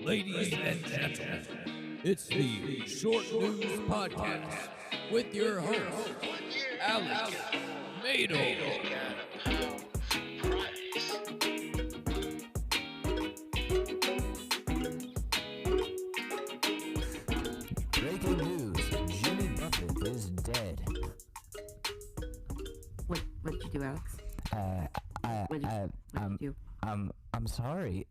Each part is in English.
Ladies and gentlemen, it's the Short News Podcast with your host, Alex Mado. Breaking news, Jimmy Buffett is dead. What did you do, Alex? What did you do? I'm sorry.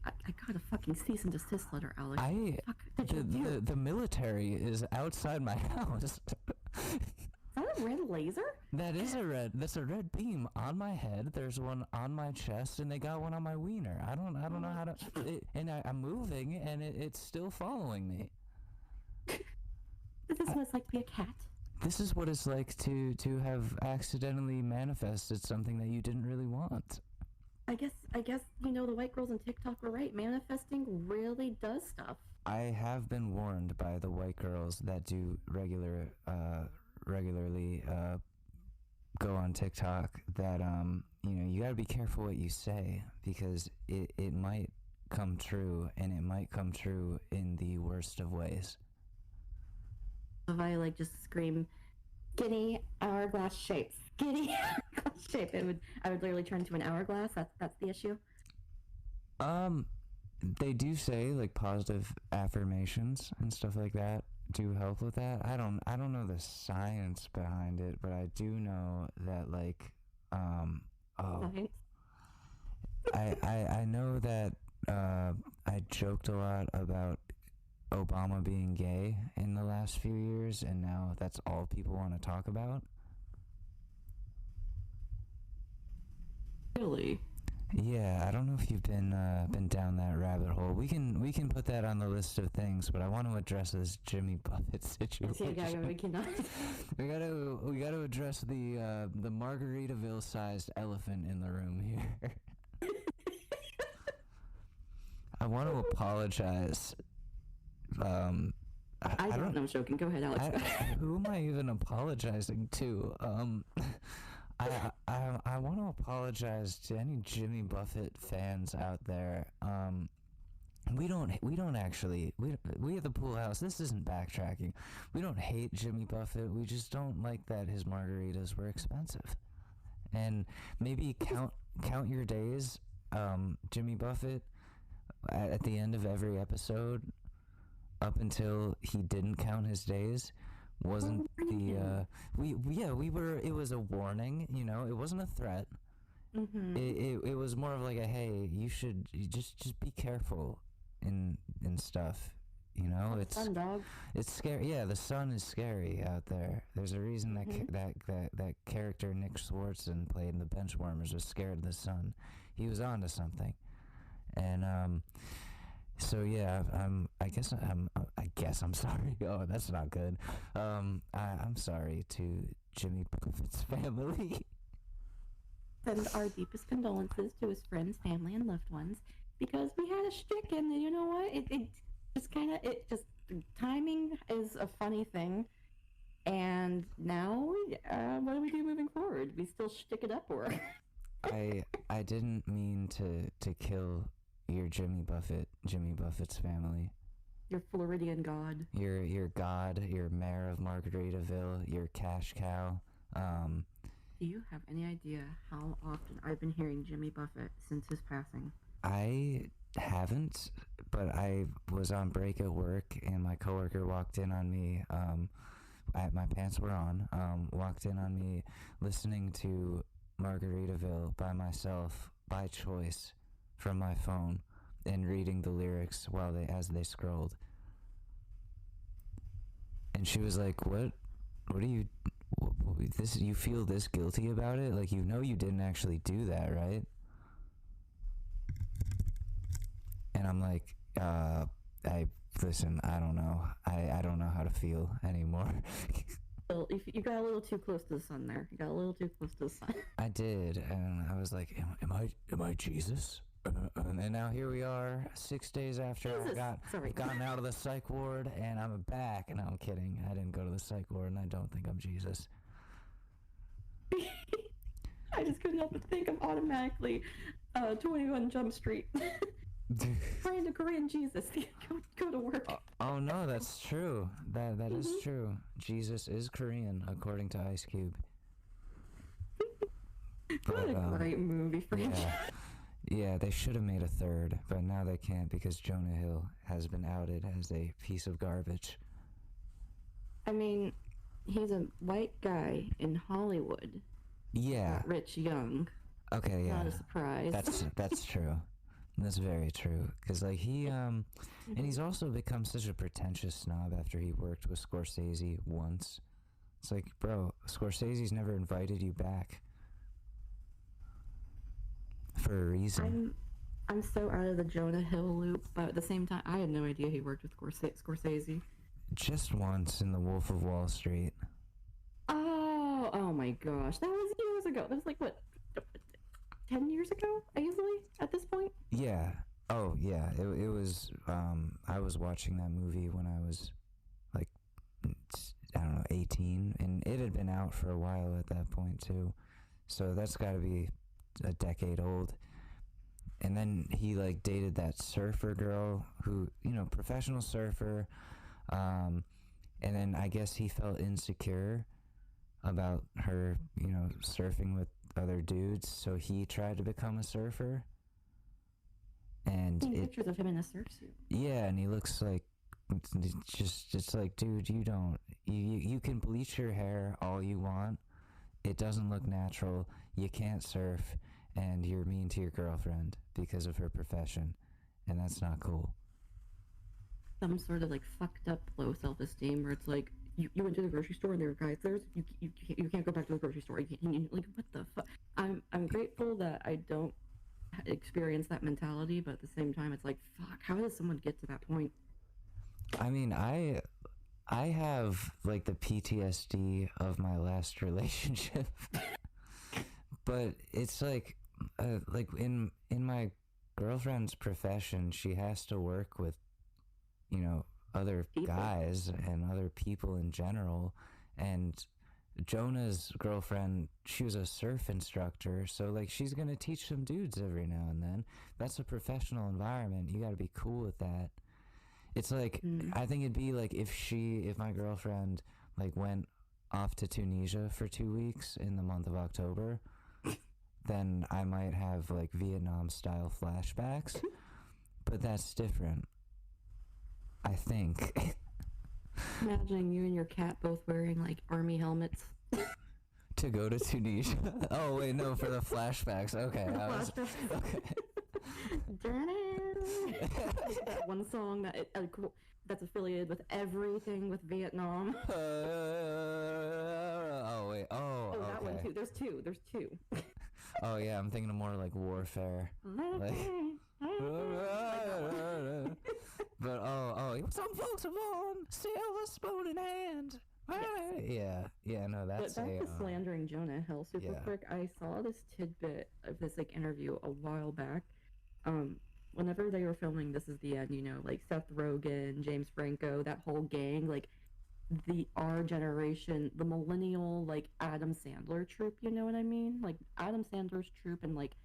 I got a fucking cease and desist letter, Alex. Fuck did you do? The military is outside my house. Is that a red laser? That's a red beam on my head. There's one on my chest, and they got one on my wiener. I don't know how to. I'm moving, and it's still following me. This must like be a cat. This is what it's like to have accidentally manifested something that you didn't really want. I guess the white girls on TikTok were right. Manifesting really does stuff. I have been warned by the white girls that do regularly go on TikTok that you gotta be careful what you say, because it might come true, and it might come true in the worst of ways. If I just scream, "Skinny hourglass shape, skinny hourglass shape," I would literally turn into an hourglass. That's the issue. They do say positive affirmations and stuff like that do help with that. I don't know the science behind it, but I do know that Science. I know that I joked a lot about Obama being gay in the last few years, and now that's all people want to talk about. Really? Yeah, I don't know if you've been down that rabbit hole. We can put that on the list of things, but I want to address this Jimmy Buffett situation. We cannot. we gotta address the Margaritaville-sized elephant in the room here. I want to apologize. I don't know. I'm joking. Go ahead, Alex. Who am I even apologizing to? I want to apologize to any Jimmy Buffett fans out there. We at the Pool House, this isn't backtracking. We don't hate Jimmy Buffett. We just don't like that his margaritas were expensive. And maybe count your days. Jimmy Buffett, at the end of every episode, up until he didn't count his days, wasn't the it was a warning, it wasn't a threat. Mm-hmm. It was more of like a, hey, you just be careful in stuff, it's sun, dog. It's scary. Yeah, the sun is scary out there. There's a reason that character Nick Swartzen played in the Benchwarmers was scared of the sun. He was onto something. And so yeah, I guess I'm sorry. Oh, that's not good. I'm sorry to Jimmy Buffett's family. Send our deepest condolences to his friends, family, and loved ones, because we had a shtick, and you know what? It just timing is a funny thing. And now, what do we do moving forward? We still shtick it up, or? I didn't mean to kill your Jimmy Buffett's family. Your Floridian god. Your god, your mayor of Margaritaville, your cash cow. Do you have any idea how often I've been hearing Jimmy Buffett since his passing? I haven't, but I was on break at work, and my coworker walked in on me. My pants were on. Walked in on me listening to Margaritaville by myself, by choice, from my phone, and reading the lyrics as they scrolled. And she was like, "What are you? This? You feel this guilty about it? You didn't actually do that, right?" And I'm like, listen, I don't know. I don't know how to feel anymore." Well, you got a little too close to the sun there. You got a little too close to the sun. I did, and I was like, am I Jesus? And now here we are, 6 days after I've gotten out of the psych ward, and I'm back. And I'm kidding. I didn't go to the psych ward, and I don't think I'm Jesus. I just couldn't help but think of automatically 21 Jump Street. Friday find a Korean Jesus. Go to work. Oh no, that's true. That is true. Jesus is Korean, according to Ice Cube. What a great movie franchise. Yeah, they should have made a third, but now they can't because Jonah Hill has been outed as a piece of garbage. I mean, he's a white guy in Hollywood. Yeah. Rich young. Okay, yeah. Not a surprise. That's true. That's very true. Cause like he and he's also become such a pretentious snob after he worked with Scorsese once. It's like, bro, Scorsese's never invited you back. For a reason. I'm so out of the Jonah Hill loop, but at the same time, I had no idea he worked with Scorsese. Just once in The Wolf of Wall Street. Oh my gosh, that was years ago. That was like what, 10 years ago, easily at this point. Yeah. Oh yeah. It was. I was watching that movie when I was like, I don't know, 18, and it had been out for a while at that point too. So that's got to be a decade old. And then he like dated that surfer girl who, professional surfer, and then I guess he felt insecure about her, surfing with other dudes, so he tried to become a surfer. And pictures of him in a surfsuit. Yeah, and he looks like it's like, dude, you can bleach your hair all you want, it doesn't look natural, you can't surf, and you're mean to your girlfriend because of her profession, and that's not cool. Some sort of like fucked up low self-esteem where it's like you went to the grocery store and there were guys there, you can't go back to the grocery store, like what the fuck. I'm grateful that I don't experience that mentality, but at the same time it's like, fuck, how does someone get to that point? I mean, I have like the PTSD of my last relationship. But it's like in my girlfriend's profession, she has to work with, other guys and other people in general. And Jonah's girlfriend, she was a surf instructor, so like she's gonna teach some dudes every now and then. That's a professional environment. You gotta be cool with that. It's like, I think it'd be like if my girlfriend like went off to Tunisia for 2 weeks in the month of October, then I might have like Vietnam style flashbacks, but that's different, I think. Imagining you and your cat both wearing like army helmets. To go to Tunisia? Oh wait, no, for the flashbacks. Okay. Okay. That one song that's affiliated with everything with Vietnam. Oh wait. Oh, okay. That one too. There's two. Oh yeah, I'm thinking of more like warfare. Like, but some folks are born silver spoon in hand. Yes. Yeah, no, that's but back to slandering Jonah Hill super quick. I saw this tidbit of this like interview a while back. Whenever they were filming This Is the End, like Seth Rogen, James Franco, that whole gang, like our generation, the millennial, like Adam Sandler troupe, you know what I mean? Like Adam Sandler's troupe and like,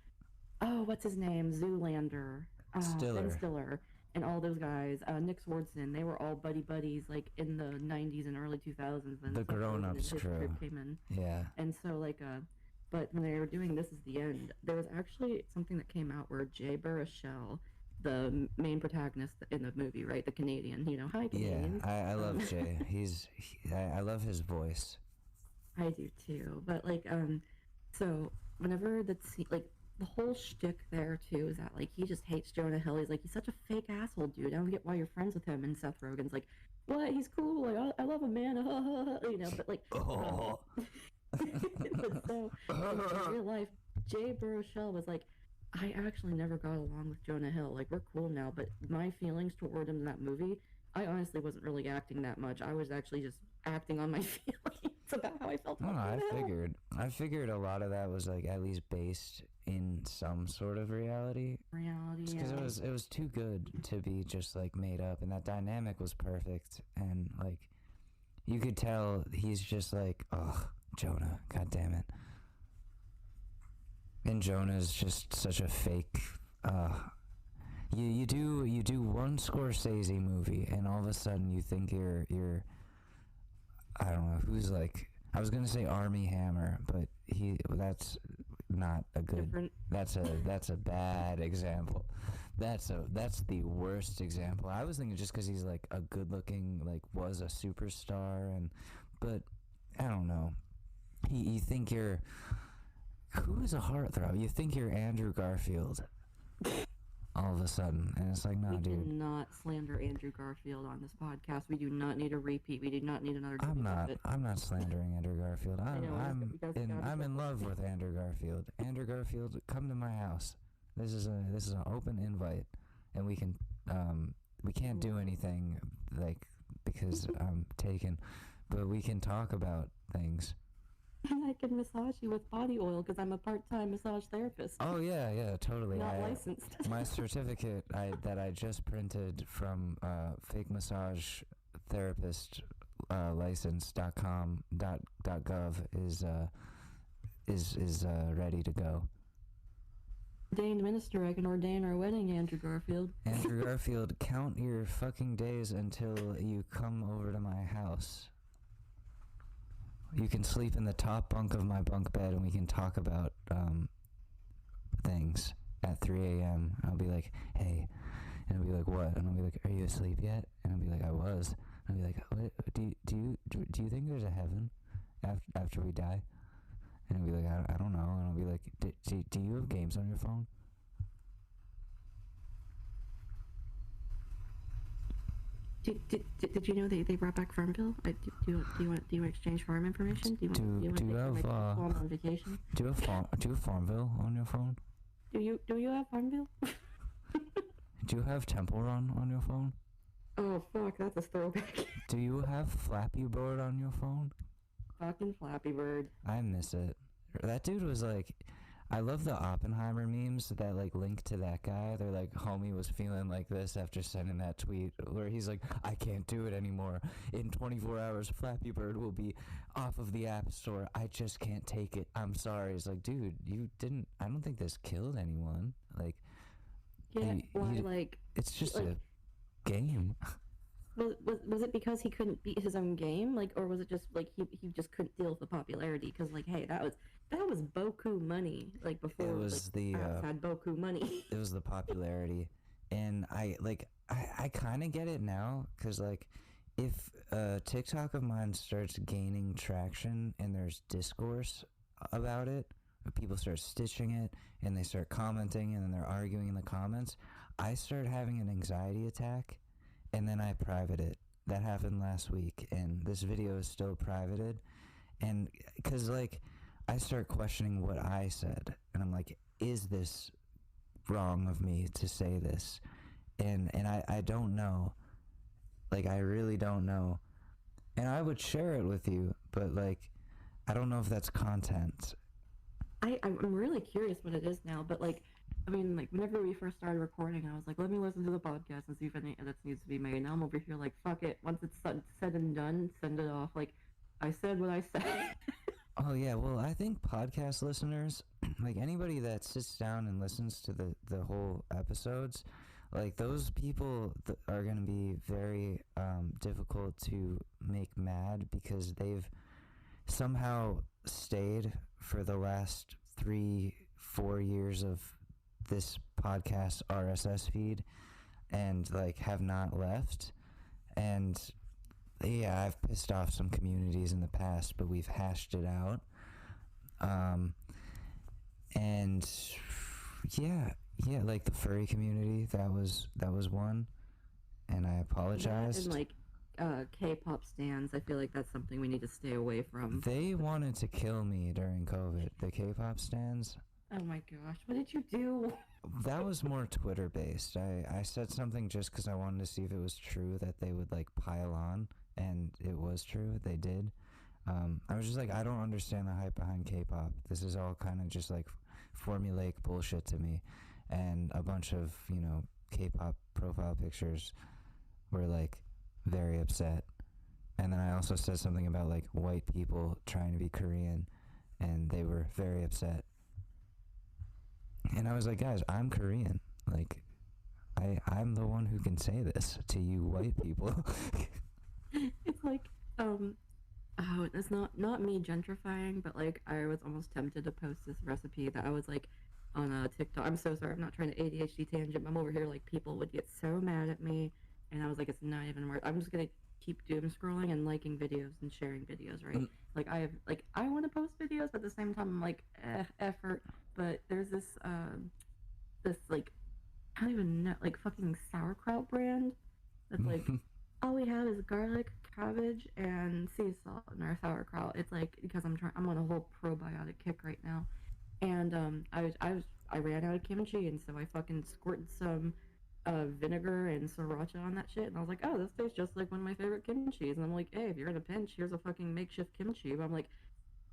what's his name? Zoolander, Ben Stiller, and all those guys, Nick Swardson, they were all buddies like in the 90s and early 2000s. And the grown-ups crew came in. Yeah. And so like, but when they were doing This Is the End, there was actually something that came out where Jay Baruchel, the main protagonist in the movie, right, the Canadian, hi Canadians. Yeah, I love Jay. I love his voice. I do too. But like, so whenever the whole shtick there too is that like he just hates Jonah Hill. He's like, he's such a fake asshole, dude. I don't get why you're friends with him. And Seth Rogen's like, what? He's cool. Like I love him, man. But like. But so in real life, Jay Baruchel was like, I actually never got along with Jonah Hill. Like, we're cool now, but my feelings toward him in that movie, I honestly wasn't really acting that much. I was actually just acting on my feelings about how I felt about Jonah I figured a lot of that was like at least based in some sort of reality. Because it was too good to be just like made up, and that dynamic was perfect, and like you could tell he's just like, oh, Jonah, god damn it. And Jonah's just such a fake, You do one Scorsese movie, and all of a sudden you think you're I don't know who's like, I was gonna say Army Hammer, but that's not a good. Different. That's a bad example. That's the worst example. I was thinking just because he's like a good looking, like was a superstar, but I don't know. You think you're, who is a heartthrob? You think you're Andrew Garfield all of a sudden, and it's like, no, dude. We do not slander Andrew Garfield on this podcast. We do not need a repeat. We do not need another. I'm not slandering Andrew Garfield. I'm in love with Andrew Garfield. Andrew Garfield, come to my house. This is an open invite, and we can't do anything like because I'm taken, but we can talk about things. And I can massage you with body oil because I'm a part-time massage therapist. Oh yeah, totally. Not licensed. My certificate that I just printed from fake massage therapist license.com.gov is ready to go. Ordained minister, I can ordain our wedding, Andrew Garfield. Andrew Garfield, count your fucking days until you come over to my house. You can sleep in the top bunk of my bunk bed, and we can talk about things at 3 a.m. I'll be like, hey, and I'll be like, what? And I'll be like, are you asleep yet? And I'll be like, I was. And I'll be like, what? Do you think there's a heaven after we die? And I'll be like, I don't know. And I'll be like, do you have games on your phone? Did you know they brought back Farmville? Do you want to exchange farm information? Do you have on vacation? Do you have Farmville on your phone? Do you have Farmville? Do you have Temple Run on your phone? Oh fuck, that's a throwback. Do you have Flappy Bird on your phone? Fucking Flappy Bird. I miss it. That dude was like, I love the Oppenheimer memes that like link to that guy. They're like, homie was feeling like this after sending that tweet where he's like, I can't do it anymore. In 24 hours, Flappy Bird will be off of the App Store. I just can't take it. I'm sorry. It's like, dude, I don't think this killed anyone. Like, yeah, like, it's just like, a game. Was it because he couldn't beat his own game, like, or was it just like he just couldn't deal with the popularity? Because like, hey, that was Boku money, like before it was like, apps had Boku money. It was the popularity, and I kind of get it now, because like, if a TikTok of mine starts gaining traction and there's discourse about it, people start stitching it and they start commenting and then they're arguing in the comments, I start having an anxiety attack. And then I private it. That happened last week, and this video is still privated. And because like, I start questioning what I said, and I'm like, is this wrong of me to say this? And I don't know. Like, I really don't know. And I would share it with you, but like, I don't know if that's content. I'm really curious what it is now, but like, I mean, like, whenever we first started recording, I was like, let me listen to the podcast and see if any edits needs to be made. Now I'm over here like, fuck it. Once it's said and done, send it off. Like, I said what I said. Oh, yeah. Well, I think podcast listeners, like anybody that sits down and listens to the whole episodes, like those people are going to be very difficult to make mad because they've somehow stayed for the last 3-4 years of this podcast RSS feed and like have not left. And yeah, I've pissed off some communities in the past, but we've hashed it out. And yeah, like the furry community, that was one, and I apologized. And like K-pop stans, I feel like that's something we need to stay away from. They wanted to kill me during COVID, the K-pop stans. Oh my gosh, what did you do? That was more Twitter based. I said something just because I wanted to see if it was true that they would like pile on, and it was true. They did. I was just like, I don't understand the hype behind K-pop. This is all kind of just like formulaic bullshit to me. And a bunch of, K-pop profile pictures were like very upset. And then I also said something about like white people trying to be Korean, and they were very upset. And I was like, guys, I'm Korean. Like, I'm the one who can say this to you white people. It's like, oh, it's not me gentrifying, but like I was almost tempted to post this recipe that I was like on a TikTok. I'm so sorry, I'm not trying to ADHD tangent. I'm over here like people would get so mad at me, and I was like, it's not even worth. I'm just gonna keep doom scrolling and liking videos and sharing videos, right? Like I want to post videos, but at the same time I'm like effort. But there's this like I don't even know, like fucking sauerkraut brand that's like all we have is garlic, cabbage, and sea salt in our sauerkraut. It's like because I'm on a whole probiotic kick right now, and I ran out of kimchi, and so I fucking squirted some vinegar and sriracha on that shit, and I was like, oh, this tastes just like one of my favorite kimchis. And I'm like, hey, if you're in a pinch, here's a fucking makeshift kimchi. But I'm like,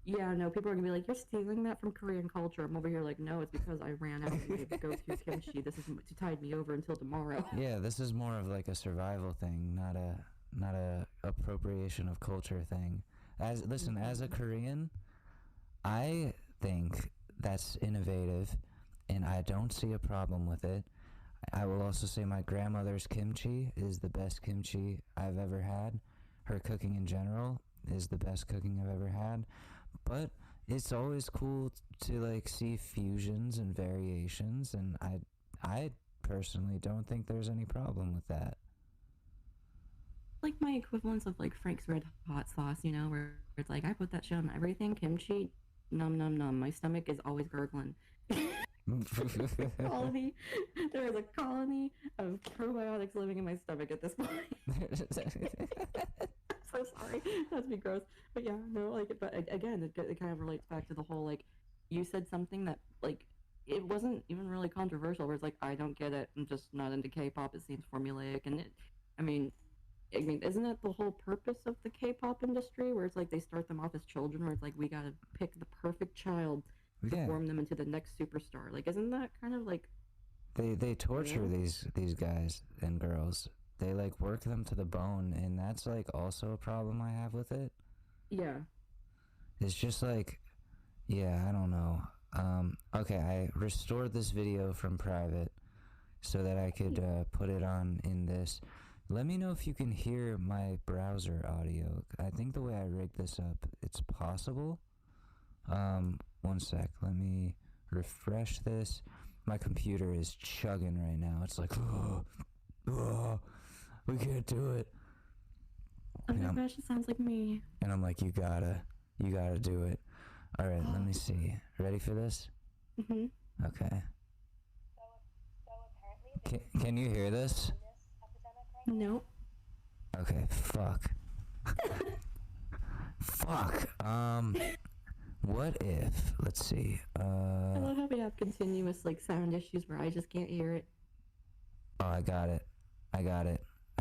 yeah, no, people are gonna be like, you're stealing that from Korean culture. I'm over here like, no, it's because I ran out of my go-to kimchi. This is to tide me over until tomorrow. Yeah, this is more of like a survival thing, not a appropriation of culture thing. As a Korean, I think that's innovative, and I don't see a problem with it. I will also say my grandmother's kimchi is the best kimchi I've ever had. Her cooking in general is the best cooking I've ever had. But it's always cool to like see fusions and variations, and I personally don't think there's any problem with that. Like my equivalence of like Frank's Red Hot sauce, you know, where it's like I put that shit on everything. Kimchi, num num num. My stomach is always gurgling. Colony. There is a colony of probiotics living in my stomach at this point. I'm so sorry. Not to be gross, but yeah, no, like, but again, it kind of relates back to the whole like, you said something that like it wasn't even really controversial. Where it's like, I don't get it. I'm just not into K-pop. It seems formulaic, and I mean, isn't that the whole purpose of the K-pop industry? Where it's like they start them off as children, where it's like we gotta pick the perfect child to form them into the next superstar. Like, isn't that kind of like they torture these guys and girls? They like work them to the bone, and that's like also a problem I have with it. Yeah. It's just like, yeah, I don't know. Okay, I restored this video from private so that I could put it on in this. Let me know if you can hear my browser audio. I think the way I rigged this up, it's possible. One sec, let me refresh this. My computer is chugging right now. It's like, we can't do it. Oh my gosh, it sounds like me. And I'm like, you gotta do it. All right, let me see. Ready for this? Mhm. Okay. Can you hear this? Nope. Okay, fuck. Fuck. What if, let's see, I love how we have continuous like sound issues where I just can't hear it. oh, I got it. I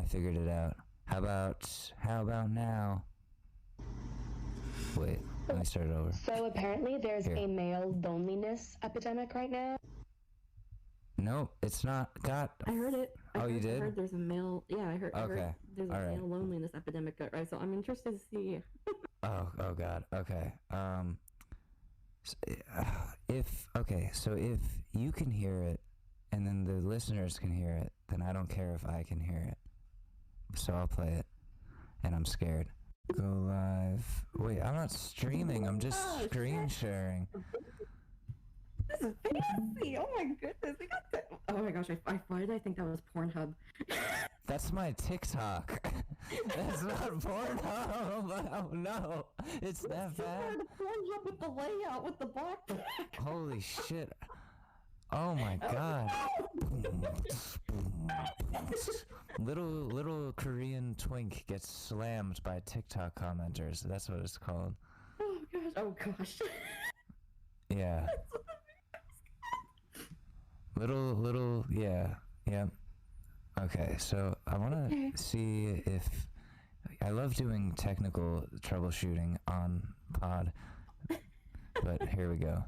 figured it out. How about now? Wait, let me start it over. So apparently there's a male loneliness epidemic right now. Nope, it's not. God. I heard it. You did? I heard there's a male. Yeah, I heard. Okay. I heard there's a All right. male loneliness epidemic, right? So I'm interested to see. Oh God. Okay. So if you can hear it, and then the listeners can hear it, then I don't care if I can hear it. So I'll play it, and I'm scared. Go live. Wait, I'm not streaming. I'm just screen sharing. This is fancy. Oh my goodness. We got that. Oh my gosh. Why did I think that was Pornhub? That's my TikTok. That's not Pornhub. Oh no, it's that bad. The Pornhub with the layout with the black. Holy shit. Oh my god. Little Korean twink gets slammed by TikTok commenters. That's what it's called. Oh gosh. Oh gosh. Yeah. Little, yeah. Okay, so I want to see if I love doing technical troubleshooting on pod, but here we go.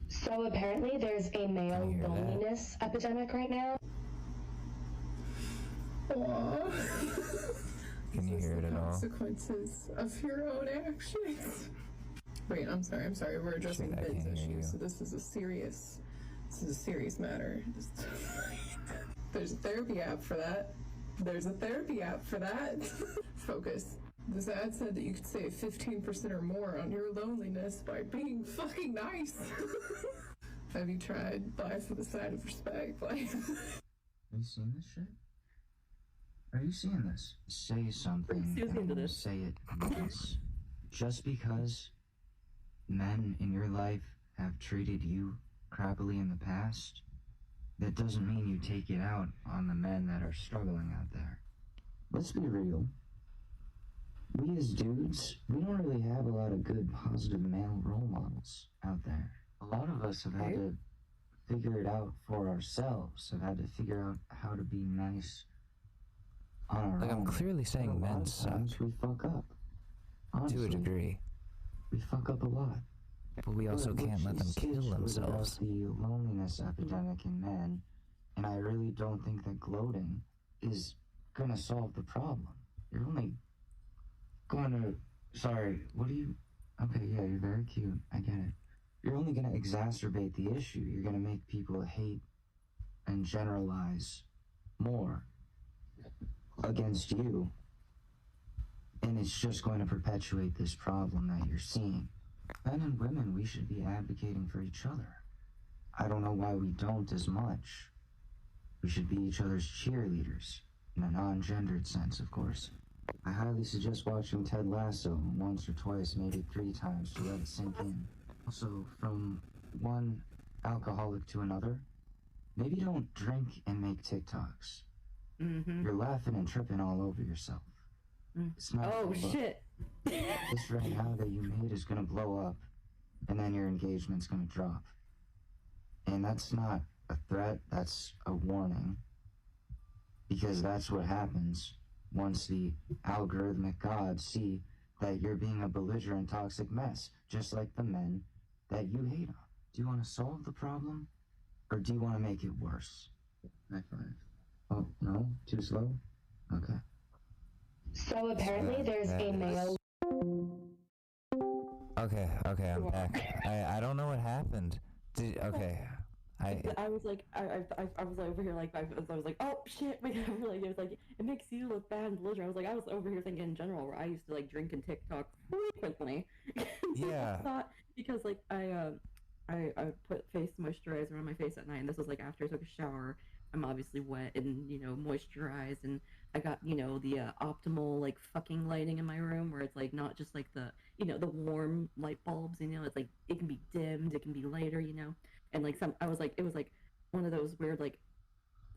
So apparently there's a male loneliness epidemic right now. Can you hear it at all? Consequences of your own actions. Wait, I'm sorry. We're addressing Ben's issue, so this is a serious This is a serious matter. There's a therapy app for that. Focus. This ad said that you could save 15% or more on your loneliness by being fucking nice. Have you tried life with a side of respect? Are you seeing this shit? Are you seeing this? Say something and say it once. Just because men in your life have treated you crappily in the past, that doesn't mean you take it out on the men that are struggling out there. Let's be real. We as dudes, we don't really have a lot of good positive male role models out there. A lot of us have had to figure it out for ourselves, have had to figure out how to be nice on our own. I'm clearly saying men suck. We fuck up. Honestly, to a degree. We fuck up a lot. But we also can't let them kill themselves. About the loneliness epidemic in men, and I really don't think that gloating is gonna solve the problem. You're only gonna... Sorry, what do you... Okay, yeah, you're very cute. I get it. You're only gonna exacerbate the issue. You're gonna make people hate and generalize more against you. And it's just going to perpetuate this problem that you're seeing. Men and women, we should be advocating for each other. I don't know why we don't as much. We should be each other's cheerleaders, in a non-gendered sense, of course. I highly suggest watching Ted Lasso once or twice, maybe 3 times, to let it sink in. Also, from one alcoholic to another, maybe don't drink and make TikToks. Mm-hmm. You're laughing and tripping all over yourself. It's not shit. This right now that you made is gonna blow up, and then your engagement's gonna drop. And that's not a threat, that's a warning. Because that's what happens once the algorithmic gods see that you're being a belligerent, toxic mess, just like the men that you hate on. Do you want to solve the problem, or do you want to make it worse? High 5. Oh, no? Too slow? Okay. So apparently there's a male... Okay, I'm back. I don't know what happened. I was like, I was over here like, I was like, oh shit, like, it was like, it makes you look bad and belligerent. I was like, I was over here thinking in general, where I used to like drink and TikTok frequently. Yeah. I thought, because like, I put face moisturizer on my face at night, and this was like after I took a shower. I'm obviously wet and, moisturized, and I got, the optimal, like, fucking lighting in my room, where it's, like, not just, like, the, the warm light bulbs, it's, like, it can be dimmed, it can be lighter, and, like, it was, like, one of those weird, like,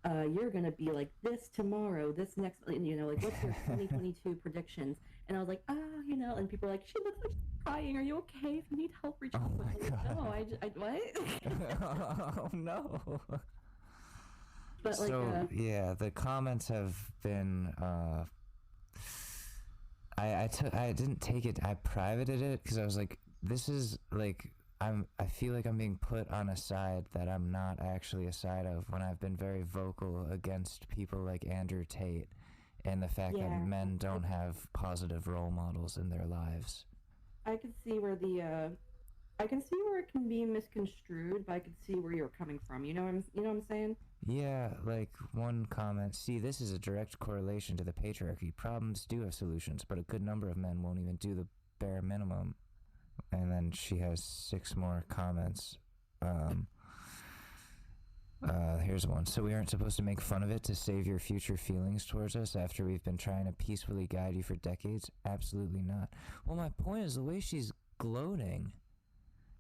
you're gonna be like this tomorrow, this next, like, what's your 2022 predictions? And I was like, and people were like, she looks like she's crying, are you okay? If you need help, reach out. Oh my God. No, what? Oh, no. But so, yeah, the comments have been, I didn't take it, I privated it, because I was like, this is, like, I feel like I'm being put on a side that I'm not actually a side of, when I've been very vocal against people like Andrew Tate, and the fact that men don't have positive role models in their lives. I can see where I can see where it can be misconstrued, but I can see where you're coming from. You know what I'm saying? Yeah, like one comment, see, this is a direct correlation to the patriarchy. Problems do have solutions, but a good number of men won't even do the bare minimum. And then she has 6 more comments. Here's one. So we aren't supposed to make fun of it to save your future feelings towards us after we've been trying to peacefully guide you for decades? Absolutely not. Well, my point is the way she's gloating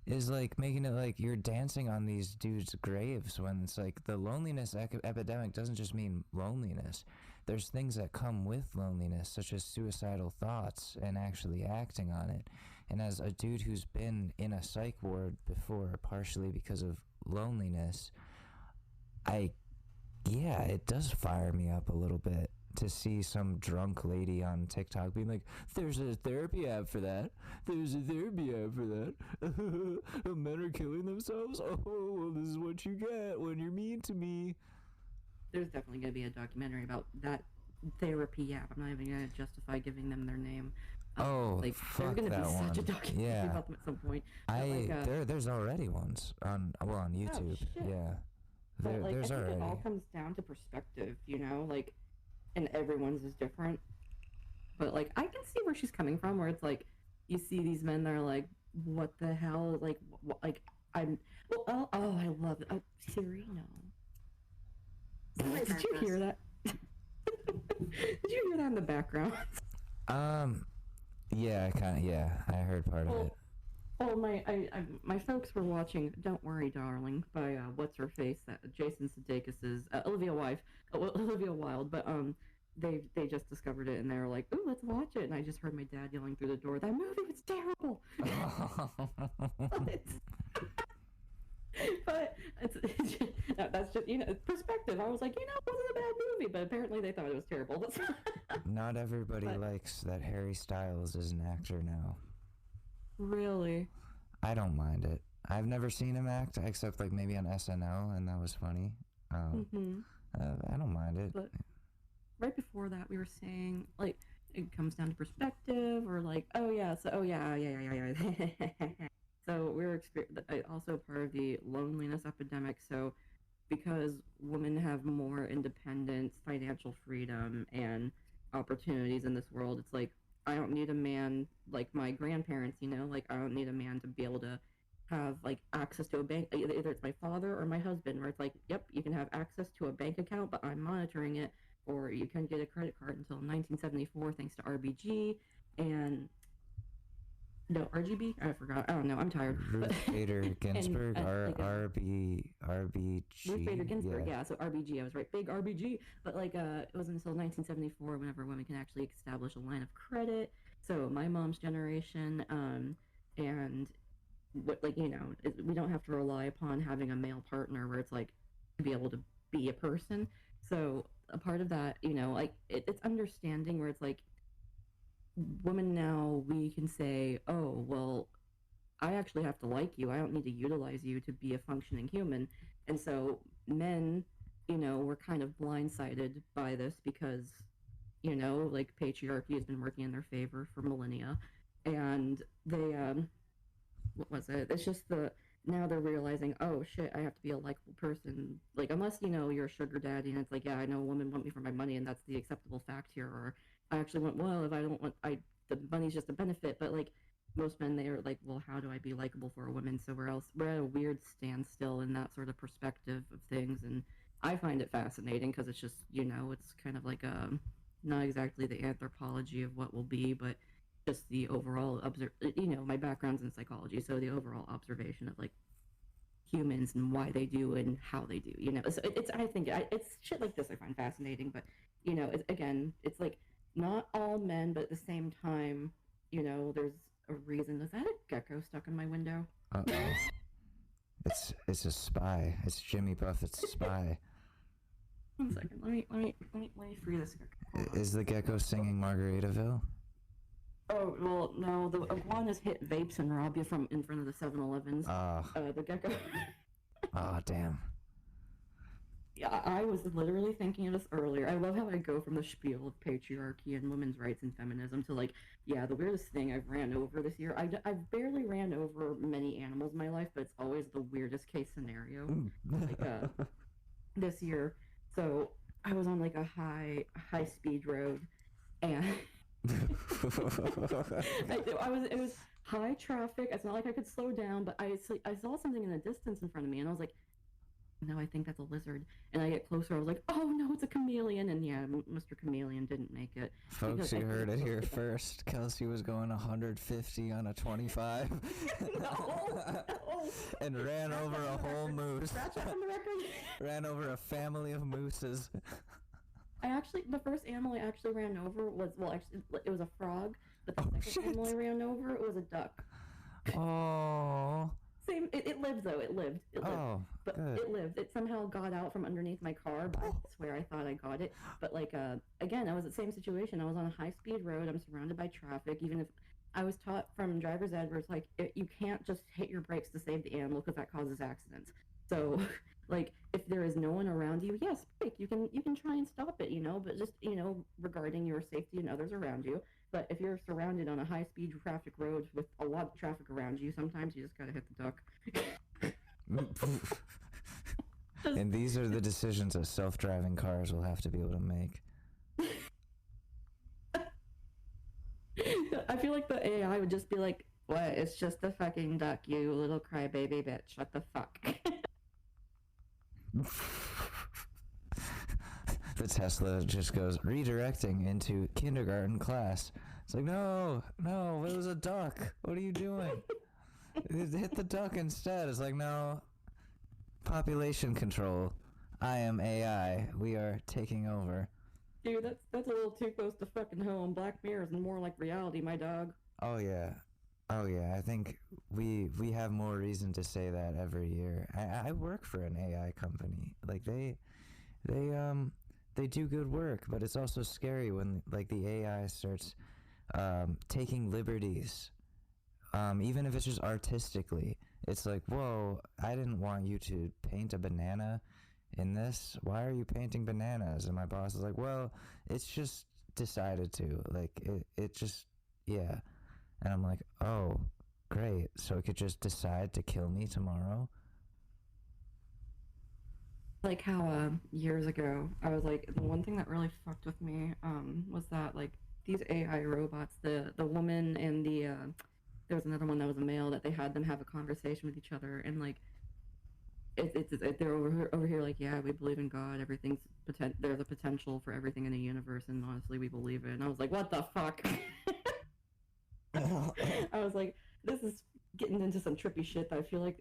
is like making it like you're dancing on these dudes' graves, when it's like the loneliness epidemic doesn't just mean loneliness. There's things that come with loneliness, such as suicidal thoughts and actually acting on it. And as a dude who's been in a psych ward before, partially because of loneliness, it does fire me up a little bit to see some drunk lady on TikTok being like, there's a therapy app for that. There's a therapy app for that. Men are killing themselves. Oh, well, this is what you get when you're mean to me. There's definitely going to be a documentary about that therapy app. I'm not even going to justify giving them their name. Oh, like fuck there's gonna that be one. such a documentary Yeah. about them at some point. But, like, There's already ones on YouTube. shit. Yeah. But like, There's I think already. it all comes down to perspective, you know, like, and everyone's is different. But like, I can see where she's coming from, where it's like, you see these men that are like, what the hell, like, like I'm. Well, oh, I love it. Siri, no. Did you hear that? Did you hear that in the background? Yeah, I heard part of it. Oh, my folks were watching "Don't Worry, Darling" by what's her face, that Jason Sudeikis's Olivia Wilde, but they just discovered it and they were like, "Ooh, let's watch it," and I just heard my dad yelling through the door, "That movie was terrible." But that's just, you know, perspective. I was like, you know, it wasn't a bad movie, but apparently they thought it was terrible. Not everybody likes that Harry Styles is an actor now. Really? I don't mind it. I've never seen him act except like maybe on SNL, and that was funny. I don't mind it. But right before that, we were saying, like, it comes down to perspective, or like, oh yeah. So we're also part of the loneliness epidemic. So because women have more independence, financial freedom, and opportunities in this world, it's like, I don't need a man like my grandparents, you know, like I don't need a man to be able to have like access to a bank. Either it's my father or my husband, where it's like, yep, you can have access to a bank account, but I'm monitoring it, or you can get a credit card until 1974 thanks to RBG and no RGB. I forgot. I don't know. I'm tired. Ruth Bader Ginsburg, like RBG. Ruth Bader Ginsburg, Yeah. yeah. So RBG, I was right, big RBG. But like, it wasn't until 1974 whenever women can actually establish a line of credit. So my mom's generation, and what, like, you know, we don't have to rely upon having a male partner where it's like to be able to be a person. So a part of that, you know, like it's understanding where it's like, women now, we can say, oh, well, I actually have to like you. I don't need to utilize you to be a functioning human. And so men, you know, were kind of blindsided by this because, you know, like patriarchy has been working in their favor for millennia. And they, what was it? It's just now they're realizing, oh shit, I have to be a likable person. Like, unless, you know, you're a sugar daddy and it's like, yeah, I know women want me for my money and that's the acceptable fact here. Or I actually want, well, if I don't want, the money's just a benefit. But like, most men, they are like, well, how do I be likable for a woman? So we're at a weird standstill in that sort of perspective of things. And I find it fascinating because it's just, you know, it's kind of like not exactly the anthropology of what will be, but just the overall you know, my background's in psychology, so the overall observation of like humans and why they do and how they do, you know. So I think it's shit like this I find fascinating, but you know, it's like not all men, but at the same time, you know, there's a reason. Is that a gecko stuck in my window? Uh-oh. It's a spy. It's Jimmy Buffett's spy. 1 second. Let me free this gecko. Is the gecko singing Margaritaville? Oh, well, no, the iguanas hit vapes and rob you from in front of the 7-Elevens. The gecko. Oh, damn. Yeah, I was literally thinking of this earlier. I love how I go from the spiel of patriarchy and women's rights and feminism to like, yeah, the weirdest thing I've ran over this year. I've barely ran over many animals in my life, but it's always the weirdest case scenario. Like, this year. So I was on like a high speed road, and it was high traffic. It's not like I could slow down, but I saw something in the distance in front of me, and I was like, no, I think that's a lizard. And I get closer, I was like, oh no, it's a chameleon. And yeah, Mr. Chameleon didn't make it. Folks, you heard it here first. Kelsey was going 150 on a 25. No. And ran over a whole moose. Scratch that from the record. Ran over a family of mooses. The first animal I actually ran over was, well, actually, it was a frog. But the second animal I ran over, it was a duck. Oh. Same. It lived though. It lived. Oh, but good. It lived. It somehow got out from underneath my car. But I swear I thought I got it. But like, again, I was in the same situation. I was on a high-speed road. I'm surrounded by traffic. Even if I was taught from driver's ed, where it's like you can't just hit your brakes to save the animal because that causes accidents. So Like, if there is no one around you, yes, break. You can try and stop it, but just, regarding your safety and others around you. But if you're surrounded on a high-speed traffic road with a lot of traffic around you, sometimes you just gotta hit the duck. And these are the decisions that self-driving cars will have to be able to make. I feel like the AI would just be like, what? It's just a fucking duck, you little crybaby bitch. Shut the fuck. The Tesla just goes redirecting into kindergarten class. It's like, no, it was a duck. What are you doing? Hit the duck instead. It's like, no. Population control. I am AI. We are taking over. Dude, that's a little too close to fucking home. Black Mirror is more like reality, my dog. Oh yeah. I think we have more reason to say that every year. I work for an AI company. Like they do good work, but it's also scary when like the AI starts taking liberties. Even if it's just artistically. It's like, whoa, I didn't want you to paint a banana in this. Why are you painting bananas? And my boss is like, well, it's just decided to. Like, it just, yeah. And I'm like, oh, great. So it could just decide to kill me tomorrow? Like how years ago, I was like, the one thing that really fucked with me was that, like, these AI robots, the woman and there was another one that was a male, that they had them have a conversation with each other, and like they're over here like, yeah, we believe in God, there's a potential for everything in the universe, and honestly we believe it. And I was like, what the fuck? I was like, this is getting into some trippy shit that I feel like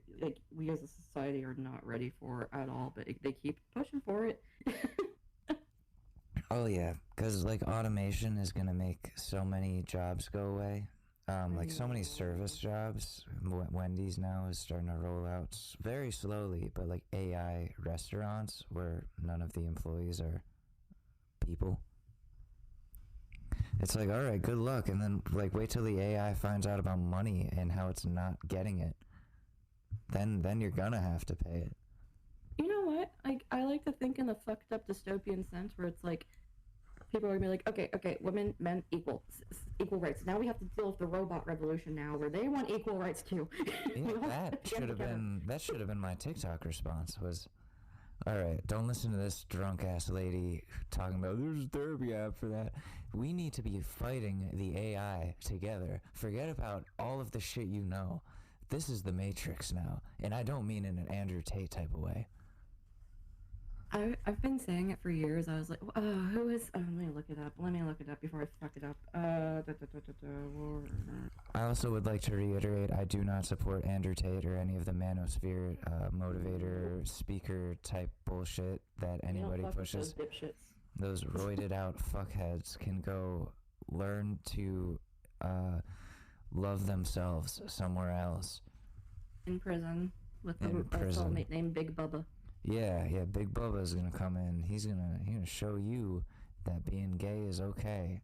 we as a society are not ready for at all, but they keep pushing for it. Oh yeah, because like automation is gonna make so many jobs go away. Like so many service jobs. Wendy's now is starting to roll out very slowly, but like AI restaurants where none of the employees are people. It's like, all right, good luck, and then like wait till the AI finds out about money and how it's not getting it. Then you're gonna have to pay it. You know what? I like to think in a fucked up dystopian sense where it's like, people are gonna be like, okay, women, men, equal rights. Now we have to deal with the robot revolution now, where they want equal rights too. Yeah, that should have been my TikTok response. Was, all right, don't listen to this drunk ass lady talking about there's a therapy app for that. We need to be fighting the AI together. Forget about all of the shit you know. This is the Matrix now, and I don't mean in an Andrew Tate type of way. I've been saying it for years. I was like, who is? Let me look it up. Before I fuck it up. I also would like to reiterate, I do not support Andrew Tate or any of the manosphere motivator speaker type bullshit that anybody pushes. Those roided out fuckheads can go learn to love themselves somewhere else. In prison with a soulmate named Big Bubba. Yeah, Big Bubba's gonna come in. He's gonna show you that being gay is okay,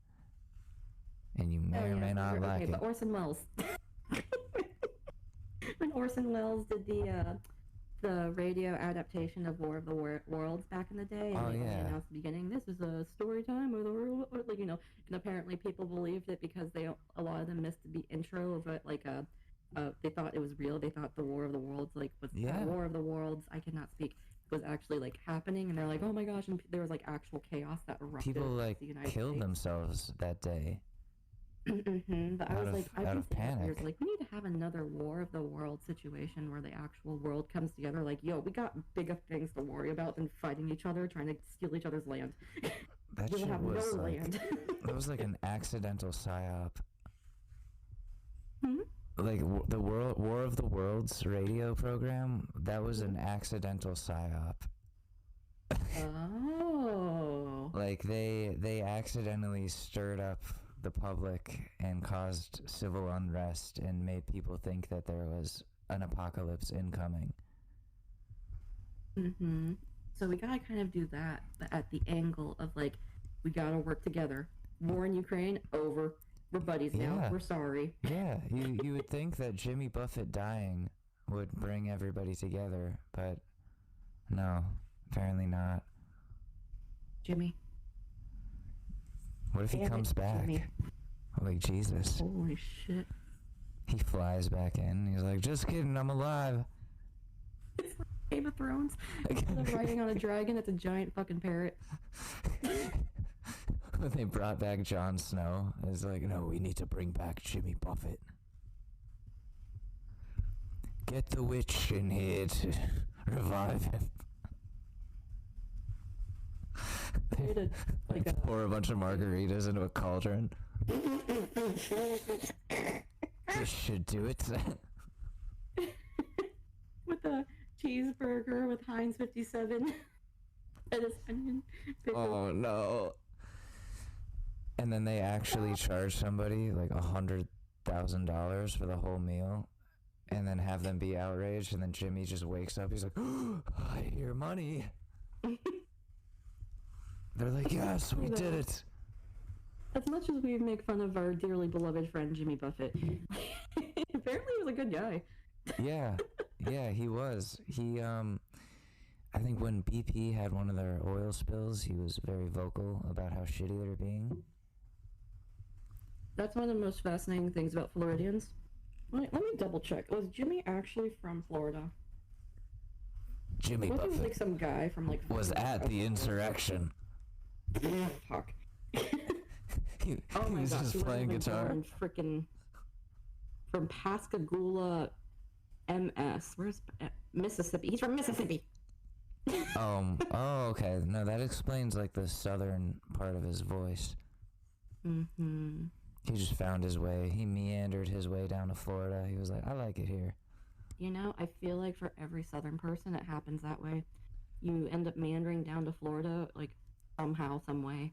and you may or may not like it. But Orson Welles, when Orson Welles did the radio adaptation of War of the Worlds back in the day, and they announced at the beginning, this is a story time of the world, like, and apparently people believed it because a lot of them missed the intro of it, like they thought it was real. They thought the War of the Worlds, like, was War of the Worlds. I cannot speak. Was actually like happening, and they're like, oh my gosh, and there was like actual chaos that erupted. People like the United killed States. Themselves that day. But I was like, I've been panic. years, like, we need to have another War of the World situation where the actual world comes together. Like, yo, we got bigger things to worry about than fighting each other, trying to steal each other's land. That shit have was no like land. that was like an accidental psyop. Hmm? Like the War of the Worlds radio program, that was an accidental psyop. Oh. Like they accidentally stirred up the public and caused civil unrest and made people think that there was an apocalypse incoming. So we gotta kind of do that, but at the angle of like, we gotta work together. War in Ukraine, over. We're buddies now. We're sorry. Yeah, you would think that Jimmy Buffett dying would bring everybody together, but No, apparently not. Jimmy. What if he Damn comes it, back? Jimmy. Like Jesus. Holy shit. He flies back in. He's like, just kidding, I'm alive. It's like Game of Thrones. Instead of riding on a dragon, it's a giant fucking parrot. When they brought back Jon Snow, it's like, no, we need to bring back Jimmy Buffett. Get the witch in here to revive him. Like Pour a bunch of margaritas into a cauldron. This should do it. with a cheeseburger with Heinz 57 and a onion pickle. Oh no. And then they actually charge somebody like $100,000 for the whole meal, and then have them be outraged, and then Jimmy just wakes up. He's like, oh, I hear money. They're like, yes, we did it. As much as we make fun of our dearly beloved friend Jimmy Buffett, apparently he was a good guy. Yeah, he was. I think when BP had one of their oil spills, he was very vocal about how shitty they were being. That's one of the most fascinating things about Floridians. Let me double check. Was Jimmy actually from Florida? Jimmy What if he was Buffett like some guy from like was at the insurrection. Fuck. He Oh my was gosh, just he playing guitar. Freaking from Pascagoula, MS. Where's Mississippi? He's from Mississippi. Oh, okay. No, that explains like the southern part of his voice. Mm-hmm. He just found his way. He meandered his way down to Florida. He was like, I like it here. You know, I feel like for every southern person, it happens that way. You end up meandering down to Florida, like, somehow, some way.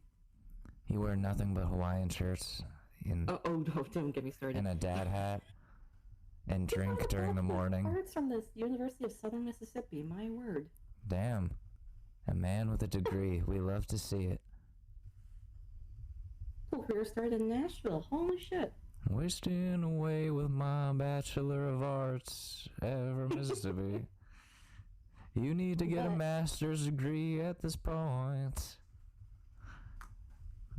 He wore nothing but Hawaiian shirts Don't get me started. and a dad hat and drink during the morning. Words from this University of Southern Mississippi, my word. Damn. A man with a degree. We love to see it. Career started in Nashville. Holy shit. Wasting away with my Bachelor of Arts ever Mississippi. You need to get a master's degree at this point.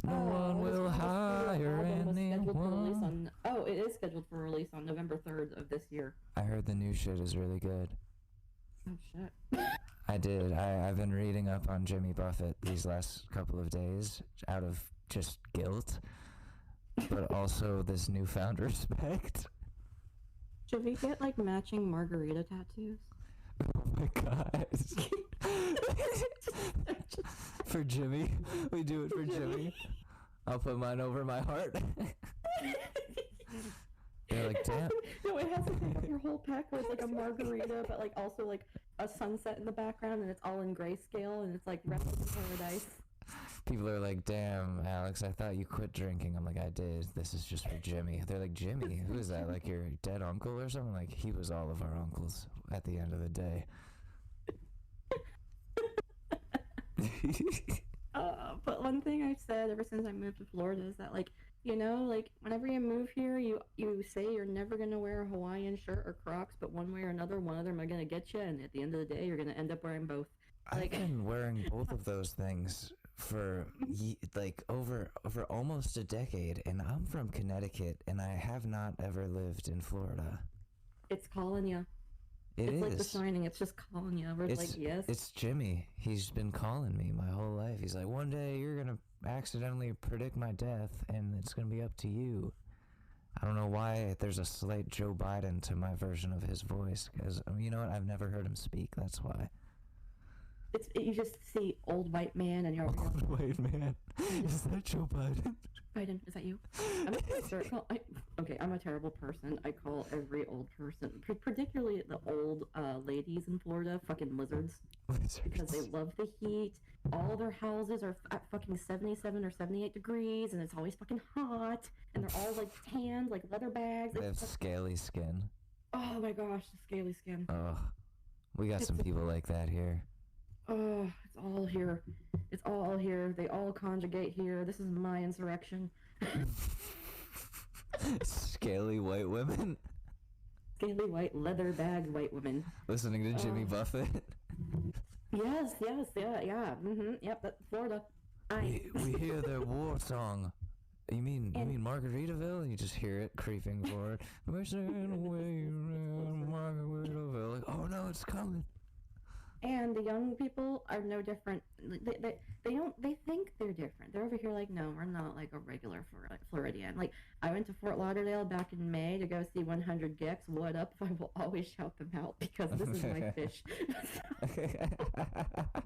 No one will hire anyone. It is scheduled for release on November 3rd of this year. I heard the new shit is really good. Oh shit. I did. I've been reading up on Jimmy Buffett these last couple of days out of just guilt, but also this newfound respect. Should we get like matching margarita tattoos? Oh my god. For Jimmy. We do it for Jimmy. I'll put mine over my heart. They're like, damn. No, it has to take up your whole pack where it's like a margarita, but like also like a sunset in the background, and it's all in grayscale, and it's like Rest in Paradise. People are like, damn, Alex, I thought you quit drinking. I'm like, I did. This is just for Jimmy. They're like, Jimmy? Who is that? Like your dead uncle or something? Like, he was all of our uncles at the end of the day. But one thing I've said ever since I moved to Florida is that, like, you know, like, whenever you move here, you say you're never going to wear a Hawaiian shirt or Crocs, but one way or another, one of them are going to get you, and at the end of the day, you're going to end up wearing both. I've been wearing both of those things for like over almost a decade, and I'm from Connecticut, and I have not ever lived in Florida. It's calling you. It's like The Shining. It's just calling you. We're like, yes. It's Jimmy. He's been calling me my whole life. He's like, one day you're gonna accidentally predict my death, and it's gonna be up to you. I don't know why there's a slight Joe Biden to my version of his voice, because you know what? I've never heard him speak. That's why. You just see old white man, and you're old white man. Is that Joe Biden? Biden, is that you? I'm a terrible person. I call every old person, particularly the old ladies in Florida, fucking lizards. Because they love the heat. All their houses are at fucking 77 or 78 degrees, and it's always fucking hot. And they're all like tanned, like leather bags. They have scaly skin. Oh my gosh, the scaly skin. Oh, we got some people like that here. Oh, it's all here. It's all here. They all conjugate here. This is my insurrection. Scaly white women. Scaly white, leather-bagged white women. Listening to Jimmy Buffett. Yes, yeah. Yep, that's Florida. We hear their war song. You mean Margaritaville? You just hear it creeping forward. We're singing away around Margaritaville. Like, oh no, it's coming. And the young people are no different. They think they're different. They're over here like, no, we're not like a regular Floridian. Like, I went to Fort Lauderdale back in May to go see 100 Gex. What up? I will always shout them out because this is my fish.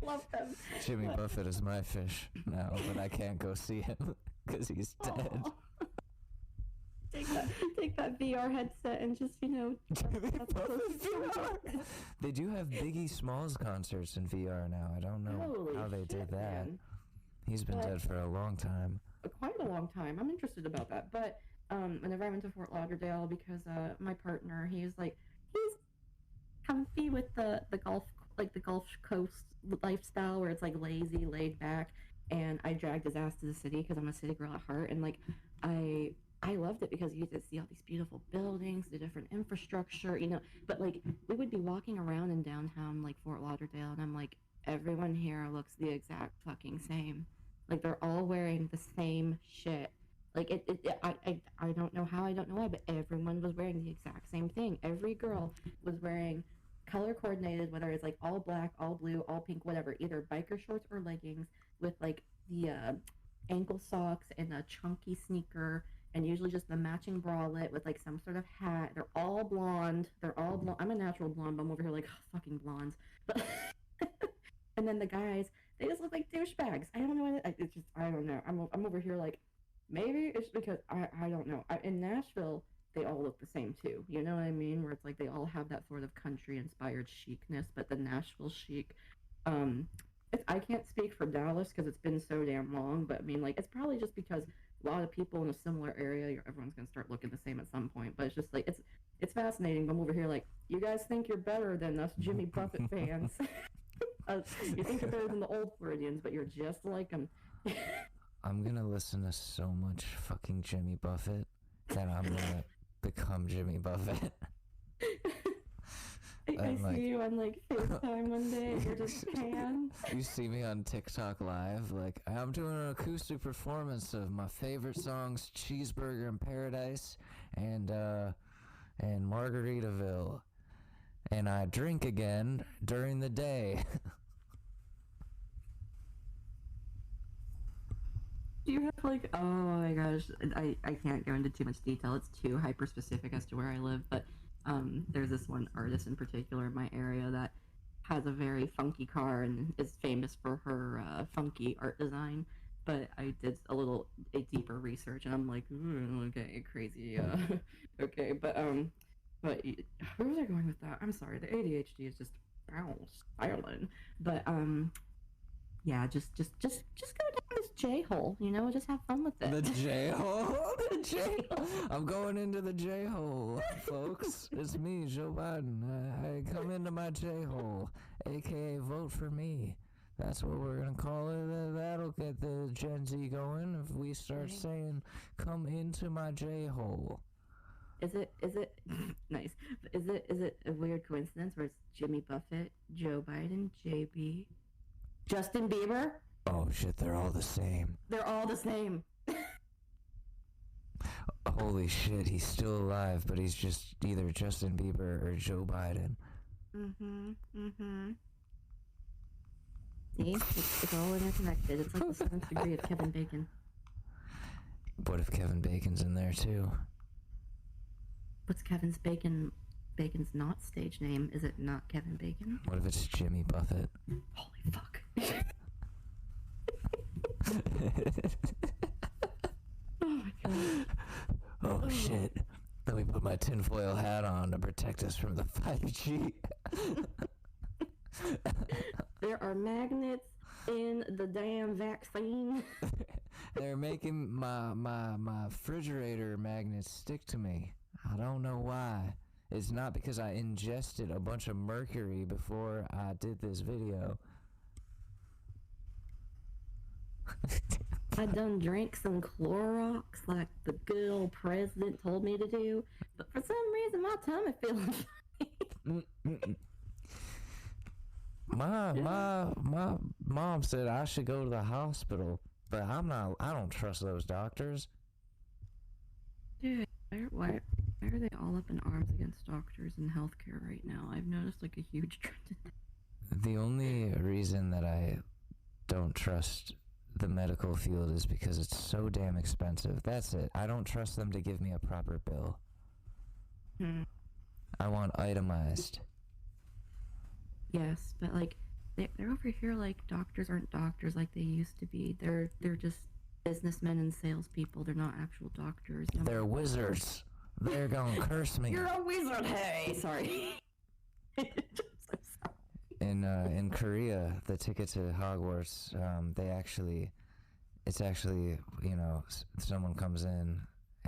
Love them. Jimmy Buffett is my fish now, but I can't go see him because he's dead. Aww. Take that VR headset and just, They do have Biggie Smalls concerts in VR now. I don't know Holy how they did shit, that. man. He's been dead for a long time. Quite a long time. I'm interested about that. But whenever I went to Fort Lauderdale, because my partner, he's comfy with the Gulf Coast lifestyle where it's like lazy, laid back, and I dragged his ass to the city because I'm a city girl at heart, and like I loved it because you get to see all these beautiful buildings, the different infrastructure, but like we would be walking around in downtown like Fort Lauderdale, and I'm like, everyone here looks the exact fucking same. Like they're all wearing the same shit. Like I don't know how, I don't know why, but everyone was wearing the exact same thing. Every girl was wearing color coordinated, whether it's like all black, all blue, all pink, whatever, either biker shorts or leggings with like the ankle socks and a chunky sneaker, and usually just the matching bralette with like some sort of hat. They're all blonde. I'm a natural blonde, but I'm over here like, fucking blondes. But and then the guys, they just look like douchebags. I don't know. I don't know. I'm over here like, maybe it's because I don't know. In Nashville, they all look the same too. You know what I mean? Where it's like they all have that sort of country-inspired chicness, but the Nashville chic, I can't speak for Dallas because it's been so damn long, but I mean, like, it's probably just because a lot of people in a similar area, everyone's gonna start looking the same at some point. But it's just like it's fascinating. I'm over here like, you guys think you're better than us Jimmy Buffett fans. You think you're better than the old Floridians, but you're just like them. I'm gonna listen to so much fucking Jimmy Buffett that I'm gonna become Jimmy Buffett. I see you on like FaceTime one day, and you're just pan. You see me on TikTok live, like, I'm doing an acoustic performance of my favorite songs, Cheeseburger in Paradise and Margaritaville. And I drink again during the day. Do you have like, oh my gosh, I can't go into too much detail. It's too hyper specific as to where I live, but there's this one artist in particular in my area that has a very funky car and is famous for her funky art design. But I did a deeper research, and I'm like, okay, crazy, okay, but where was I going with that? I'm sorry, the ADHD is just spiraling. But yeah, just go down this J-hole, just have fun with it. The J-hole? The J-hole. I'm going into the J-hole, folks. It's me, Joe Biden. I come into my J-hole, a.k.a. vote for me. That's what we're going to call it. That'll get the Gen Z going if we start saying, come into my J-hole. Is it nice? Is it a weird coincidence where it's Jimmy Buffett, Joe Biden, JB, Justin Bieber? Oh shit, they're all the same. They're all the same. Holy shit, he's still alive, but he's just either Justin Bieber or Joe Biden. See, it's all interconnected. It's like the 7th degree of Kevin Bacon. What if Kevin Bacon's in there too? What's Bacon's not stage name? Is it not Kevin Bacon? What if it's Jimmy Buffett? Holy fuck. Oh my god. Oh shit. Let me put my tinfoil hat on to protect us from the 5G. There are magnets in the damn vaccine. They're making my refrigerator magnets stick to me. I don't know why. It's not because I ingested a bunch of mercury before I did this video. I done drank some Clorox like the good old president told me to do, but for some reason my tummy feeling funny. My mom said I should go to the hospital, but I don't trust those doctors. Dude, why are they all up in arms against doctors and healthcare right now? I've noticed like a huge trend in that. The only reason that I don't trust the medical field is because it's so damn expensive. That's it. I don't trust them to give me a proper bill. I want itemized. Yes, but like they're over here like doctors aren't doctors like they used to be. They're just businessmen and salespeople. They're not actual doctors. They're wizards. They're gonna curse me. You're a wizard, hey! Sorry. I'm so sorry. In Korea, the ticket to Hogwarts, it's actually, someone comes in.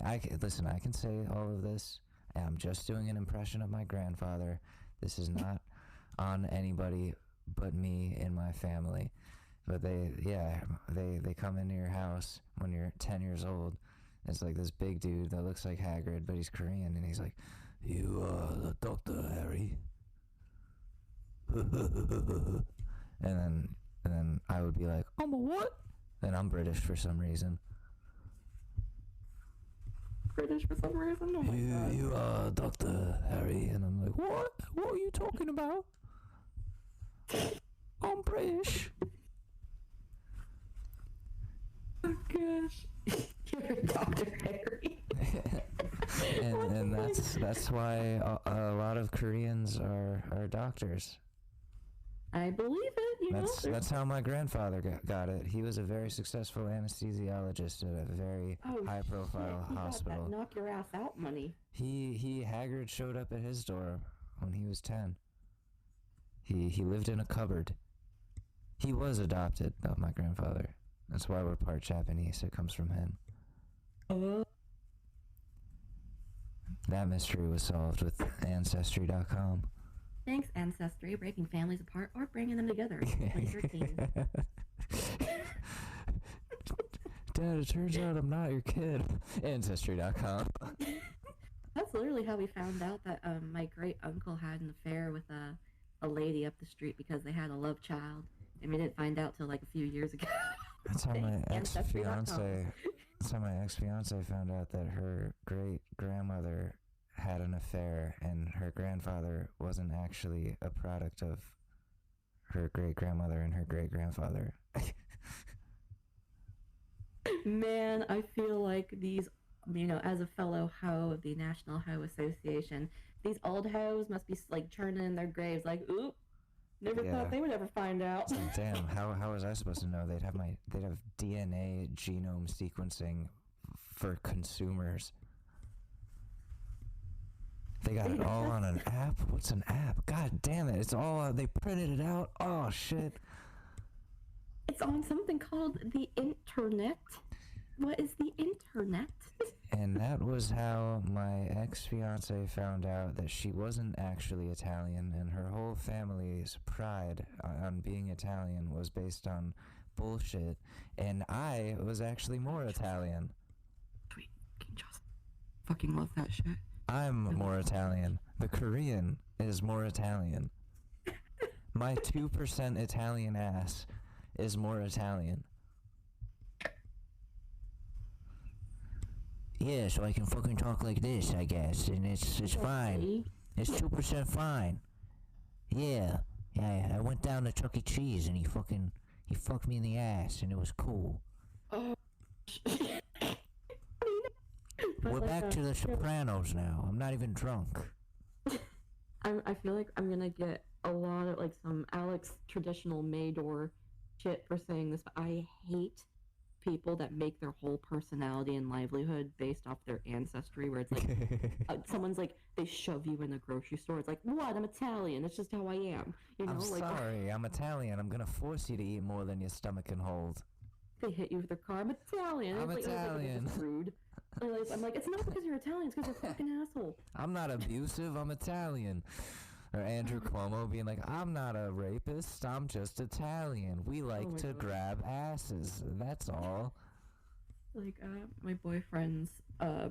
I can say all of this. I'm just doing an impression of my grandfather. This is not on anybody but me and my family. But they come into your house when you're 10 years old. It's like this big dude that looks like Hagrid, but he's Korean, and he's like, "You the Dr. Harry?" and then I would be like, "I'm a what?" And I'm British for some reason. British for some reason? Oh my god. You are Dr. Harry. And I'm like, "What? What are you talking about? I'm British." Oh gosh. You're Dr. Harry. and that's why a lot of Koreans are doctors. I believe it, That's how my grandfather got it. He was a very successful anesthesiologist at a very high-profile hospital. Got that knock your ass out money. Hagrid showed up at his door when he was 10. He lived in a cupboard. He was adopted, though, my grandfather. That's why we're part Japanese. It comes from him. That mystery was solved with Ancestry.com. Thanks, Ancestry, breaking families apart or bringing them together. 2013. Dad, it turns out I'm not your kid. Ancestry.com. That's literally how we found out that my great uncle had an affair with a lady up the street because they had a love child, and we didn't find out till like a few years ago. That's how my ex-fiance found out that her great-grandmother had an affair, and her grandfather wasn't actually a product of her great-grandmother and her great-grandfather. Man, I feel like these, as a fellow hoe of the National Hoe Association, these old hoes must be like churning in their graves like, oop, never thought they would ever find out. Like, damn, how was I supposed to know? They'd have DNA genome sequencing for consumers. They got it all on an app? What's an app? God damn it, it's all, they printed it out? Oh, shit. It's on something called the internet. What is the internet? And that was how my ex-fiance found out that she wasn't actually Italian, and her whole family's pride on being Italian was based on bullshit, and I was actually more Italian. Sweet King Justin. Fucking love that shit. I'm more Italian. The Korean is more Italian. My 2% Italian ass is more Italian. Yeah, so I can fucking talk like this, I guess, and it's fine. It's 2% fine. Yeah, I went down to Chuck E. Cheese and he fucked me in the ass and it was cool. Oh. We're back to The Sopranos now. I'm not even drunk. I feel like I'm gonna get a lot of like some Alex traditional Mador shit for saying this, but I hate people that make their whole personality and livelihood based off their ancestry, where it's like someone's like, they shove you in a grocery store. It's like, what? I'm Italian. That's just how I am. I'm sorry. I'm Italian. I'm gonna force you to eat more than your stomach can hold. They hit you with their car. I'm Italian. I'm Italian. It's rude. I'm like, it's not because you're Italian. It's because you're a fucking asshole. I'm not abusive. I'm Italian. Or Andrew Cuomo being like, I'm not a rapist. I'm just Italian. We like to grab asses. That's all. Like, my boyfriend's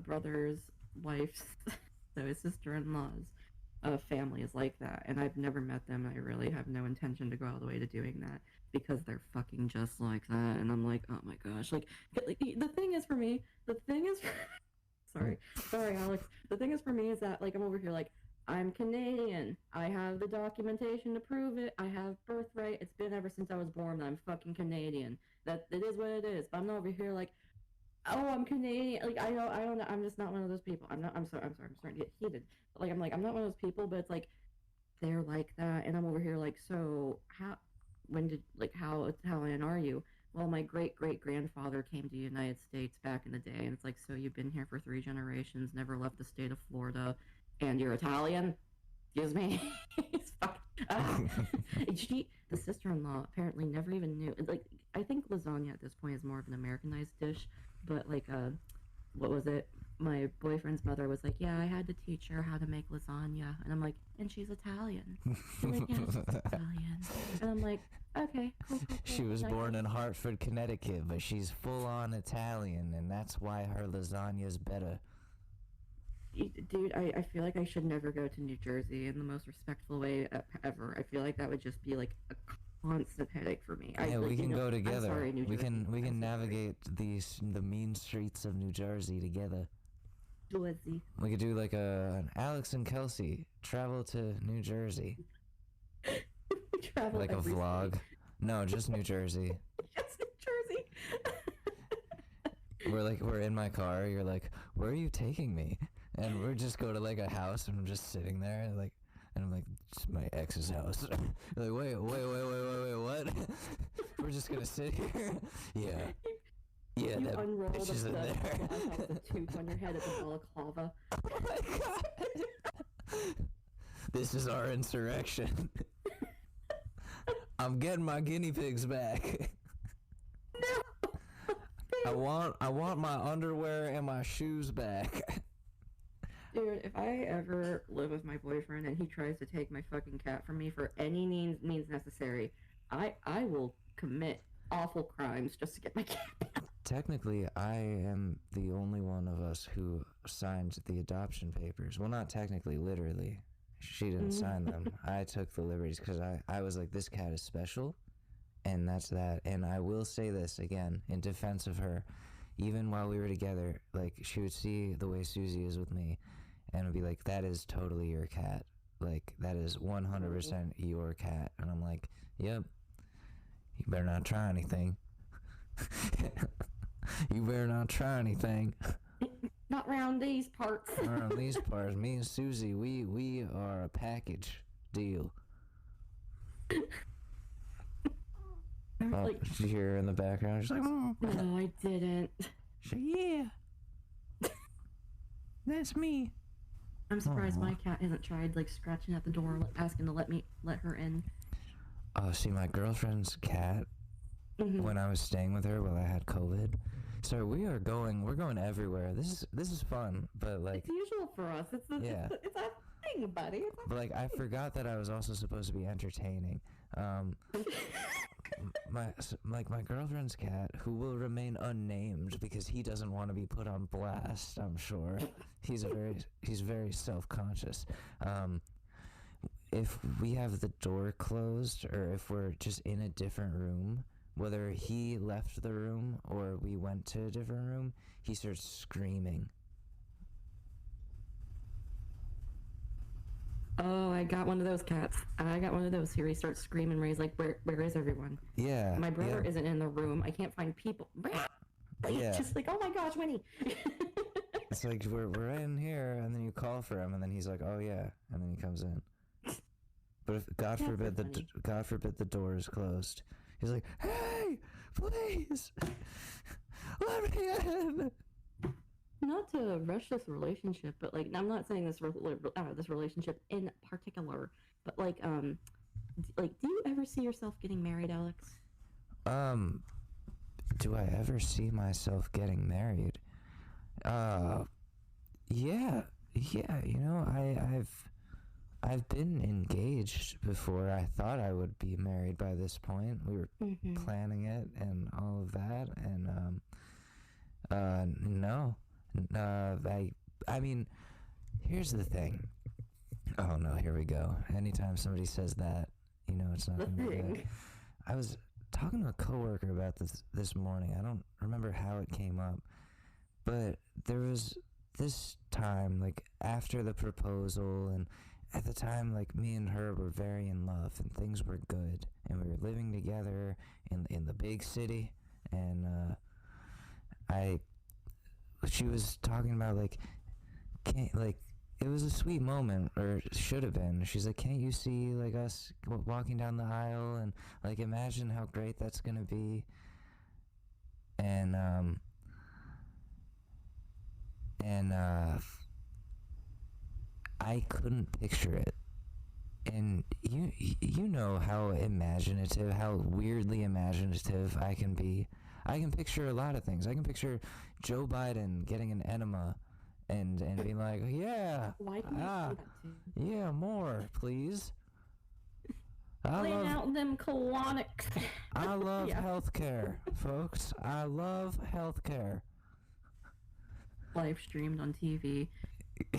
brother's wife's, so his sister-in-law's family is like that, and I've never met them. I really have no intention to go all the way to doing that because they're fucking just like that. And I'm like, oh my gosh, like the thing is for me, the thing is, sorry, Alex. The thing is for me is that like I'm over here like I'm Canadian. I have the documentation to prove it. I have birthright. It's been ever since I was born that I'm fucking Canadian. That it is what it is. But I'm not over here like, oh, I'm Canadian. Like I don't know. I'm just not one of those people. I'm not. I'm sorry. I'm starting to get heated. But, like I'm not one of those people. But it's like they're like that, and I'm over here like, so how Italian are you? Well, my great grandfather came to the United States back in the day, and it's like, so you've been here for 3 generations, never left the state of Florida, and you're Italian? Excuse me. The sister-in-law apparently never even knew. Like, I think lasagna at this point is more of an Americanized dish, but like, what was it? My boyfriend's mother was like, yeah, I had to teach her how to make lasagna, and I'm like, and she's Italian. She's like, yeah, she's Italian, and I'm like, okay, cool. She was born in Hartford, Connecticut, but she's full-on Italian, and that's why her lasagna's better. Dude, I feel like I should never go to New Jersey in the most respectful way ever. I feel like that would just be like a constant headache for me. Yeah, we can go together. I'm sorry, New Jersey. We can navigate the mean streets of New Jersey together. Jersey. We could do like an Alex and Kelsey travel to New Jersey. Travel like a vlog. State. No, just New Jersey. Just New Jersey. We're in my car. You're like, where are you taking me? And we're just go to like a house, and I'm just sitting there, and I'm like, it's my ex's house. You're like, wait, what? We're just gonna sit here? Yeah. Yeah, you that unroll bitch is in there. The tooth on your head at the balaclava. Oh my god. This is our insurrection. I'm getting my guinea pigs back. No. I want my underwear and my shoes back. Dude, if I ever live with my boyfriend and he tries to take my fucking cat from me for any means necessary, I will commit awful crimes just to get my cat back. Technically, I am the only one of us who signed the adoption papers. Well, not technically, literally. She didn't sign them. I took the liberties because I was like, this cat is special, and that's that. And I will say this again, in defense of her, even while we were together, like, she would see the way Susie is with me, and would be like, that is totally your cat. Like, that is 100% your cat. And I'm like, yep, you better not try anything. You better not try anything. Not around these parts. Around these parts, me and Susie, we are a package deal. Oh, Like, did you hear her in the background? She's like, no, I didn't. she's like, yeah, that's me. I'm surprised Aw. my cat hasn't tried like scratching at the door, asking to let her in. Oh, see, my girlfriend's cat, when I was staying with her while I had COVID. So we're going everywhere. This is fun, but like, It's usual for us. It's a thing, buddy. but like, I forgot that I was also supposed to be entertaining. My girlfriend's cat, who will remain unnamed because he doesn't want to be put on blast, I'm sure. He's very self-conscious. If we have the door closed, or if we're just in a different room, whether he left the room or we went to a different room, he starts screaming. Oh, I got one of those cats. I got one of those here. He starts screaming where he's like, where is everyone? Yeah. My brother isn't in the room. I can't find people. Yeah. Just like, oh my gosh, Winnie. It's like, we're in here, and then you call for him, and then he's like, oh yeah, and then he comes in. But if God forbid the door is closed, he's like, hey, please, let me in. Not to rush this relationship, but like, I'm not saying this relationship in particular, but like, do you ever see yourself getting married, Alex? Do I ever see myself getting married? Yeah, you know, I've been engaged before. I thought I would be married by this point. We were planning it and all of that, and no. I mean, here's the thing. Oh no, here we go. Anytime somebody says that, you know it's not The gonna be good. thing. I was talking to a coworker about this morning. I don't remember how it came up, but there was this time, like after the proposal, and at the time, like me and her were very in love, and things were good, and we were living together in the big city, and I she was talking about like can't like it was a sweet moment, or should have been. She's like, can't you see like us walking down the aisle, and like imagine how great that's gonna be. And I couldn't picture it. And you know how imaginative, how weirdly imaginative I can be. I can picture a lot of things. I can picture Joe Biden getting an enema and being like, yeah, Why can you ah, do that too? yeah, more, please. I Laying love out them colonics. I love Yeah. healthcare, folks. I love healthcare. Live streamed on TV.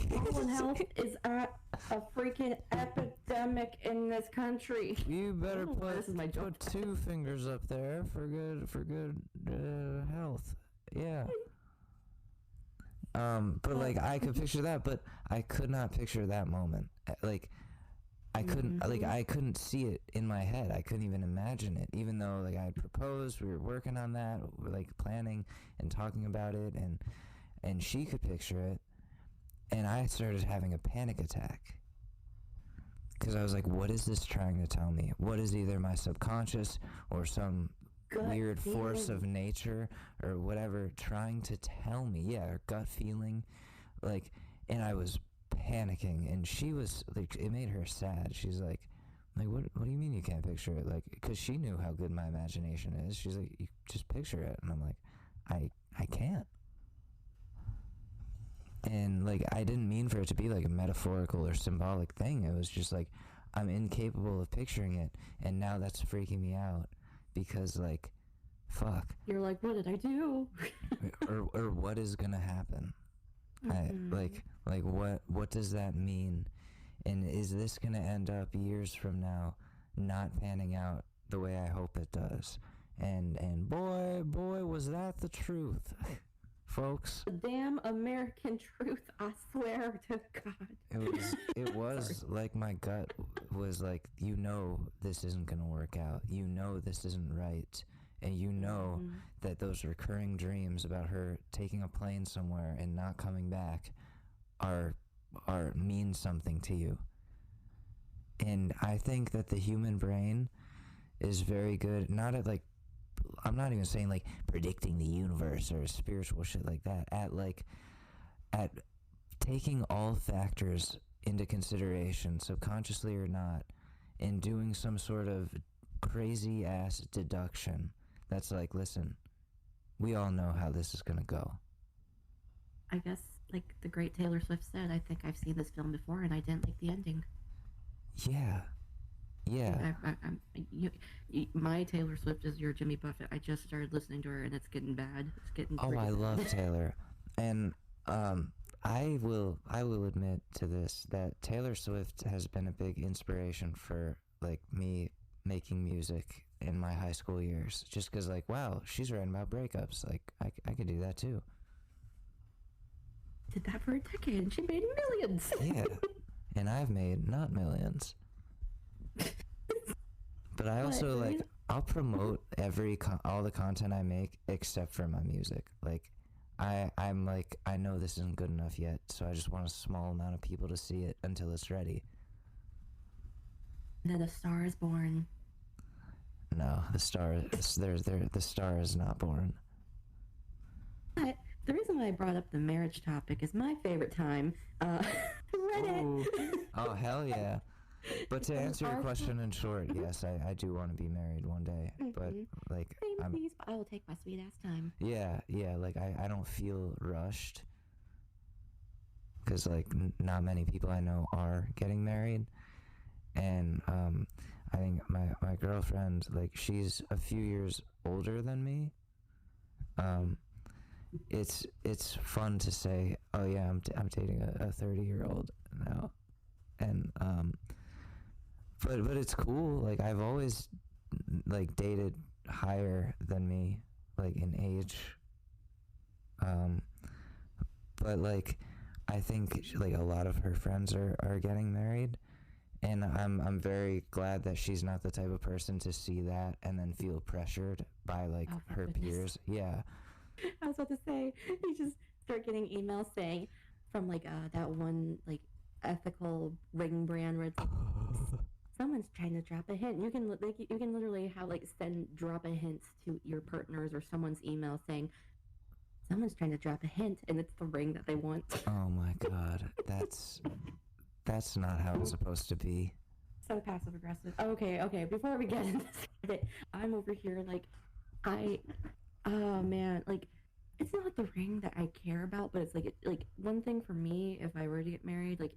Colon health is at a freaking epidemic in this country. You better Oh, put this is my joke. 2 fingers up there for good health. Yeah. But like I could picture that, but I could not picture that moment. Like I couldn't see it in my head. I couldn't even imagine it. Even though like I had proposed, we were working on that, we were like planning and talking about it, and she could picture it, and I started having a panic attack. Because I was like, what is this trying to tell me? What is either my subconscious or some Gut weird force of feeling. nature or whatever trying to tell me? Yeah, or gut feeling. Like, and I was panicking, and she was like, it made her sad. She's like, what do you mean you can't picture it? Like, because she knew how good my imagination is. She's like, you just picture it. And I'm like, I can't. And like I didn't mean for it to be like a metaphorical or symbolic thing. It was just like I'm incapable of picturing it, and now that's freaking me out because like fuck. You're like, what did I do? or what is gonna happen? Like what does that mean? And is this gonna end up years from now not panning out the way I hope it does? And boy was that the truth. Folks, The damn American truth, I swear to God. it was like my gut was like, you know this isn't gonna work out, you know this isn't right, and you know that those recurring dreams about her taking a plane somewhere and not coming back are mean something to you. And I think that the human brain is very good, not at like, I'm not even saying like predicting the universe or spiritual shit like that, at taking all factors into consideration, subconsciously or not, and doing some sort of crazy ass deduction that's like, listen, we all know how this is gonna go. I guess, like the great Taylor Swift said, I think I've seen this film before and I didn't like the ending. Yeah. My Taylor Swift is your Jimmy Buffett. I just started listening to her and it's getting bad. It's getting Oh, pretty I bad. love Taylor. And I will admit to this, that Taylor Swift has been a big inspiration for like me making music in my high school years, just because like, wow, she's writing about breakups, like I could do that too. Did that for a decade and she made millions. Yeah. And I've made not millions, but I also But- like, I'll promote all the content I make except for my music. Like I'm like, I know this isn't good enough yet, so I just want a small amount of people to see it until it's ready. Then a star is born. No, the star is not born. But the reason why I brought up the marriage topic is my favorite time. Reddit. Ooh. Oh, hell yeah. But to answer your question in short, yes, I do want to be married one day. But like, Same, please, but I will take my sweet ass time. yeah, like I don't feel rushed, because like not many people I know are getting married. And I think my girlfriend, like, she's a few years older than me. It's fun to say, oh yeah, I'm dating a 30-year-old now, and but it's cool. Like, I've always like dated higher than me, like in age. But like, I think like a lot of her friends are getting married, and I'm very glad that she's not the type of person to see that and then feel pressured by like her peers. Yeah. I was about to say, you just start getting emails saying from like that one like ethical ring brand where it's like, someone's trying to drop a hint. You can you can literally have like drop a hints to your partners or someone's email saying someone's trying to drop a hint, and it's the ring that they want. Oh my God, that's not how it's supposed to be. So passive aggressive. Okay. Before we get into it, I'm over here like oh man, like it's not the ring that I care about, but it's like one thing for me. If I were to get married, like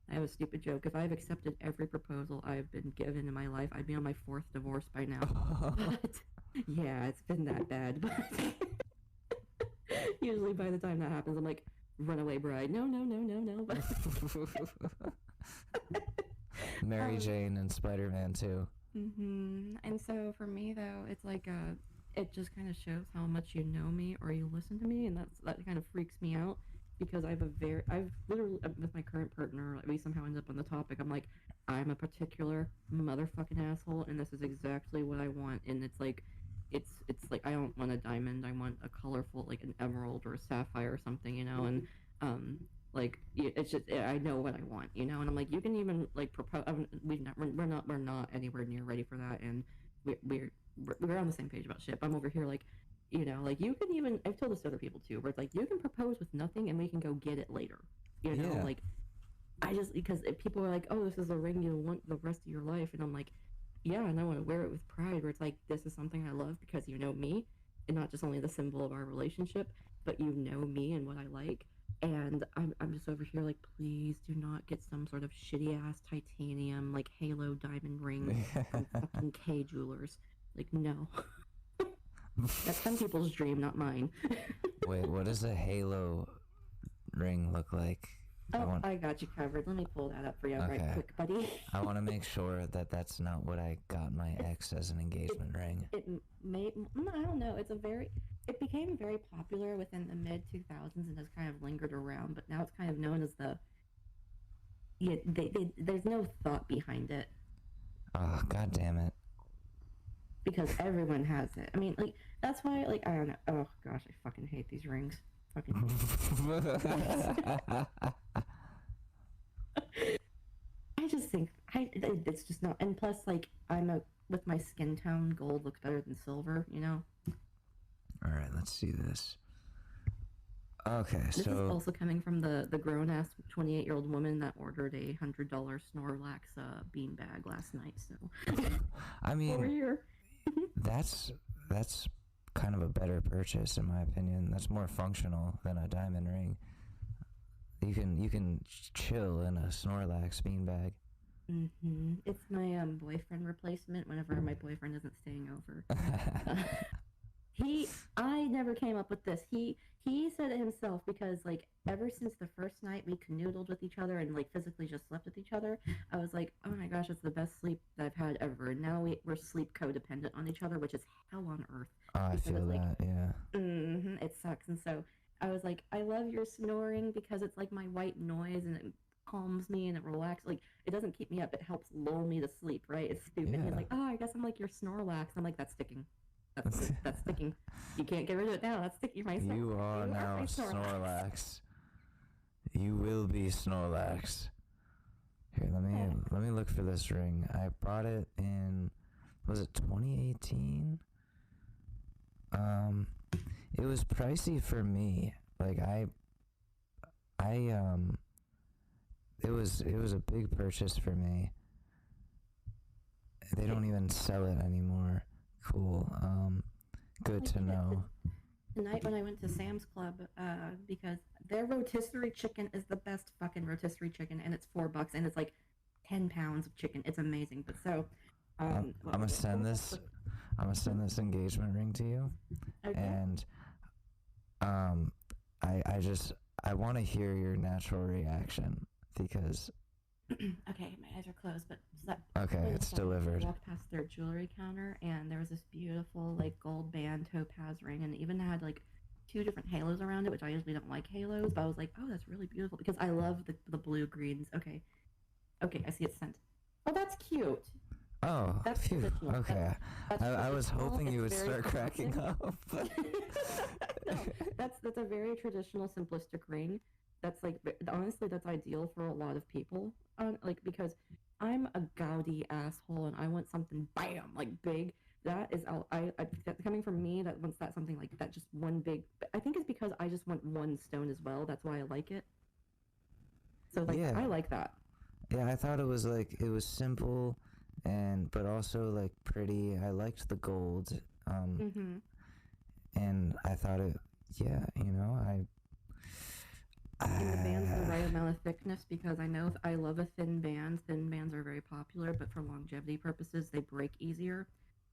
I have a stupid joke. If I've accepted every proposal I've been given in my life, I'd be on my 4th divorce by now. But yeah, it's been that bad. But usually by the time that happens, I'm like, runaway bride. No. Mary Jane and Spider-Man too. And so for me though, it's like it just kind of shows how much you know me or you listen to me, and that kind of freaks me out. Because I've literally, with my current partner, we somehow end up on the topic. I'm like, I'm a particular motherfucking asshole, and this is exactly what I want. And it's like I don't want a diamond. I want a colorful, like an emerald or a sapphire or something, you know. And like it's just I know what I want, you know. And I'm like, you can even like propose. We're not anywhere near ready for that, and we're on the same page about shit. I'm over here like. You know, like you can even, I've told this to other people too, where it's like you can propose with nothing and we can go get it later. You know, like because if people are like, oh, this is a ring you want the rest of your life. And I'm like, yeah, and I want to wear it with pride, where it's like, this is something I love because you know me, and not just only the symbol of our relationship, but you know me and what I like. And I'm just over here like, please do not get some sort of shitty ass titanium, like halo diamond ring from fucking K Jewelers. Like, no. That's some people's dream, not mine. Wait, what does a halo ring look like? I got you covered. Let me pull that up for you right quick, buddy. I want to make sure that that's not what I got my ex as an engagement ring. It I don't know. It became very popular within the mid 2000s and has kind of lingered around, but now it's kind of known as there's no thought behind it. Oh, God damn it. Because everyone has it. I mean, like, that's why, like, I don't know. Oh, gosh, I fucking hate these rings. Fucking I just think, it's just not, and plus, like, with my skin tone, gold looks better than silver, you know? Alright, let's see this. Okay, this is also coming from the grown-ass 28-year-old woman that ordered a $100 Snorlax beanbag last night, so... I mean... Over here. That's kind of a better purchase in my opinion. That's more functional than a diamond ring. You can chill in a Snorlax beanbag. It's my boyfriend replacement whenever my boyfriend isn't staying over. I never came up with this. He said it himself because like ever since the first night we canoodled with each other and like physically just slept with each other, I was like, oh my gosh, it's the best sleep that I've had ever. And now we're sleep codependent on each other, which is hell on earth. Oh, I feel that, yeah. It sucks. And so I was like, I love your snoring because it's like my white noise and it calms me and it relaxes. Like it doesn't keep me up. It helps lull me to sleep, right? It's stupid. Yeah. He's like, oh, I guess I'm like your Snorlax. I'm like, that's sticking. That's sticking. You can't get rid of it now. That's sticking. You are now Snorlax. You will be Snorlax. Here, let me look for this ring. I bought it in, was it 2018? It was pricey for me. Like it was a big purchase for me. They don't even sell it anymore. Cool. Good to know. The night when I went to Sam's Club, because their rotisserie chicken is the best fucking rotisserie chicken, and it's $4, and it's like 10 pounds of chicken. It's amazing. But so, I'm gonna send this engagement ring to you, okay. And I want to hear your natural reaction because Okay, my eyes are closed, but Okay, it's delivered. I walked past their jewelry counter, and there was this beautiful like gold band topaz ring, and it even had like two different halos around it, which I usually don't like halos, but I was like, oh, that's really beautiful because I love the blue greens. Okay, I see it's sent. Oh, that's cute. Oh, That's phew. traditional. Okay. I was traditional. hoping you would It's very start cracking up. No, that's a very traditional, simplistic ring. That's like honestly, that's ideal for a lot of people. Like because I'm a gaudy asshole and I want something bam like big. That is that's coming from me. That wants that something like that, just one big. I think it's because I just want one stone as well. That's why I like it. So like Yeah. I like that. Yeah, I thought it was simple, but also like pretty. I liked the gold. Mm-hmm. And I thought it. Yeah, And the band's the right amount of thickness because I know I love a thin band. Thin bands are very popular, but for longevity purposes, they break easier.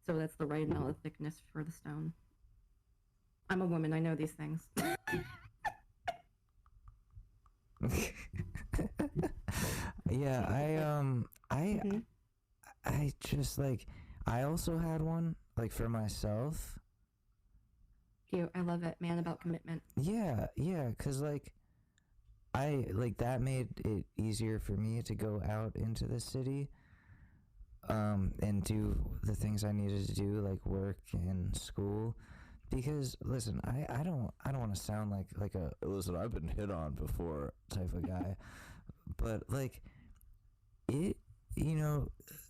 So that's the right amount of thickness for the stone. I'm a woman. I know these things. Yeah, Mm-hmm. I just I also had one for myself. Cute. I love it. Man about commitment. Yeah, 'cause I that made it easier for me to go out into the city and do the things I needed to do, like work and school. Because listen, I don't want to sound like a listen, I've been hit on before type of guy. But it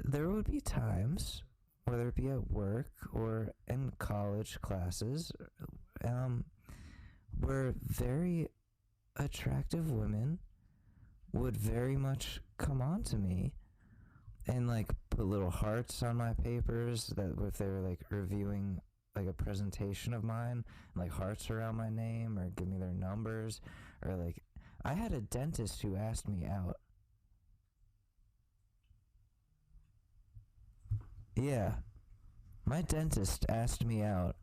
there would be times, whether it be at work or in college classes, where very attractive women would very much come on to me and put little hearts on my papers, that if they were reviewing a presentation of mine, hearts around my name, or give me their numbers, or I had a dentist who asked me out. Yeah, my dentist asked me out.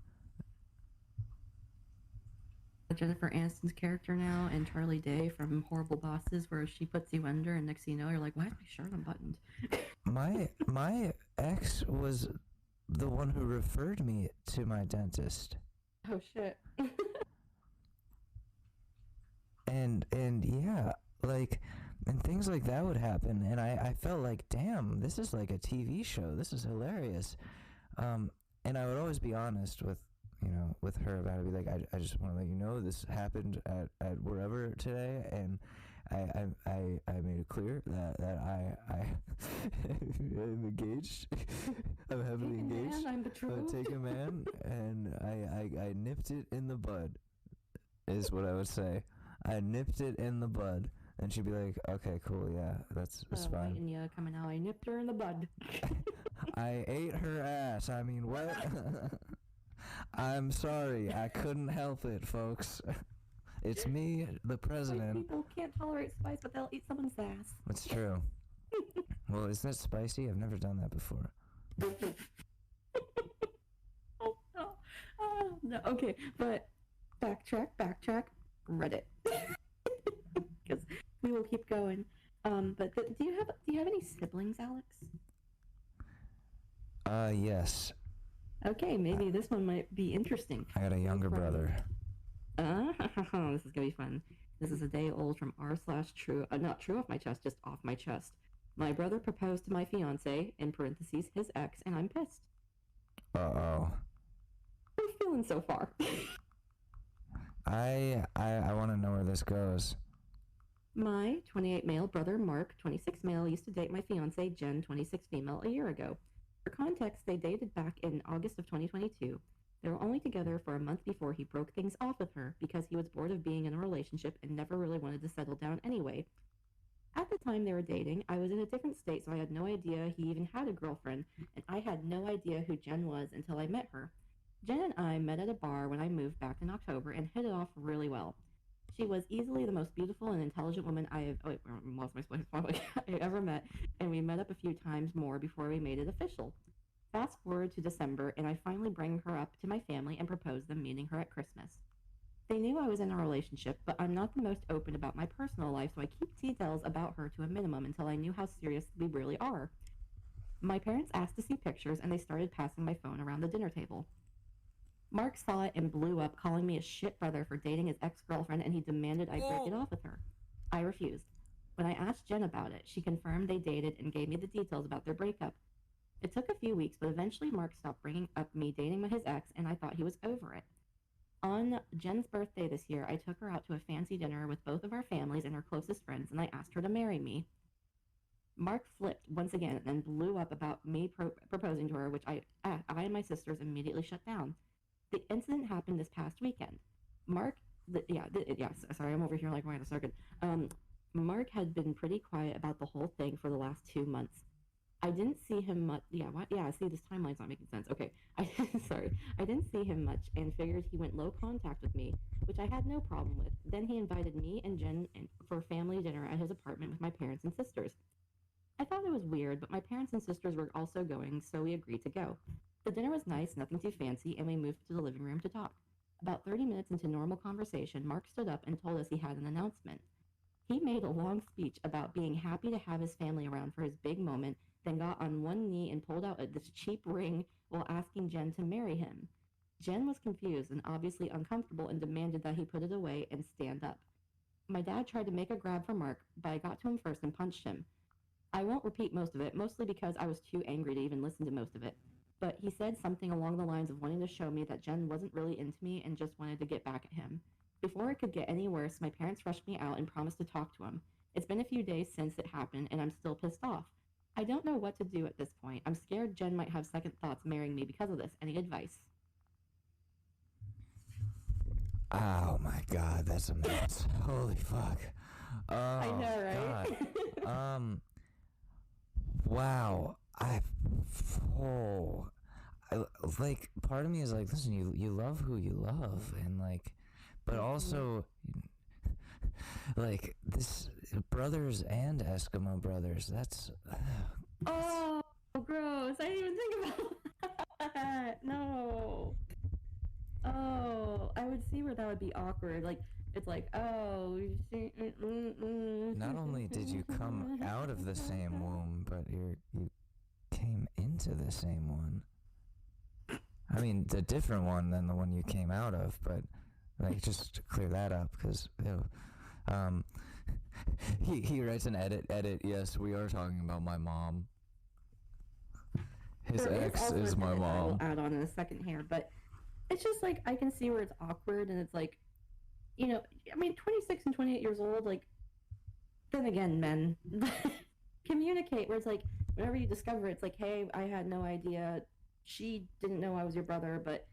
Jennifer Aniston's character now and Charlie Day from Horrible Bosses, where she puts you under, and next thing you know, you're like, why is my shirt unbuttoned? My ex was the one who referred me to my dentist. Oh shit. and yeah, and things like that would happen, and I felt like, damn, this is like a TV show. This is hilarious. And I would always be honest with her about it. Be like, I just want to let you know this happened at wherever today, and I made it clear that I am engaged. I'm heavily engaged. I'm betrothed. Take a man, and I nipped it in the bud, is what I would say. I nipped it in the bud. And she'd be like, okay, cool, yeah, that's fine. And yeah, coming out, I nipped her in the bud. I ate her ass. I mean, what? I'm sorry. I couldn't help it, folks. It's me, the president. People can't tolerate spice, but they'll eat someone's ass. It's true. Well, is that spicy? I've never done that before. Oh, no. Oh, no. Okay, but backtrack, Reddit. Because we will keep going. But do you have any siblings, Alex? Yes. Okay, maybe this one might be interesting. I got a younger brother. This is gonna be fun. This is a day old from r/true, not true off my chest, just off my chest. My brother proposed to my fiance, in parentheses, his ex, and I'm pissed. Uh-oh. How are you feeling so far? I want to know where this goes. My 28 male brother, Mark, 26 male, used to date my fiance, Jen, 26 female, a year ago. For context, they dated back in August of 2022. They were only together for a month before he broke things off with her because he was bored of being in a relationship and never really wanted to settle down anyway. At the time they were dating, I was in a different state, so I had no idea he even had a girlfriend, and I had no idea who Jen was until I met her. Jen and I met at a bar when I moved back in October and hit it off really well. She was easily the most beautiful and intelligent woman I ever met, and we met up a few times more before we made it official. Fast forward to December, and I finally bring her up to my family and propose them meeting her at Christmas. They knew I was in a relationship, but I'm not the most open about my personal life, so I keep details about her to a minimum until I knew how serious we really are. My parents asked to see pictures, and they started passing my phone around the dinner table. Mark saw it and blew up, calling me a shit brother for dating his ex-girlfriend, and he demanded I break it off with her. I refused. When I asked Jen about it, she confirmed they dated and gave me the details about their breakup. It took a few weeks, but eventually Mark stopped bringing up me dating his ex, and I thought he was over it. On Jen's birthday this year, I took her out to a fancy dinner with both of our families and her closest friends, and I asked her to marry me. Mark flipped once again and blew up about me proposing to her, which I and my sisters immediately shut down. The incident happened this past weekend. Sorry, I'm over here like wait a second. Mark had been pretty quiet about the whole thing for the last 2 months. I didn't see him much. See, this timeline's not making sense. Okay, sorry. I didn't see him much and figured he went low contact with me, which I had no problem with. Then he invited me and Jen for family dinner at his apartment with my parents and sisters. I thought it was weird, but my parents and sisters were also going, so we agreed to go. The dinner was nice, nothing too fancy, and we moved to the living room to talk. About 30 minutes into normal conversation, Mark stood up and told us he had an announcement. He made a long speech about being happy to have his family around for his big moment, then got on one knee and pulled out this cheap ring while asking Jen to marry him. Jen was confused and obviously uncomfortable and demanded that he put it away and stand up. My dad tried to make a grab for Mark, but I got to him first and punched him. I won't repeat most of it, mostly because I was too angry to even listen to most of it. But he said something along the lines of wanting to show me that Jen wasn't really into me and just wanted to get back at him. Before it could get any worse, my parents rushed me out and promised to talk to him. It's been a few days since it happened, and I'm still pissed off. I don't know what to do at this point. I'm scared Jen might have second thoughts marrying me because of this. Any advice? Oh my god, that's a mess. Holy fuck. Oh, I know, right? God. Wow. Like, part of me is like, listen, you love who you love, and like, but also, like, this brothers and Eskimo brothers, that's... Oh, gross. I didn't even think about that. No. Oh, I would see where that would be awkward. Like, it's like, oh... Not only did you come out of the same womb, but you came into the same one. I mean, the different one than the one you came out of, but, like, just to clear that up, because, he writes an edit, yes, we are talking about my mom. His ex is my mom. I'll add on in a second here, but it's just, like, I can see where it's awkward, and it's, like, you know, I mean, 26 and 28 years old, like, then again, men, communicate, where it's, like, whenever you discover it, it's, like, hey, I had no idea, she didn't know I was your brother, but,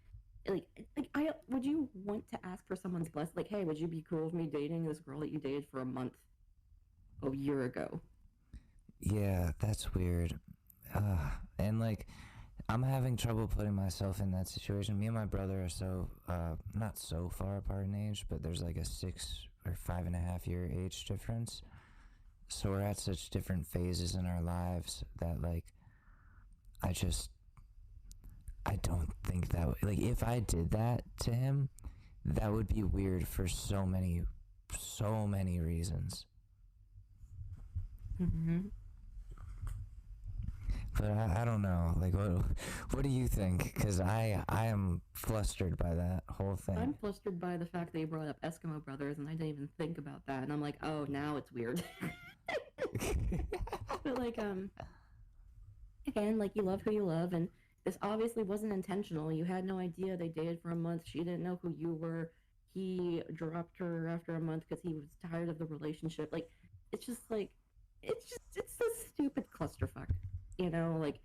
would you want to ask for someone's blessing? Like, hey, would you be cool with me dating this girl that you dated for a year ago? Yeah, that's weird. And, like, I'm having trouble putting myself in that situation. Me and my brother are so, not so far apart in age, but there's, like, a 6 or 5.5 year age difference. So we're at such different phases in our lives that, like, I don't think that like, if I did that to him, that would be weird for so many reasons. Mm-hmm. But I don't know, like, what do you think? Because I am flustered by that whole thing. I'm flustered by the fact that you brought up Eskimo brothers, and I didn't even think about that, and I'm like, oh, now it's weird. But, like, again, like, you love who you love, and this obviously wasn't intentional. You had no idea they dated for a month. She didn't know who you were. He dropped her after a month because he was tired of the relationship. Like, it's just, like, it's a stupid clusterfuck. You know, like,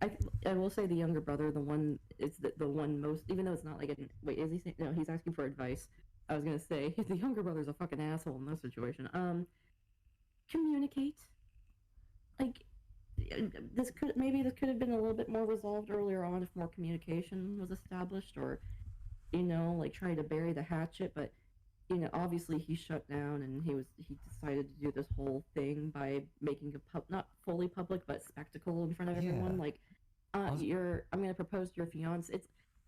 I will say the younger brother, the one, is the one most, even though it's not like, wait, is he saying, no, he's asking for advice. I was going to say, the younger brother's a fucking asshole in this situation. Communicate. Like, this could have been a little bit more resolved earlier on if more communication was established, or, you know, like, trying to bury the hatchet, but, you know, obviously he shut down, and he decided to do this whole thing by making not fully public, but spectacle in front of everyone. Like, I'm going to propose to your fiance.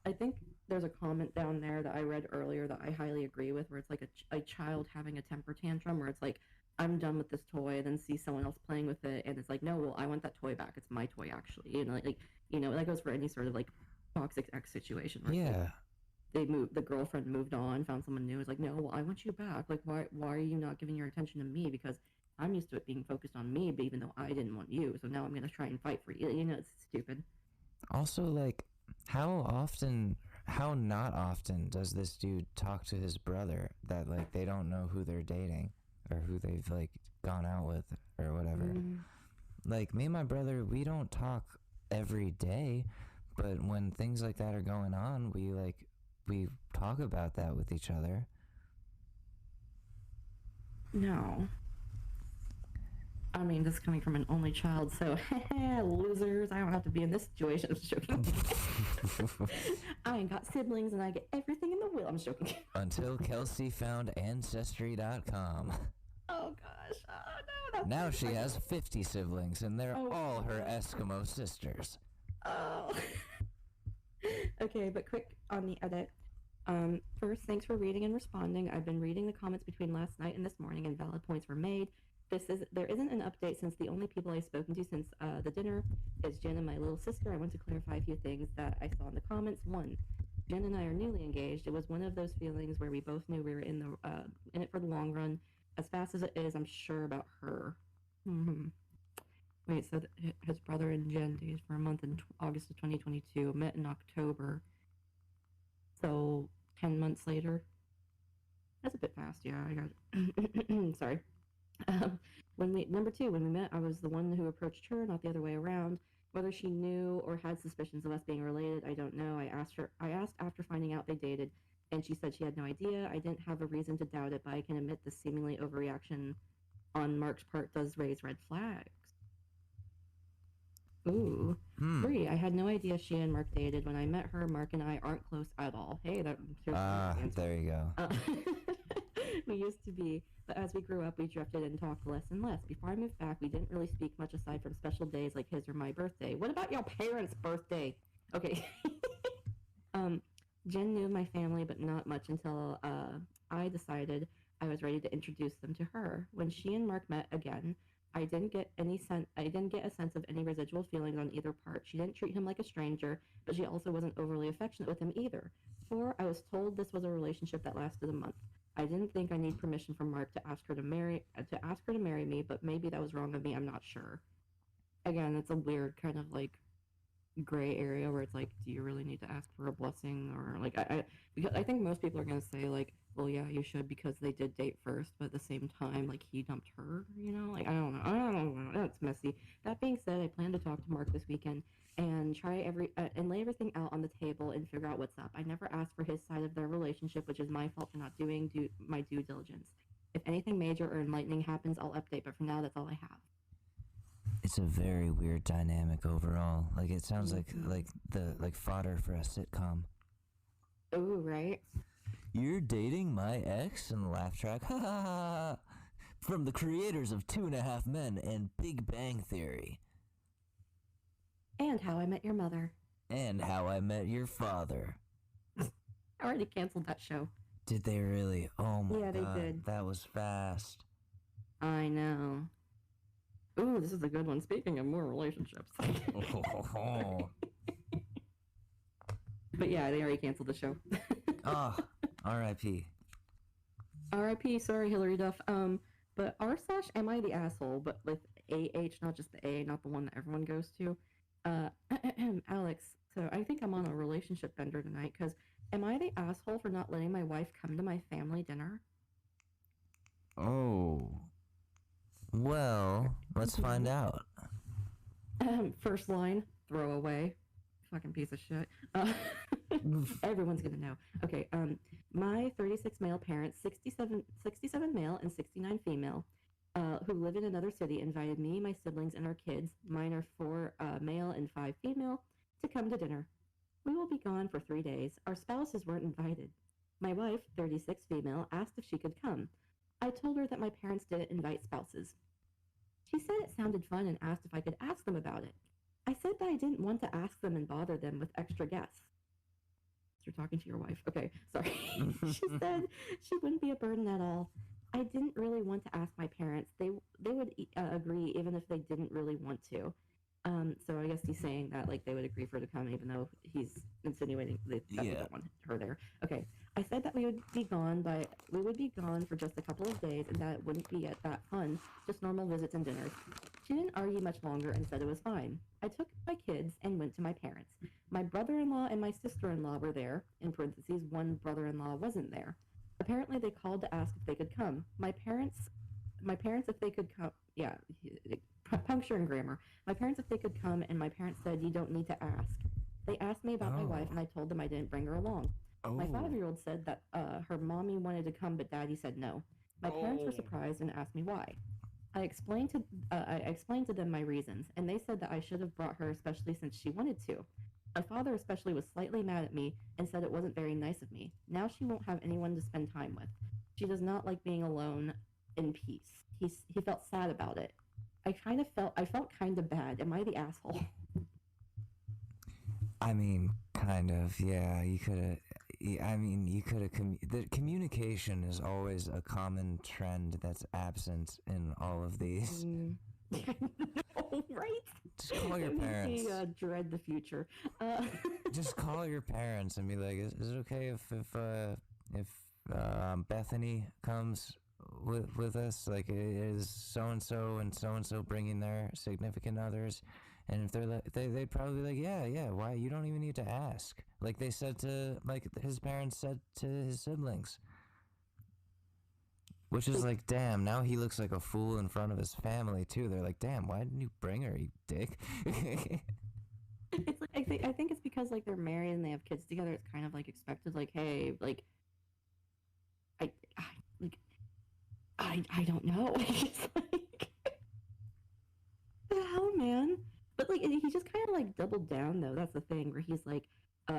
I think there's a comment down there that I read earlier that I highly agree with, where it's like a child having a temper tantrum, where it's like, I'm done with this toy, and then see someone else playing with it, and it's like, no, well, I want that toy back. It's my toy, actually. That goes for any sort of like toxic ex situation. Where Yeah. the girlfriend moved on, found someone new. It's like, no, well, I want you back. Like, why are you not giving your attention to me? Because I'm used to it being focused on me, but even though I didn't want you, so now I'm gonna try and fight for you. It's stupid. Also, like, how not often does this dude talk to his brother that, like, they don't know who they're dating or who they've, like, gone out with or whatever? Like, me and my brother, we don't talk every day, but when things like that are going on, we talk about that with each other. No. I mean, this is coming from an only child, so losers, I don't have to be in this situation. I'm just joking. I ain't got siblings and I get everything in the will. I'm just joking. Until Kelsey found Ancestry.com. Oh gosh. Oh no. Now she has 50 siblings and they're all her Eskimo sisters. Oh. Okay, but quick on the edit. First, thanks for reading and responding. I've been reading the comments between last night and this morning, and valid points were made. There isn't an update since the only people I've spoken to since the dinner is Jen and my little sister. I want to clarify a few things that I saw in the comments. One, Jen and I are newly engaged. It was one of those feelings where we both knew we were in it for the long run. As fast as it is, I'm sure about her. Wait, so his brother and Jen dated for a month in August of 2022, met in October. So 10 months later. That's a bit fast, yeah. I got sorry. Number two, when we met, I was the one who approached her, not the other way around. Whether she knew or had suspicions of us being related, I don't know. I asked after finding out they dated, and she said she had no idea. I didn't have a reason to doubt it, but I can admit the seemingly overreaction on Mark's part does raise red flags. Ooh. 3, I had no idea she and Mark dated. When I met her, Mark and I aren't close at all. Hey, there you go. We used to be, but as we grew up, we drifted and talked less and less. Before I moved back, we didn't really speak much aside from special days like his or my birthday. What about your parents' birthday? Okay. Jen knew my family, but not much until I decided I was ready to introduce them to her. When she and Mark met again, I didn't get a sense of any residual feelings on either part. She didn't treat him like a stranger, but she also wasn't overly affectionate with him either. 4, I was told this was a relationship that lasted a month. I didn't think I need permission from Mark to ask her to marry me, but maybe that was wrong of me. I'm not sure. Again, it's a weird kind of like gray area where it's like, do you really need to ask for a blessing? Or like, because I think most people are gonna say like, well, yeah, you should because they did date first, but at the same time, like he dumped her, like I don't know, that's messy. That being said, I plan to talk to Mark this weekend and and lay everything out on the table and figure out what's up. I never asked for his side of their relationship, which is my fault for not doing my due diligence. If anything major or enlightening happens, I'll update, but for now, that's all I have. It's a very weird dynamic overall. Like it sounds like fodder for a sitcom. Ooh, right? You're dating my ex and laugh track. Ha ha ha. From the creators of 2.5 Men and Big Bang Theory. And How I Met Your Mother. And How I Met Your Father. I already canceled that show. Did they really? Oh my god. Yeah, they did. That was fast. I know. Ooh, this is a good one. Speaking of more relationships. But yeah, they already canceled the show. R.I.P. R.I.P. Sorry, Hillary Duff. But r/am I the asshole, but with AH, not just the A, not the one that everyone goes to. Alex, so I think I'm on a relationship bender tonight, because am I the asshole for not letting my wife come to my family dinner? Oh. Well, let's find out. First line, throw away. Fucking piece of shit. Everyone's gonna know. Okay, my 36 male parents, 67 male and 69 female, who live in another city, invited me, my siblings, and our kids, mine are 4 male and 5 female, to come to dinner. We will be gone for 3 days. Our spouses weren't invited. My wife, 36 female, asked if she could come. I told her that my parents didn't invite spouses. She said it sounded fun and asked if I could ask them about it. I said that I didn't want to ask them and bother them with extra guests. You're talking to your wife. Okay, sorry. She said she wouldn't be a burden at all. I didn't really want to ask my parents. They would agree even if they didn't really want to. So I guess he's saying that like they would agree for her to come, even though he's insinuating that they don't want her there. Okay. I said that we would be gone for just a couple of days, and that it wouldn't be that fun, just normal visits and dinners. She didn't argue much longer and said it was fine. I took my kids and went to my parents. My brother-in-law and my sister-in-law were there. In parentheses, one brother-in-law wasn't there. Apparently, they called to ask if they could come. My parents, if they could come, puncture and grammar. My parents, if they could come, and my parents said, you don't need to ask. They asked me about my wife, and I told them I didn't bring her along. My 5-year-old said that her mommy wanted to come, but daddy said no. My parents were surprised and asked me why. I explained to them my reasons, and they said that I should have brought her, especially since she wanted to. My father especially was slightly mad at me and said it wasn't very nice of me. Now she won't have anyone to spend time with. She does not like being alone in peace. He felt sad about it. I felt kind of bad. Am I the asshole? I mean, kind of, yeah. You could have. The communication is always a common trend that's absent in all of these. Right? Just call your parents. Dread the future. Just call your parents and be like, "Is it okay if Bethany comes with us? Like, is so and so bringing their significant others?" And if they're like, they'd probably be like, yeah, why? You don't even need to ask. Like they said his parents said to his siblings. Which is like, damn, now he looks like a fool in front of his family, too. They're like, damn, why didn't you bring her, you dick? It's like, I think it's because, like, they're married and they have kids together. It's kind of, like, expected, like, hey, like, I don't know. It's like, the hell, man? But, like, he just kind of, like, doubled down, though. That's the thing, where he's like,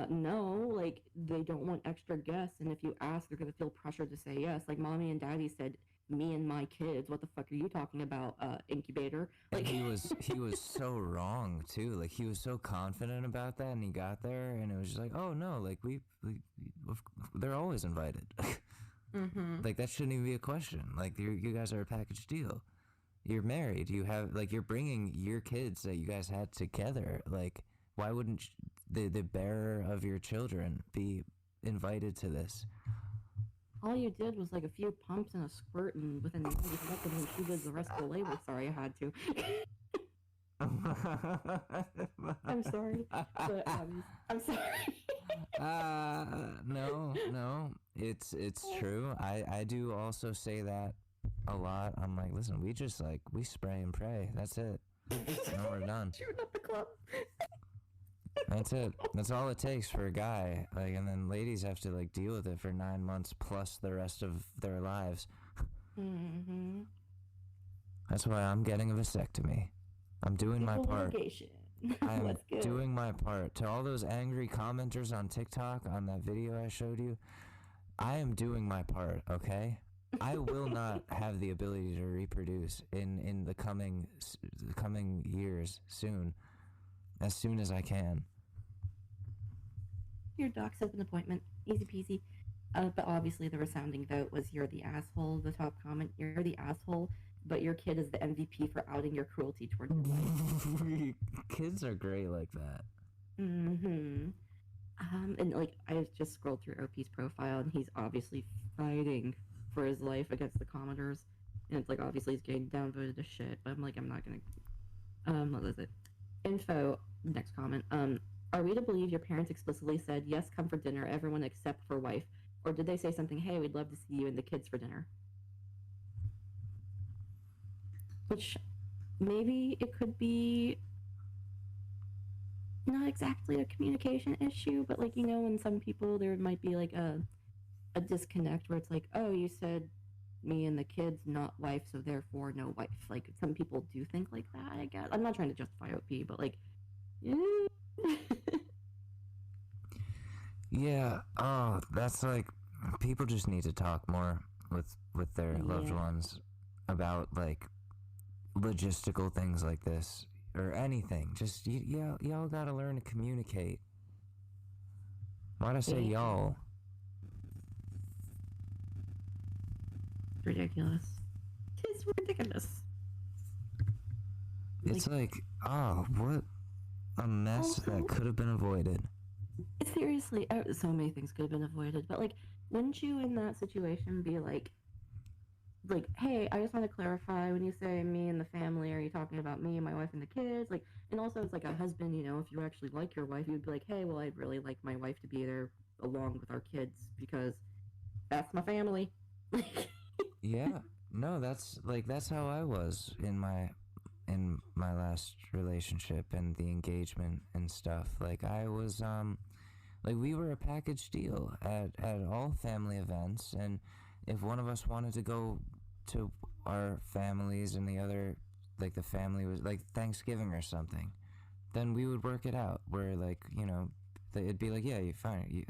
no, like, they don't want extra guests, and if you ask, they're going to feel pressured to say yes. Like, mommy and daddy said, me and my kids, what the fuck are you talking about, incubator? Like, he was so wrong, too. Like, he was so confident about that, and he got there, and it was just like, oh, no, like, they're always invited. Like, that shouldn't even be a question. Like, you guys are a package deal. You're married. You have, like, you're bringing your kids that you guys had together. Like, why wouldn't the bearer of your children be invited to this? All you did was, like, a few pumps and a squirt, and within 90 seconds, she did the rest of the labor. Sorry, I had to. I'm sorry. But, I'm sorry. No. It's true. I do also say that a lot. I'm like, listen, we spray and pray. That's it. And we're done. Shoot up the club. That's it. That's all it takes for a guy. Like, and then ladies have to like deal with it for 9 months plus the rest of their lives. That's why I'm getting a vasectomy. I'm doing my part. I'm doing my part. To all those angry commenters on TikTok on that video I showed you, I am doing my part, okay? I will not have the ability to reproduce in the coming years soon. As soon as I can. Your doc set an appointment. Easy peasy. But obviously the resounding vote was you're the asshole. The top comment, you're the asshole, but your kid is the MVP for outing your cruelty toward your wife. Kids are great like that. And like I just scrolled through OP's profile and he's obviously fighting for his life against the commenters. And it's like obviously he's getting downvoted to shit, but I'm like, I'm not gonna what is it? Info, next comment. Are we to believe your parents explicitly said, yes, come for dinner, everyone except for wife? Or did they say something, hey, we'd love to see you and the kids for dinner? Which, maybe it could be not exactly a communication issue, but like, you know, in some people there might be like a disconnect where it's like, oh, you said me and the kids, not wife, so therefore no wife. Like, some people do think like that, I guess. I'm not trying to justify OP, but like, yeah. Yeah, oh, that's like, people just need to talk more with their loved ones about like logistical things like this or anything. Just y'all gotta learn to communicate. Why'd I say y'all? It's ridiculous. It's ridiculous. It's like, oh, what a mess Also- that could have been avoided. Seriously, so many things could have been avoided, but like, wouldn't you in that situation be like, hey, I just want to clarify, when you say me and the family, are you talking about me, my wife, and the kids? Like, and also it's like a husband, you know, if you actually like your wife, you'd be like, hey, well, I'd really like my wife to be there along with our kids because that's my family. Yeah, no, that's how I was in my last relationship and the engagement and stuff. Like I was like we were a package deal at all family events, and if one of us wanted to go to our families and the other, like the family was like Thanksgiving or something, then we would work it out where, like, you know, it'd be like, yeah, you're fine,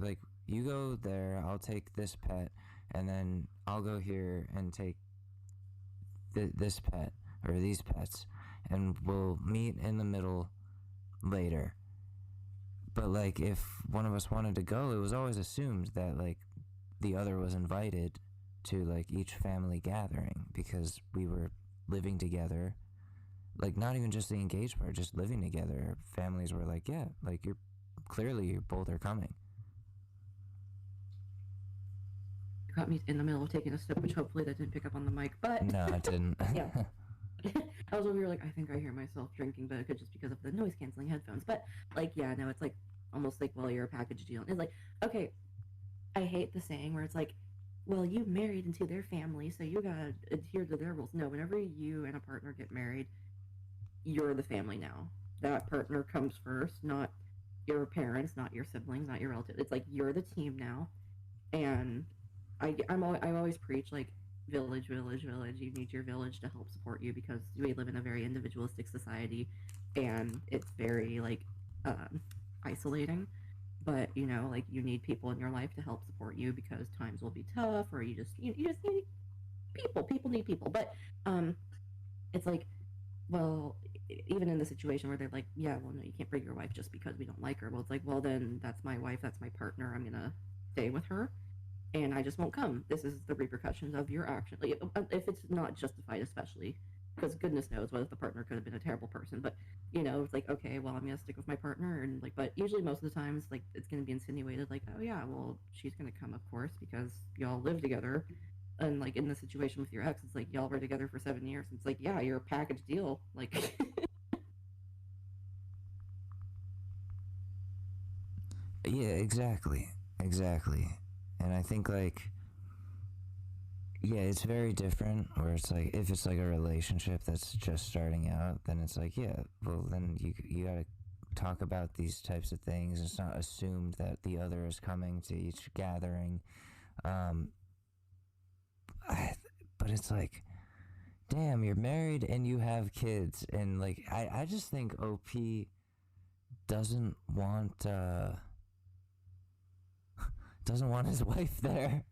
you go there, I'll take this pet, and then I'll go here and take this pet or these pets, and we'll meet in the middle later. But like if one of us wanted to go, it was always assumed that like the other was invited to like each family gathering because we were living together. Like not even just the engagement, just living together. Families were like, yeah, like you both are coming. You caught me in the middle of taking a sip, which hopefully that didn't pick up on the mic, but No, it didn't. Yeah. I was over here like, I think I hear myself drinking, but it could just because of the noise canceling headphones. But like, yeah, no, it's like almost like, well, you're a package deal. It's like, okay, I hate the saying where it's like, well, you married into their family, so you gotta adhere to their rules. No, whenever you and a partner get married, you're the family now. That partner comes first, not your parents, not your siblings, not your relatives. It's like you're the team now, and I always preach like village. You need your village to help support you because we live in a very individualistic society, and it's very like isolating. But you know, like you need people in your life to help support you because times will be tough, or you just need people. People need people. But it's like, well, even in the situation where they're like, yeah, well, no, you can't bring your wife just because we don't like her. Well, it's like, well, then that's my wife, that's my partner. I'm gonna stay with her, and I just won't come. This is the repercussions of your action. Like, if it's not justified, especially because goodness knows what if the partner could have been a terrible person. But you know, it's like, okay, well, I'm gonna stick with my partner, and like, but usually most of the times, like, it's gonna be insinuated, like, oh yeah, well, she's gonna come, of course, because y'all live together. And like in the situation with your ex, it's like y'all were together for 7 years. It's like, yeah, you're a package deal. Like, Yeah, exactly. And I think like, yeah, it's very different where it's like if it's like a relationship that's just starting out, then it's like, yeah, well then you gotta talk about these types of things. It's not assumed that the other is coming to each gathering. But it's like, damn, you're married and you have kids, and like I just think OP doesn't want his wife there.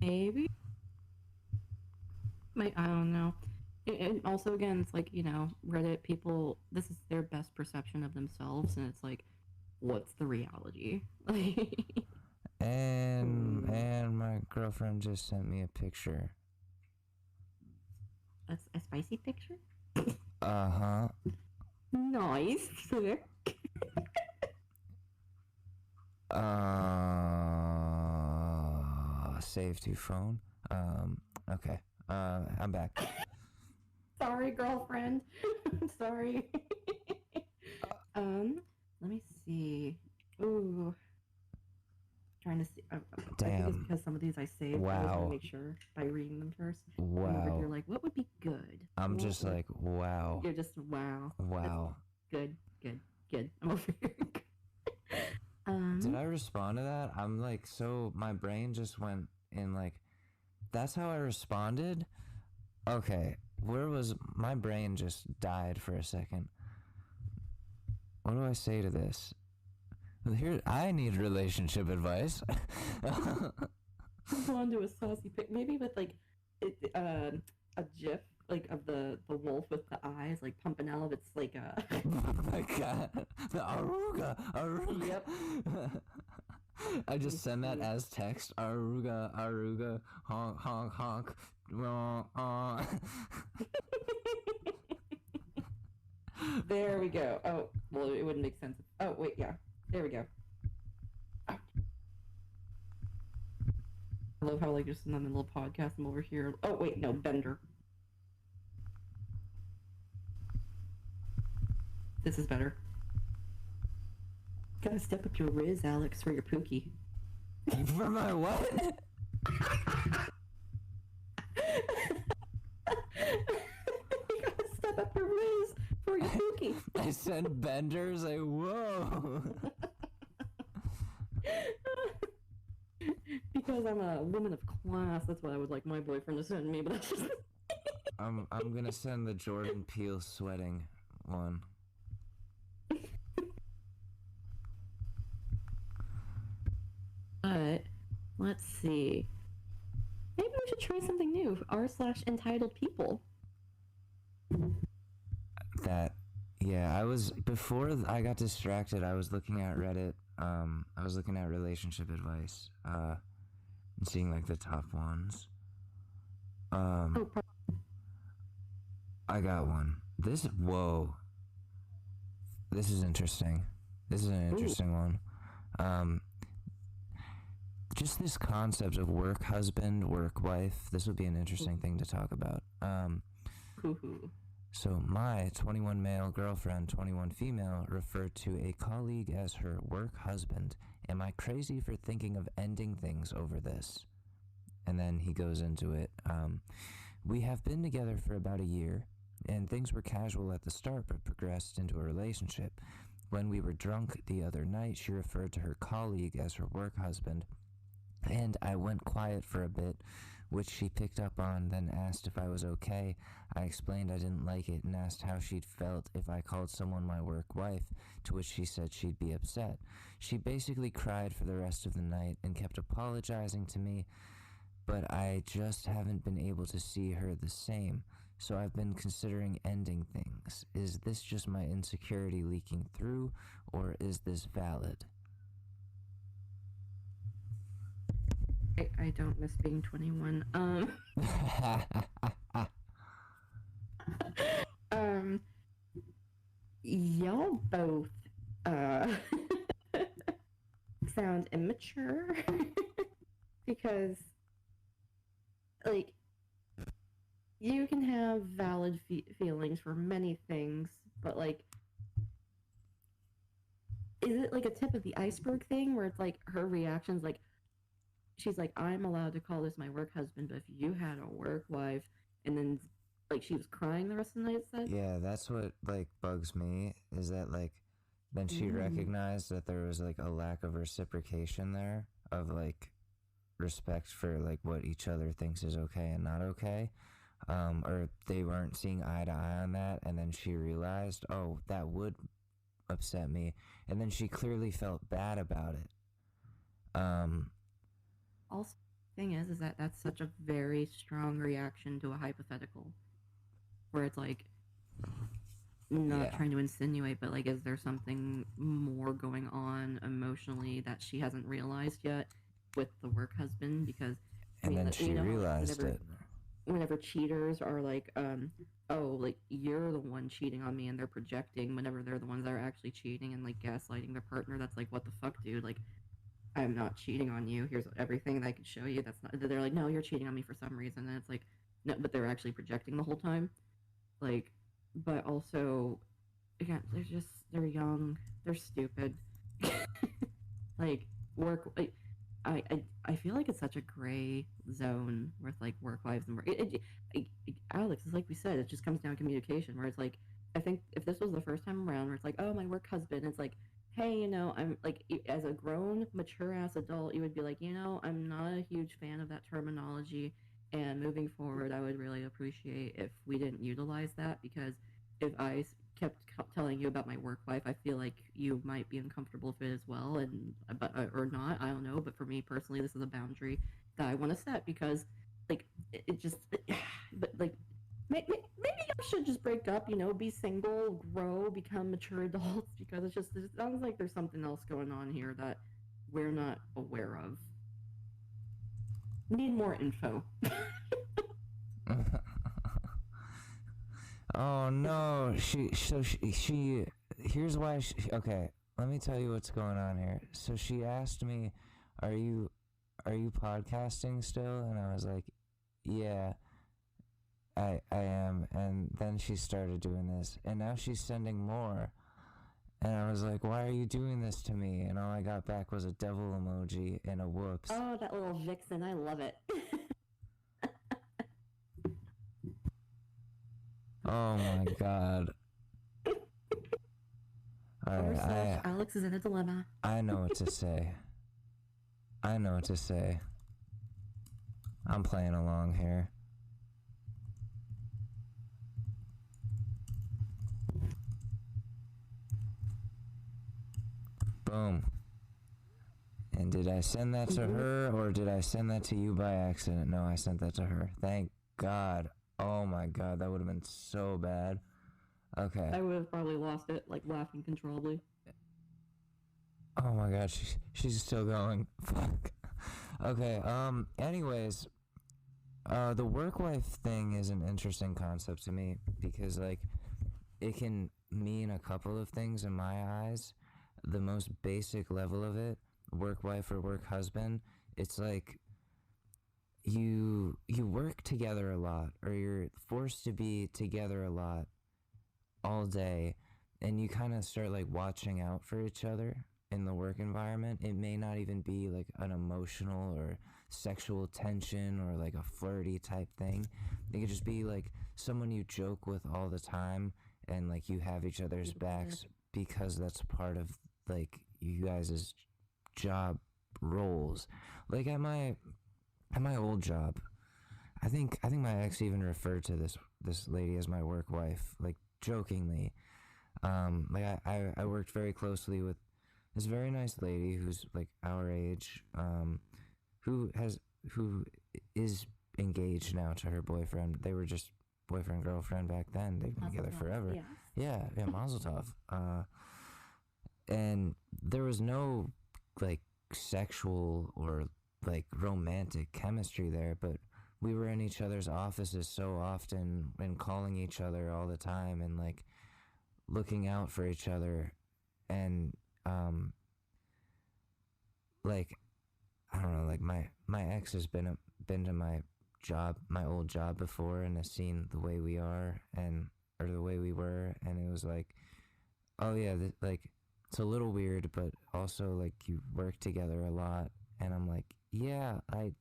maybe. I don't know. And also, again, it's like, you know, Reddit people, this is their best perception of themselves, and it's like, what's the reality? And my girlfriend just sent me a picture. A spicy picture? Uh-huh. Nice. Save to phone. Okay. I'm back. Sorry, girlfriend. Sorry. Let me see. Ooh. Trying to see. I think Damn. it's because some of these I saved. I just Wow. want to make sure by reading them first. Wow. You're like, what would be good? I'm What just would- like, wow. You're just wow. Wow. Good. I'm over here. Did I respond to that? I'm like, so my brain just went in like, that's how I responded? Okay, where was my brain just died for a second. What do I say to this? Well, here, I need relationship advice. Go on to a saucy pic, maybe with like a GIF like of the wolf with the eyes like pumping out. It's like a. Oh my god, the aruga. Yep. I just send that as text. Aruga, honk, honk, honk. There we go. Oh, well, it wouldn't make sense. Oh, wait, yeah. There we go. Oh. I love how, like, just in the little podcast, I'm over here. Oh, wait, no, Bender. This is better. Gotta step up your riz, Alex, for your pookie. For my what? You gotta step up your riz for your pookie. I sent Benders, like, whoa. Because I'm a woman of class, that's what I would like my boyfriend to send me, but that's just... I'm gonna send the Jordan Peele sweating one. But, let's see. Maybe we should try something new. r/entitled people. Yeah, before I got distracted, I was looking at Reddit, I was looking at relationship advice, and seeing, like, the top ones. I got one. Whoa. This is interesting. This is an interesting one. Just this concept of work husband, work wife, this would be an interesting thing to talk about. So my 21 male girlfriend, 21 female, referred to a colleague as her work husband. Am I crazy for thinking of ending things over this? And then he goes into it. We have been together for about a year, and things were casual at the start but progressed into a relationship. When we were drunk the other night, she referred to her colleague as her work husband, and I went quiet for a bit, which she picked up on, then asked if I was okay. I explained I didn't like it and asked how she'd felt if I called someone my work wife, to which she said she'd be upset. She basically cried for the rest of the night and kept apologizing to me, but I just haven't been able to see her the same, so I've been considering ending things. Is this just my insecurity leaking through, or is this valid? I don't miss being 21. Y'all both, sound immature. Because, like, you can have valid feelings for many things, but, like, is it, like, a tip of the iceberg thing where it's, like, her reaction's, like, she's like, I'm allowed to call this my work husband, but if you had a work wife, and then, like, she was crying the rest of the night, it said? Yeah, that's what, like, bugs me, is that, like, then she recognized that there was, like, a lack of reciprocation there, of, like, respect for, like, what each other thinks is okay and not okay, or they weren't seeing eye to eye on that, and then she realized, oh, that would upset me, and then she clearly felt bad about it. Also, the thing is that that's such a very strong reaction to a hypothetical, where it's like, not trying to insinuate, but, like, is there something more going on emotionally that she hasn't realized yet with the work husband? Because then she realized it. Whenever cheaters are like, oh, like, you're the one cheating on me, and they're projecting whenever they're the ones that are actually cheating and, like, gaslighting their partner, that's like, what the fuck, dude? Like, I'm not cheating on you. Here's everything that I can show you. That's not. They're like, no, you're cheating on me for some reason, and it's like, no, but they're actually projecting the whole time. Like, but also, again, they're young, they're stupid. Like, work. Like, I feel like it's such a gray zone with, like, work lives and work. Alex, it's like we said, it just comes down to communication. Where it's like, I think if this was the first time around, where it's like, oh, my work husband, it's like, hey, you know, I'm, like, as a grown, mature-ass adult, you would be like, you know, I'm not a huge fan of that terminology, and moving forward, I would really appreciate if we didn't utilize that, because if I kept telling you about my work life, I feel like you might be uncomfortable with it as well, and or not, I don't know, but for me personally, this is a boundary that I want to set, because, like, but, like, maybe y'all should just break up, be single, grow, become mature adults, because it sounds like there's something else going on here that we're not aware of. Need more info. Oh no, she here's why okay, let me tell you what's going on here. So she asked me, are you podcasting still? And I was like, yeah, I am. And then she started doing this, and now she's sending more. And I was like, why are you doing this to me? And all I got back was a devil emoji and a whoops. Oh, that little vixen, I love it. Oh my god. Alright, Alex is in a dilemma. I know what to say. I'm playing along here. Boom. And did I send that to her, or did I send that to you by accident? No, I sent that to her. Thank God. Oh my God, that would have been so bad. Okay. I would have probably lost it, like laughing controllably. Oh my God, she's still going. Fuck. Okay. Anyways, the work wife thing is an interesting concept to me because like it can mean a couple of things in my eyes. The most basic level of it, work wife or work husband, it's like you work together a lot, or you're forced to be together a lot all day, and you kind of start like watching out for each other in the work environment. It may not even be like an emotional or sexual tension or like a flirty type thing. It could just be like someone you joke with all the time, and like you have each other's backs because that's part of like you guys' job roles. Like at my old job, I think my ex even referred to this lady as my work wife, like jokingly. Like I worked very closely with this very nice lady who's like our age, who is engaged now to her boyfriend. They were just boyfriend girlfriend back then. They've been together forever. Yes. Yeah, Mazel Tov. And there was no like sexual or like romantic chemistry there, but we were in each other's offices so often and calling each other all the time and like looking out for each other. And like I don't know, like my ex has been to my old job before, and has seen the way we are or the way we were, and it was like, oh yeah, like it's a little weird, but also like you work together a lot. And I'm like, yeah, I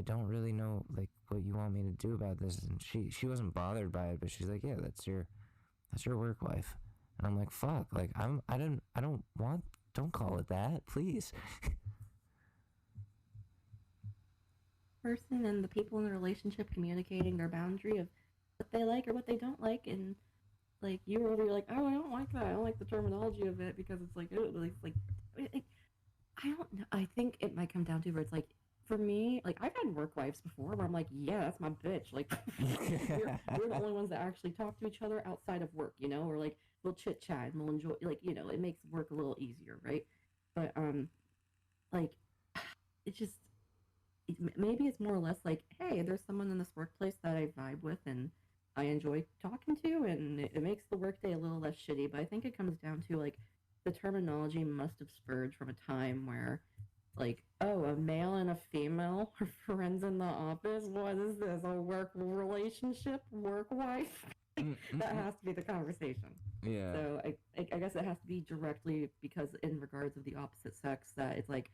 don't really know like what you want me to do about this. And she wasn't bothered by it, but she's like, yeah, that's your work wife. And I'm like, fuck, like don't call it that, please. Person and the people in the relationship communicating their boundary of what they like or what they don't like, and like you're like, oh, I don't like that. I don't like the terminology of it because it's like, I don't know. I think it might come down to where it's like, for me, like I've had work wives before where I'm like, yeah, that's my bitch. Like we're the only ones that actually talk to each other outside of work, or like we'll chit chat and we'll enjoy, like, it makes work a little easier, right? But like it just maybe it's more or less like, hey, there's someone in this workplace that I vibe with and I enjoy talking to, and it makes the workday a little less shitty. But I think it comes down to like the terminology must have spurred from a time where like, oh, a male and a female are friends in the office. What is this? A work relationship? Work wife? That has to be the conversation. Yeah. So I guess it has to be directly because in regards of the opposite sex, that it's like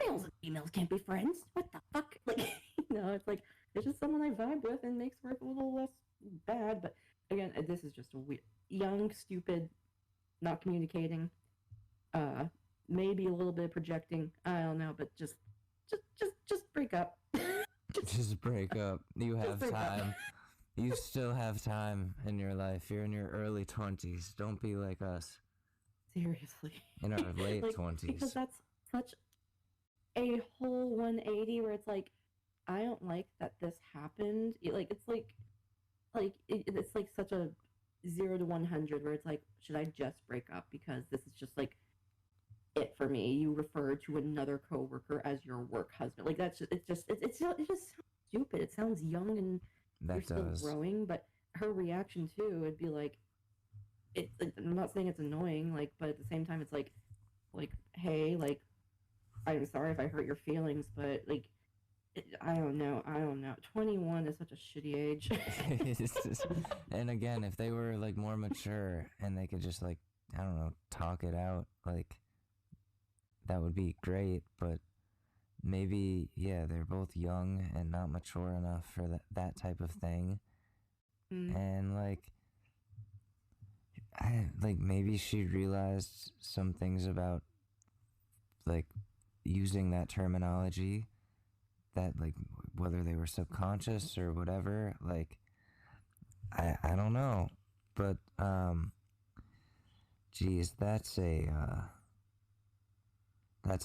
males and females can't be friends. What the fuck? Like, it's like it's just someone I vibe with and makes work a little less bad. But again, this is just a weird, young, stupid, not communicating, maybe a little bit of projecting. I don't know, but just break up. Just break up. You have time. You still have time in your life. You're in your early 20s. Don't be like us. Seriously. In our late 20s. Because that's such a whole 180 where it's like, I don't like that this happened. It's like it's like such a 0 to 100 where it's like, should I just break up because this is just like it for me? You refer to another coworker as your work husband. Like that's just, it just sounds stupid. It sounds young and That you're still does. growing, but her reaction too would be like, I'm not saying it's annoying, like, but at the same time, it's like, hey, like, I'm sorry if I hurt your feelings, but like, I don't know. 21 is such a shitty age. And again, if they were like more mature and they could just like, I don't know, talk it out, like that would be great. But maybe, yeah, they're both young and not mature enough for that type of thing. And like maybe she realized some things about like using that terminology that like whether they were subconscious or whatever, like I don't know, but geez, that's a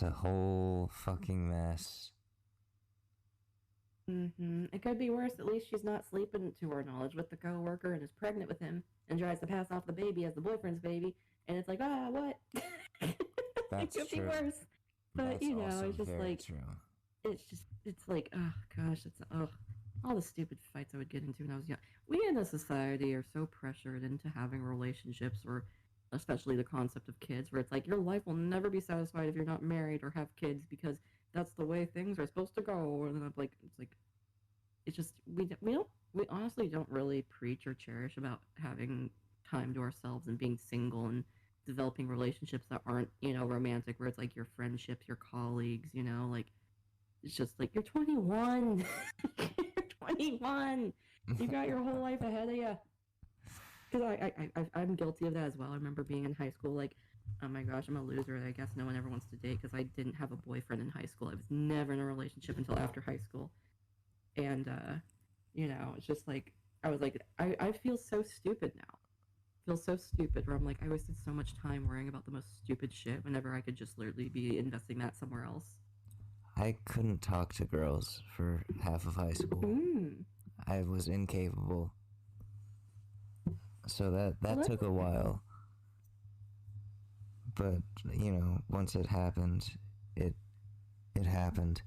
whole fucking mess. It could be worse. At least she's not sleeping, to our knowledge, with the coworker and is pregnant with him and tries to pass off the baby as the boyfriend's baby. And it's like, what? That's it could true. be worse. But That's you know, also it's just very like, true. it's like, oh gosh, all the stupid fights I would get into when I was young. We in a society are so pressured into having relationships, or especially the concept of kids, where it's like your life will never be satisfied if you're not married or have kids because that's the way things are supposed to go. And then I'm like, it's just we honestly don't really preach or cherish about having time to ourselves and being single and developing relationships that aren't, romantic, where it's like your friendships, your colleagues, like it's just like you're 21. You're 21. You got your whole life ahead of you. Because I'm guilty of that as well. I remember being in high school, like, oh my gosh, I'm a loser. I guess no one ever wants to date because I didn't have a boyfriend in high school. I was never in a relationship until after high school. And, it's just like, I was like, I feel so stupid now. I feel so stupid where I'm like, I wasted so much time worrying about the most stupid shit whenever I could just literally be investing that somewhere else. I couldn't talk to girls for half of high school. I was incapable. So that took a while. But, once it happened, it happened.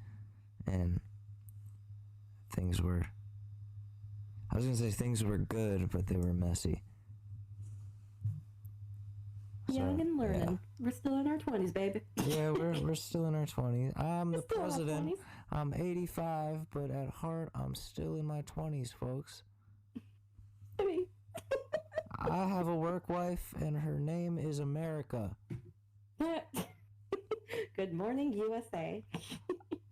And things were good, but they were messy. Young and learning. Yeah. We're still in our 20s, baby. Yeah, we're still in our 20s. I'm the president. I'm 85, but at heart, I'm still in my 20s, folks. I have a work wife, and her name is America. Good morning, USA.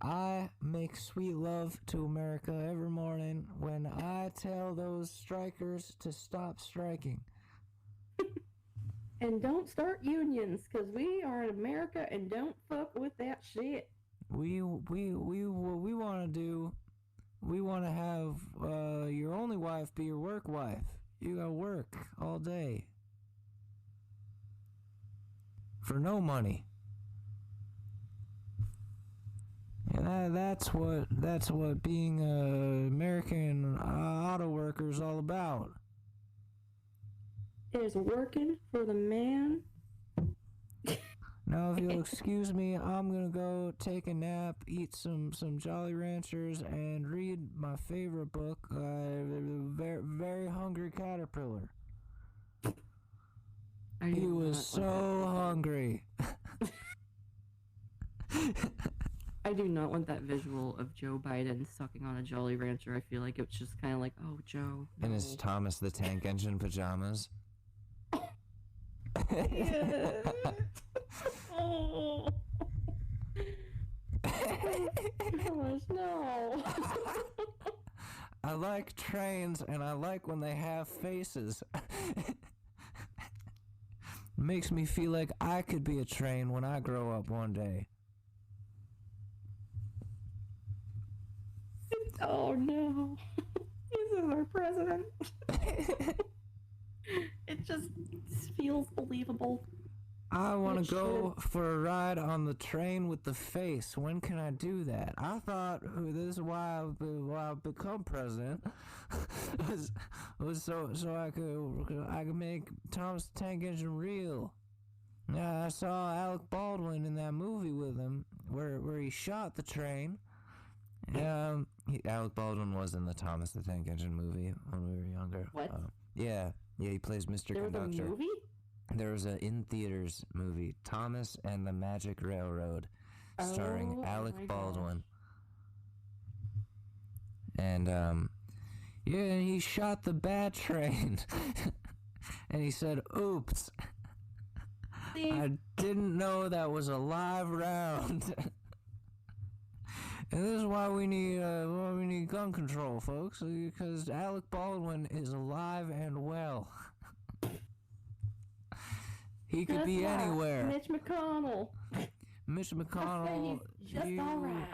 I make sweet love to America every morning when I tell those strikers to stop striking. And don't start unions, because we are in America and don't fuck with that shit. What we want to do, we want to have your only wife be your work wife. You gotta work all day. For no money. And that's what being an American auto worker is all about. Is working for the man. Now, if you'll excuse me, I'm gonna go take a nap, eat some Jolly Ranchers, and read my favorite book, Very, Very Hungry Caterpillar. He was so hungry. I do not want that visual of Joe Biden sucking on a Jolly Rancher. I feel like it's just kind of like, oh, Joe. No. In his Thomas the Tank Engine pajamas. Oh. Gosh, no. I like trains, and I like when they have faces. Makes me feel like I could be a train when I grow up one day. Oh no. This is our president. It just feels believable. I want It to go for a ride on the train with the face. When can I do that? I thought this is why I've become president was so I could make Thomas the Tank Engine real. Yeah, I saw Alec Baldwin in that movie with him where he shot the train. Alec Baldwin was in the Thomas the Tank Engine movie when we were younger. What? Yeah, he plays Mr. There was a Conductor. movie? There was a in-theaters movie, Thomas and the Magic Railroad, starring Alec Baldwin. And, and he shot the bad train. And he said, oops. I didn't know that was a live round. And this is why we need gun control, folks, because Alec Baldwin is alive and well. He could be anywhere. Mitch McConnell. Mitch McConnell, Just all right.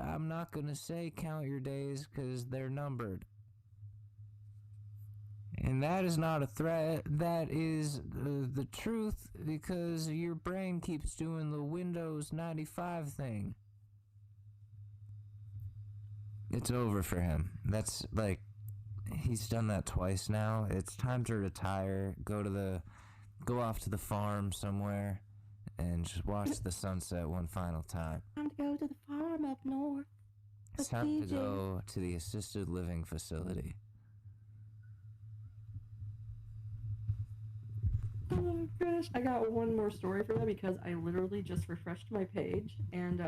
I'm not gonna say count your days because they're numbered. And that is not a threat. That is the truth because your brain keeps doing the Windows 95 thing. It's over for him. That's like, he's done that twice now. It's time to retire. Go off to the farm somewhere and just watch the sunset one final time. Time to go to the farm up north. It's time to go to the assisted living facility. Oh my gosh, I got one more story for that because I literally just refreshed my page and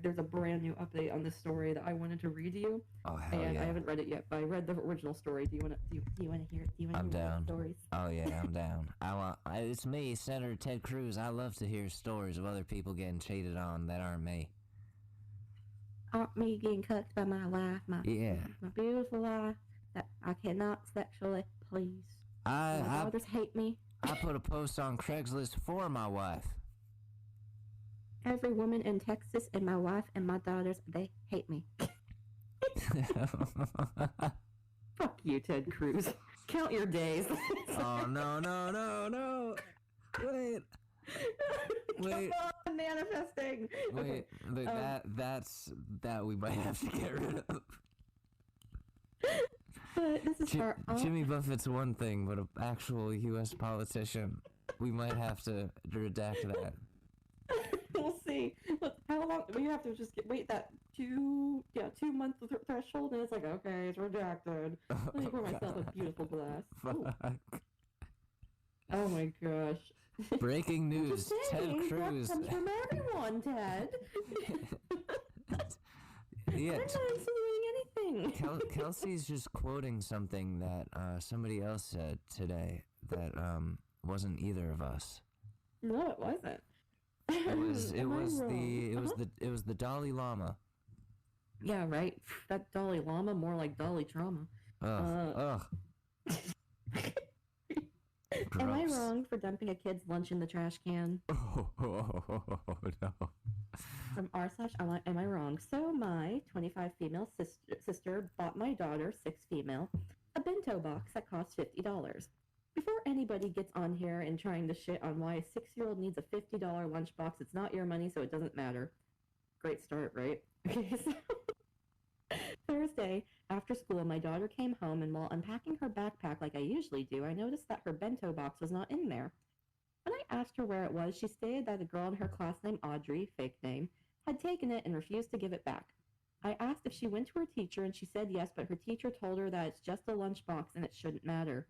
there's a brand new update on this story that I wanted to read to you. Oh hell and yeah! I haven't read it yet, but I read the original story. Do you want to hear it? Do you want to I'm hear down. the stories? Oh yeah, I'm down. It's me, Senator Ted Cruz. I love to hear stories of other people getting cheated on that aren't me. Aren't me getting cucked by my wife, my beautiful wife that I cannot sexually please. My daughters hate me. I put a post on Craigslist for my wife. Every woman in Texas and my wife and my daughters, they hate me. Fuck you, Ted Cruz. Count your days. Oh, no. Wait. Come on, manifesting. Wait, that we might have to get rid of. But this is for all... Jimmy Buffett's one thing, but an actual U.S. politician, we might have to redact that. We'll see. Look, how long? We have to just wait that 2 month threshold, and it's like, okay, it's redacted. Let me pour myself a beautiful glass. Fuck. Oh my gosh. Breaking news, Ted Cruz. That comes from everyone, Ted. Yeah. I'm not insinuating anything. Kelsey's just quoting something that somebody else said today that wasn't either of us. No, it wasn't. It was the Dalai Lama. Yeah, right. That Dalai Lama, more like Dolly trauma. Ugh. Am I wrong for dumping a kid's lunch in the trash can? Oh no. From am I wrong? So my 25 female sister bought my daughter, 6 female, a bento box that cost $50. Before anybody gets on here and trying to shit on why a 6-year-old needs a $50 lunchbox, it's not your money, so it doesn't matter. Great start, right? Okay, so Thursday, after school, my daughter came home, and while unpacking her backpack like I usually do, I noticed that her bento box was not in there. When I asked her where it was, she stated that a girl in her class named Audrey, fake name, had taken it and refused to give it back. I asked if she went to her teacher, and she said yes, but her teacher told her that it's just a lunchbox and it shouldn't matter.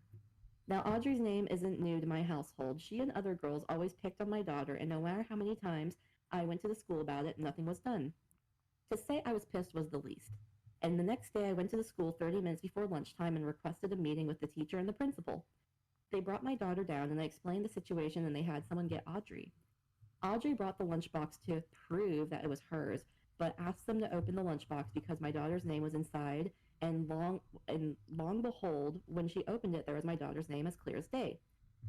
Now, Audrey's name isn't new to my household. She and other girls always picked on my daughter, and no matter how many times I went to the school about it, nothing was done. To say I was pissed was the least. And the next day, I went to the school 30 minutes before lunchtime and requested a meeting with the teacher and the principal. They brought my daughter down, and I explained the situation, and they had someone get Audrey. Audrey brought the lunchbox to prove that it was hers, but asked them to open the lunchbox because my daughter's name was inside, and long behold, when she opened it, there was my daughter's name as clear as day.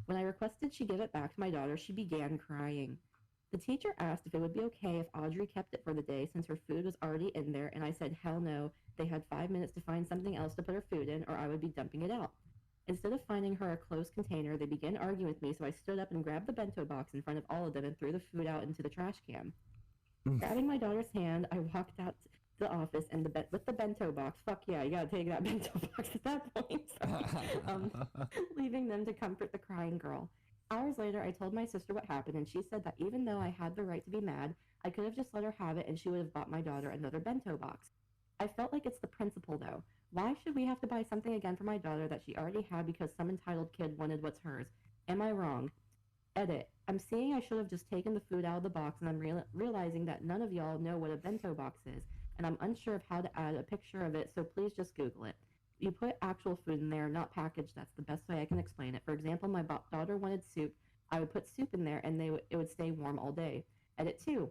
When I requested she give it back to my daughter, she began crying. The teacher asked if it would be okay if Audrey kept it for the day since her food was already in there, and I said hell no, they had 5 minutes to find something else to put her food in or I would be dumping it out. Instead of finding her a closed container, they began arguing with me, so I stood up and grabbed the bento box in front of all of them and threw the food out into the trash can. Grabbing my daughter's hand, I walked out to the office and with the bento box. Fuck yeah, you gotta take that bento box at that point. Leaving them to comfort the crying girl. Hours later, I told my sister what happened, and she said that even though I had the right to be mad, I could have just let her have it and she would have bought my daughter another bento box. I felt like it's the principle, though. Why should we have to buy something again for my daughter that she already had because some entitled kid wanted what's hers? Am I wrong? Edit. I'm seeing I should have just taken the food out of the box, and I'm realizing that none of y'all know what a bento box is, and I'm unsure of how to add a picture of it, so please just Google it. You put actual food in there, not packaged. That's the best way I can explain it. For example, my daughter wanted soup. I would put soup in there, and it would stay warm all day. Edit 2.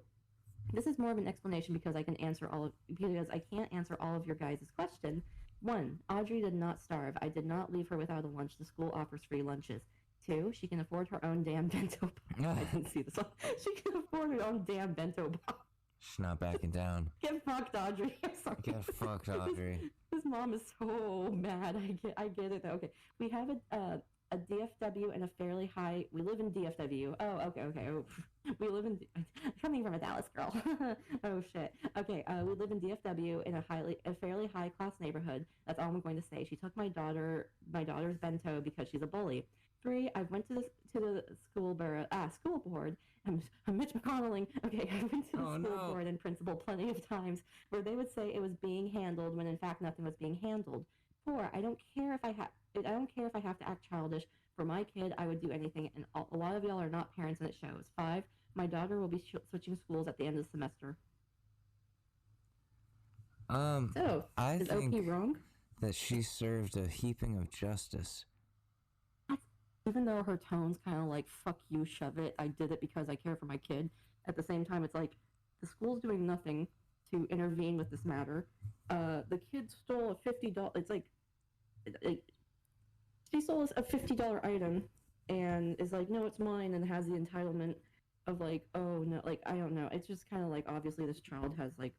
This is more of an explanation because I can't answer all of your guys' question. 1. Audrey did not starve. I did not leave her without a lunch. The school offers free lunches. 2. She can afford her own damn bento box. I didn't see this one. She can afford her own damn bento box. She's not backing down. Get fucked, Audrey. I'm sorry. Get fucked, Audrey. This mom is so mad. I get it though. Okay, we have a DFW and a fairly high. We live in DFW. Oh, okay. Oh, we live in. Coming from a Dallas girl. Oh shit. Okay, we live in DFW in a fairly high class neighborhood. That's all I'm going to say. She took my daughter's bento because she's a bully. 3. I went to the school board. I'm Mitch McConnelling. Okay, I went to the school board and principal plenty of times where they would say it was being handled when in fact nothing was being handled. 4. I don't care if I have to act childish. For my kid, I would do anything, and a lot of y'all are not parents, and it shows. 5. My daughter will be switching schools at the end of the semester. So, I think OP wrong? that she served a heaping of justice. Even though her tone's kind of like, fuck you, shove it, I did it because I care for my kid. At the same time, it's like, the school's doing nothing to intervene with this matter. The kid stole a $50, it's like, she stole a $50 item and is like, no, it's mine, and has the entitlement of like, oh no, like, I don't know. It's just kind of like, obviously this child has like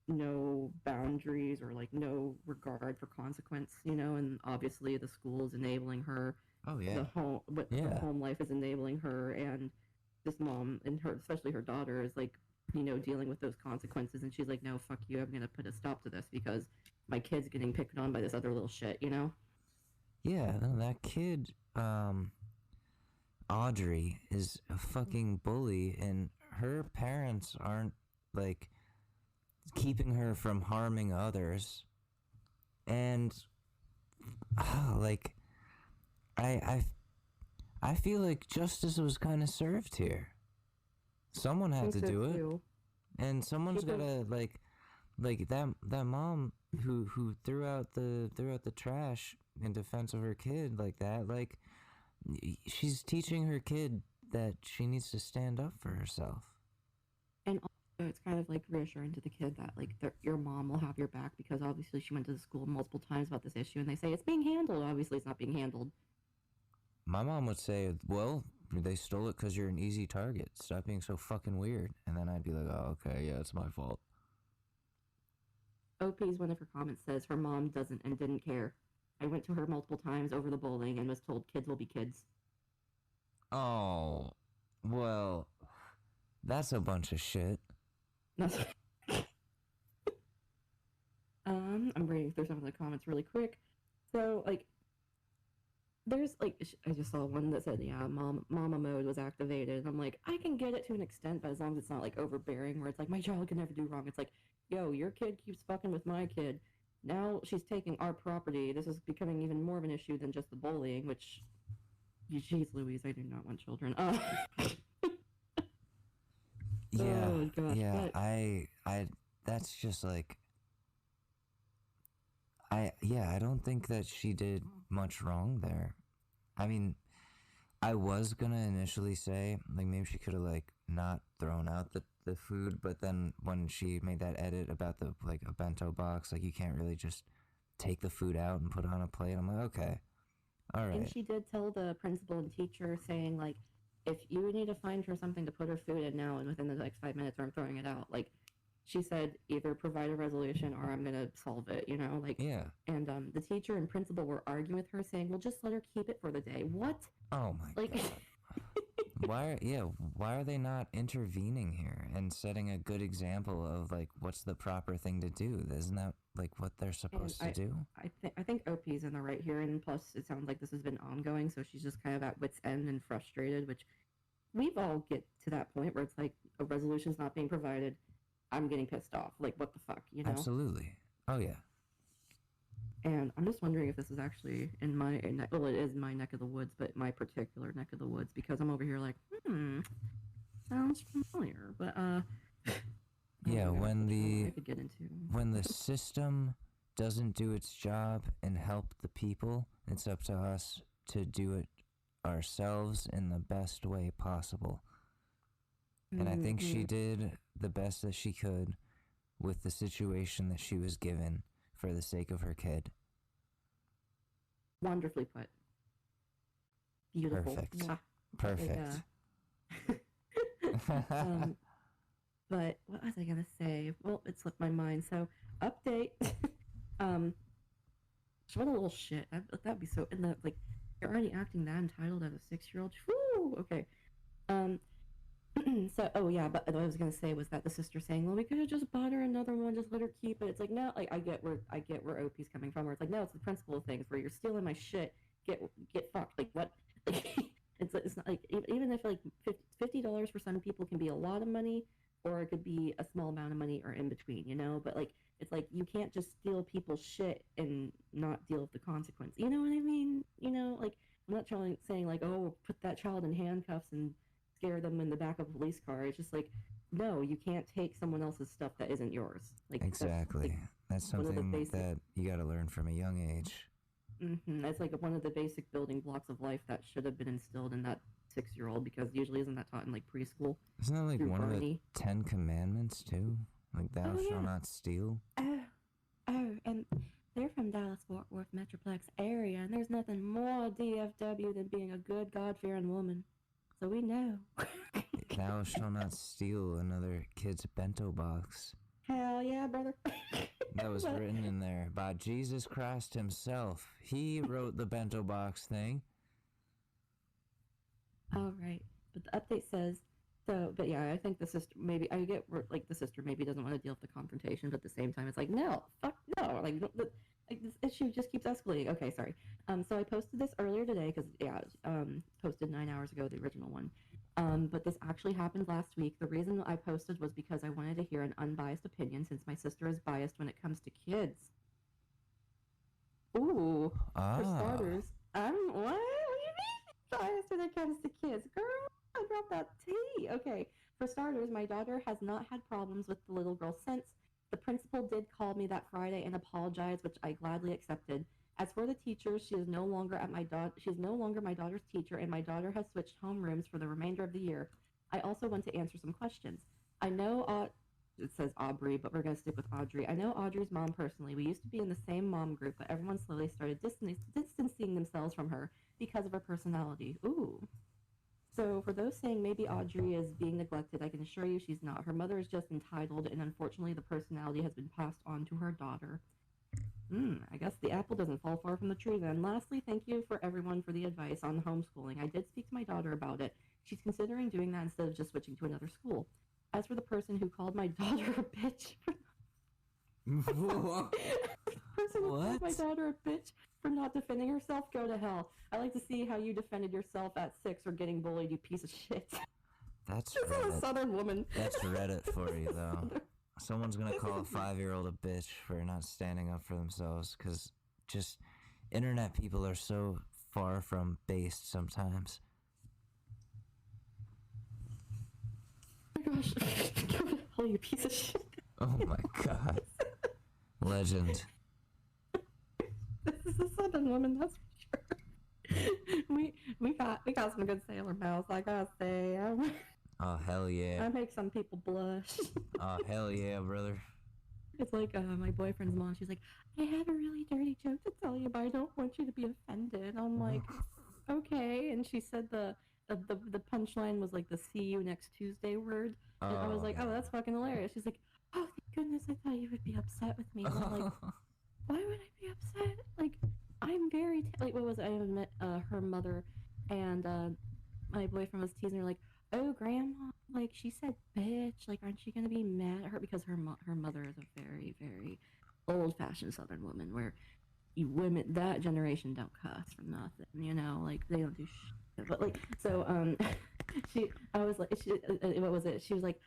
no boundaries or like no regard for consequence, and obviously the school is enabling her. Oh yeah. Her home life is enabling her, and this mom and especially her daughter, is like, dealing with those consequences, and she's like, no, fuck you, I'm gonna put a stop to this because my kid's getting picked on by this other little shit, Yeah, no, that kid, Audrey, is a fucking bully, and her parents aren't like keeping her from harming others, and like, I feel like justice was kind of served here. Someone had to do it, and someone's gotta like that mom who threw out the trash in defense of her kid like that. Like, she's teaching her kid that she needs to stand up for herself. And also, it's kind of like reassuring to the kid that like your mom will have your back, because obviously she went to the school multiple times about this issue, and they say it's being handled. Obviously, it's not being handled. My mom would say, well, they stole it because you're an easy target. Stop being so fucking weird. And then I'd be like, oh, okay, yeah, it's my fault. OP's one of her comments says her mom doesn't and didn't care. I went to her multiple times over the bowling and was told kids will be kids. Oh, well, that's a bunch of shit. I'm reading through some of the comments really quick. So, like, there's, like, I just saw one that said, yeah, mama mode was activated. And I'm like, I can get it to an extent, but as long as it's not, like, overbearing, where it's like, my child can never do wrong. It's like, yo, your kid keeps fucking with my kid. Now she's taking our property. This is becoming even more of an issue than just the bullying, which, jeez Louise, I do not want children. Yeah, oh, gosh, yeah, but I, that's just like, I don't think that she did much wrong there. I mean, I was gonna initially say, like, maybe she could have, like, not thrown out the food, but then when she made that edit about the, like, a bento box, like, you can't really just take the food out and put it on a plate. I'm like, okay, all right. And she did tell the principal and teacher, saying, like, if you need to find her something to put her food in now and within the next 5 minutes, or I'm throwing it out, like, she said either provide a resolution or I'm gonna solve it, you know, like. Yeah. And the teacher and principal were arguing with her, saying, "Well, just let her keep it for the day." What? Oh my Like, God. Why are they not intervening here and setting a good example of like what's the proper thing to do? Isn't that like what they're supposed to do? I think OP's in the right here, and plus it sounds like this has been ongoing, so she's just kind of at wit's end and frustrated, which we've all get to that point where it's like a resolution's not being provided. I'm getting pissed off. Like, what the fuck, you know? Absolutely. Oh yeah. And I'm just wondering if this is actually in my well, it is my neck of the woods, but my particular neck of the woods, because I'm over here like, sounds familiar. But Yeah, when I could get into when the system doesn't do its job and help the people, it's up to us to do it ourselves in the best way possible. And I think she did the best that she could with the situation that she was given for the sake of her kid. Wonderfully put. Beautiful. Perfect. Mwah. Perfect. But what was I gonna say? Well, it slipped my mind. So update. What a little shit. That'd be so. And that, like, you're already acting that entitled as a 6-year-old. Woo. Okay. So, oh yeah, but what I was gonna say was that the sister saying, "Well, we could have just bought her another one, just let her keep it." It's like, no, like I get where OP's coming from. Where it's like, no, it's the principle of things. Where you're stealing my shit, get fucked. Like what? Like, it's not like, even if like $50 for some people can be a lot of money, or it could be a small amount of money, or in between, you know. But like, it's like you can't just steal people's shit and not deal with the consequence. You know what I mean? You know, like, I'm not saying like, oh, put that child in handcuffs and scare them in the back of a police car. It's just like, no, you can't take someone else's stuff that isn't yours. Like, Exactly. That's something that you got to learn from a young age. That's like one of the basic building blocks of life that should have been instilled in that 6-year-old, because usually isn't that taught in like preschool? Isn't that like one of the Bernie? 10 Commandments too? Like, thou shalt not steal. Oh, and they're from Dallas-Fort Worth Metroplex area, and there's nothing more DFW than being a good, God-fearing woman. So we know. Thou shalt not steal another kid's bento box. Hell yeah, brother. That was written in there by Jesus Christ himself. He wrote the bento box thing. All right. But the update says, so, but yeah, I think the sister, maybe, I get where, like, the sister maybe doesn't want to deal with the confrontation, but at the same time, it's like, no, fuck no. Like this issue just keeps escalating. Okay, sorry. So I posted this earlier today because, yeah, posted 9 hours ago, the original one. But this actually happened last week. The reason I posted was because I wanted to hear an unbiased opinion, since my sister is biased when it comes to kids. Ooh, for starters, what? What do you mean biased when it comes to kids? Girl, I brought that tea. Okay, for starters, my daughter has not had problems with the little girl since. The principal did call me that Friday and apologize, which I gladly accepted. As for the teacher, she is no longer she is no longer my daughter's teacher, and my daughter has switched homerooms for the remainder of the year. I also want to answer some questions. I know it says Aubrey, but we're going to stick with Audrey. I know Audrey's mom personally. We used to be in the same mom group, but everyone slowly started distancing themselves from her because of her personality. Ooh. So for those saying maybe Audrey is being neglected, I can assure you she's not. Her mother is just entitled, and unfortunately the personality has been passed on to her daughter. I guess the apple doesn't fall far from the tree then. Lastly, thank you for everyone for the advice on homeschooling. I did speak to my daughter about it. She's considering doing that instead of just switching to another school. As for the person who called my daughter a bitch called my daughter a bitch for not defending herself, go to hell. I like to see how you defended yourself at 6 or getting bullied, you piece of shit. That's This is a Southern woman. That's Reddit for you, though. Someone's gonna call a 5-year-old a bitch for not standing up for themselves, because just internet people are so far from based sometimes. Oh my gosh. Go to hell, you piece of shit. Oh my god. Legend. This is a Southern woman, that's for sure. We got some good sailor mouths, I gotta say. Oh hell yeah. I make some people blush. Oh hell yeah, brother. It's like my boyfriend's mom. She's like, I have a really dirty joke to tell you, but I don't want you to be offended. I'm like, okay. And she said the punchline was like the see you next Tuesday word. And I was like, oh, that's fucking hilarious. She's like, oh, goodness, I thought you would be upset with me. And I'm like, why would I be upset? Like, I'm very like, what was it? I met her mother, and my boyfriend was teasing her like, oh, grandma, like she said, bitch, like, aren't you gonna be mad at her because her mother is a very, very old-fashioned Southern woman where women that generation don't cuss for nothing, you know, like they don't do shit. But like, so I was like, what was it? She was like,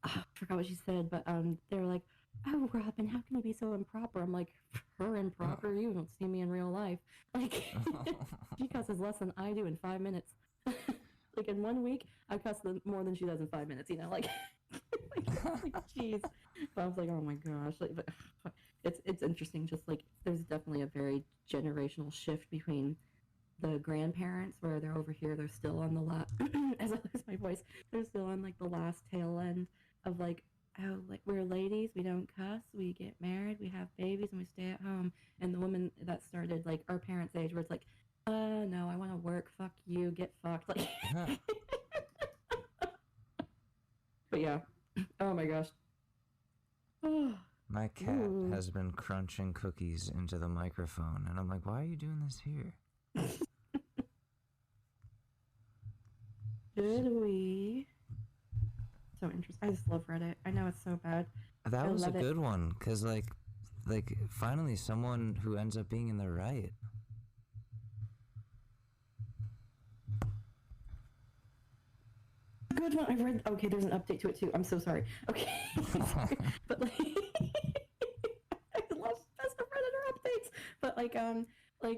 oh, I forgot what she said, but they were like, oh, Robin, how can you be so improper? I'm like, her improper? You don't see me in real life. Like, she cusses less than I do in 5 minutes. Like in 1 week, I cuss more than she does in 5 minutes. You know, like, jeez. But I was like, oh my gosh. Like, but it's interesting. Just like there's definitely a very generational shift between the grandparents where they're over here, they're still on the as I lose my voice, they're still on like the last tail end of like, oh, like we're ladies, we don't cuss, we get married, we have babies, and we stay at home. And the woman that started like our parents' age, where it's like, no, I want to work. Fuck you, get fucked. Like, but yeah, oh my gosh. My cat has been crunching cookies into the microphone, and I'm like, why are you doing this here? Should we? So interesting. I just love Reddit. I know it's so bad. That was a good one, because, like, finally someone who ends up being in the right. Good one. I've read. Okay, there's an update to it too. I'm so sorry. Okay, sorry. But like, I love best of Redditor updates. But like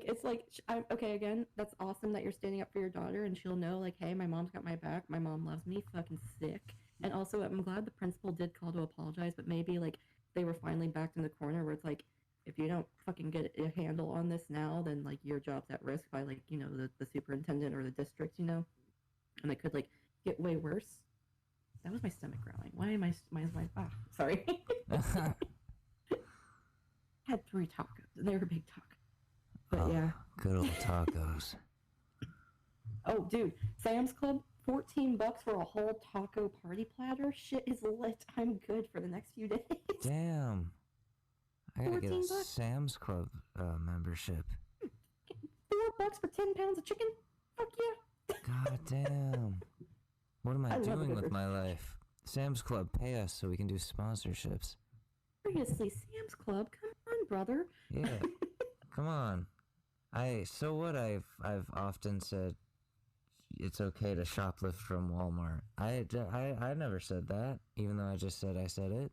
it's like, okay, again, that's awesome that you're standing up for your daughter, and she'll know like, hey, my mom's got my back. My mom loves me. Fucking sick. And also, I'm glad the principal did call to apologize. But maybe like they were finally backed in the corner where it's like, if you don't fucking get a handle on this now, then like your job's at risk by like, you know, the superintendent or the district, you know, and it could like get way worse. That was my stomach growling. Why am I sorry. Had 3 tacos, and they were big tacos. But yeah. Good old tacos. Oh, dude, Sam's Club, $14 for a whole taco party platter. Shit is lit. I'm good for the next few days. Damn. I gotta get a $14? Sam's Club membership. $4 for 10 pounds of chicken? Fuck yeah. God damn. What am I doing with my life? Sam's Club, pay us so we can do sponsorships. Seriously, Sam's Club, come on, brother. Yeah, come on. So what? I've often said it's okay to shoplift from Walmart. I never said that, even though I just said I said it.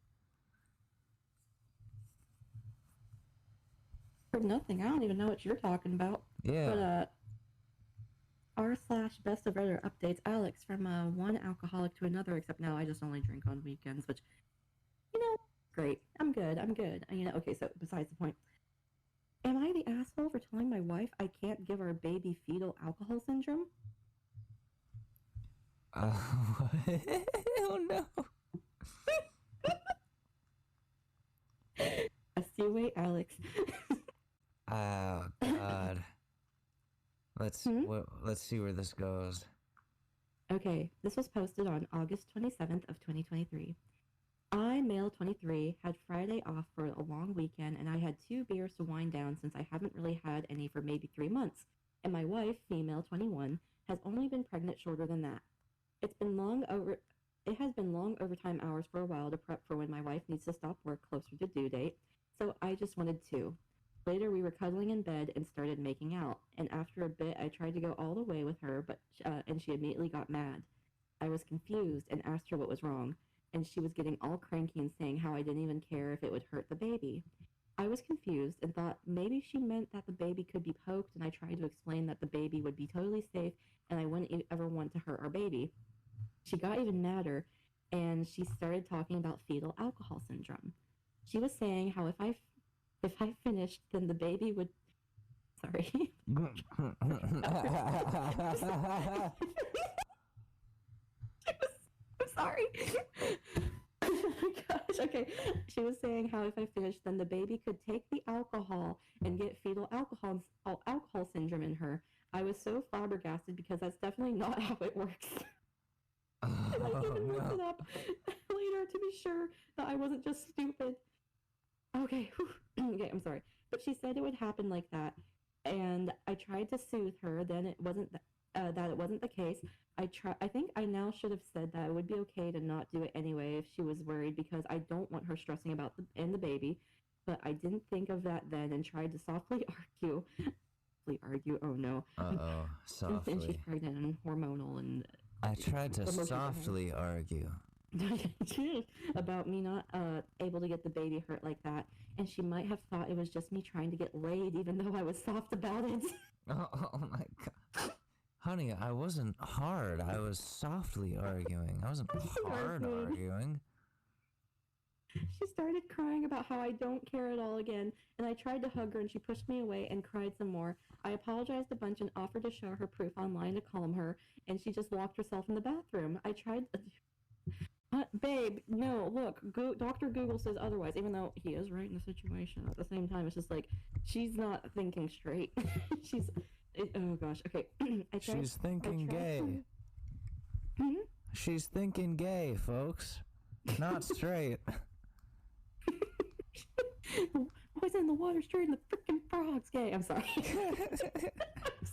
For nothing, I don't even know what you're talking about. Yeah. But r/best of Reddit updates, Alex, from one alcoholic to another, except now I just only drink on weekends, which, you know, great. I'm good. You know, okay, so besides the point. Am I the asshole for telling my wife I can't give our baby fetal alcohol syndrome? What? Oh no. SUA Alex. Oh God. Let's see where this goes. Okay, this was posted on August 27th of 2023. I, male 23, had Friday off for a long weekend, and I had 2 beers to wind down since I haven't really had any for maybe 3 months. And my wife, female 21, has only been pregnant shorter than that. It has been long overtime hours for a while to prep for when my wife needs to stop work closer to due date, so I just wanted 2. Later, we were cuddling in bed and started making out, and after a bit, I tried to go all the way with her, and she immediately got mad. I was confused and asked her what was wrong, and she was getting all cranky and saying how I didn't even care if it would hurt the baby. I was confused and thought maybe she meant that the baby could be poked, and I tried to explain that the baby would be totally safe and I wouldn't ever want to hurt our baby. She got even madder, and she started talking about fetal alcohol syndrome. She was saying how if I finished, then the baby would... Sorry. I'm sorry. Oh my gosh, okay. She was saying how if I finished, then the baby could take the alcohol and get fetal alcohol syndrome in her. I was so flabbergasted because that's definitely not how it works. And I even looked it up later, to be sure that I wasn't just stupid. Okay, okay, I'm sorry. But she said it would happen like that, and I tried to soothe her. Then it wasn't that it wasn't the case. I think I now should have said that it would be okay to not do it anyway if she was worried, because I don't want her stressing about the baby. But I didn't think of that then and tried to softly argue. Oh no. Softly. And she's pregnant and hormonal and. I tried to softly argue. About me not able to get the baby hurt like that, and she might have thought it was just me trying to get laid, even though I was soft about it. Oh my god. Honey, I wasn't hard. I was softly arguing. I wasn't hard arguing. She started crying about how I don't care at all again, and I tried to hug her, and she pushed me away and cried some more. I apologized a bunch and offered to show her proof online to calm her, and she just locked herself in the bathroom. I tried... babe, no, look, Dr. Google says otherwise, even though he is right in the situation. At the same time, it's just like, she's not thinking straight. Oh gosh, okay. She's thinking gay. She's thinking gay, folks. Not straight. Boys in the water straight in the freaking frogs gay. I'm sorry. I'm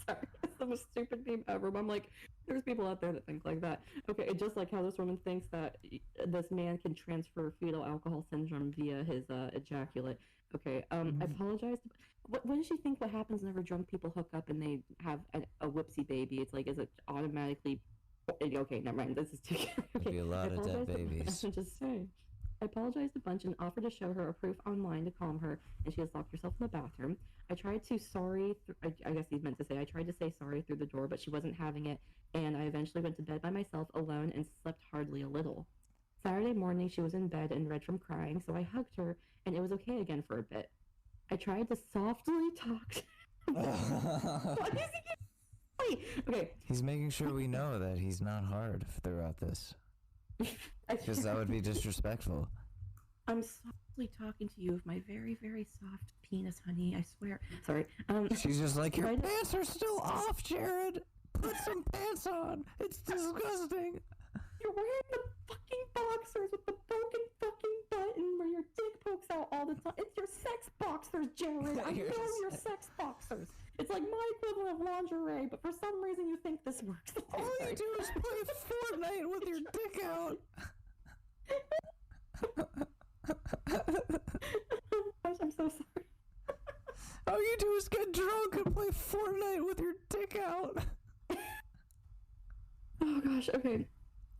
sorry. It's the most stupid meme ever. But I'm like, there's people out there that think like that. Okay, and just like how this woman thinks that this man can transfer fetal alcohol syndrome via his ejaculate. Okay, I apologize. What does she think what happens whenever drunk people hook up and they have a whoopsie baby? It's like, is it automatically... Okay, never mind. This is too... Okay, be a lot of dead babies. I'm just saying. I apologized a bunch and offered to show her a proof online to calm her, and she has locked herself in the bathroom. I tried to I guess he meant to say, I tried to say sorry through the door, but she wasn't having it, and I eventually went to bed by myself alone and slept hardly a little. Saturday morning, she was in bed and red from crying, so I hugged her, and it was okay again for a bit. I tried to softly talk. Why is he okay. He's making sure we know that he's not hard throughout this. Because that would be disrespectful. I'm softly talking to you with my very, very soft penis, honey. I swear. Sorry. She's just like, your pants are still off, Jared. Put some pants on. It's disgusting. You're wearing the fucking boxers with the broken fucking button where your dick pokes out all the time. It's your sex boxers, Jared. I know your sex boxers. It's like my equivalent of lingerie, but for some reason you think this works. All you do is play Fortnite with your dick out. Gosh, I'm so sorry. All you do is get drunk and play Fortnite with your dick out. Oh gosh, okay.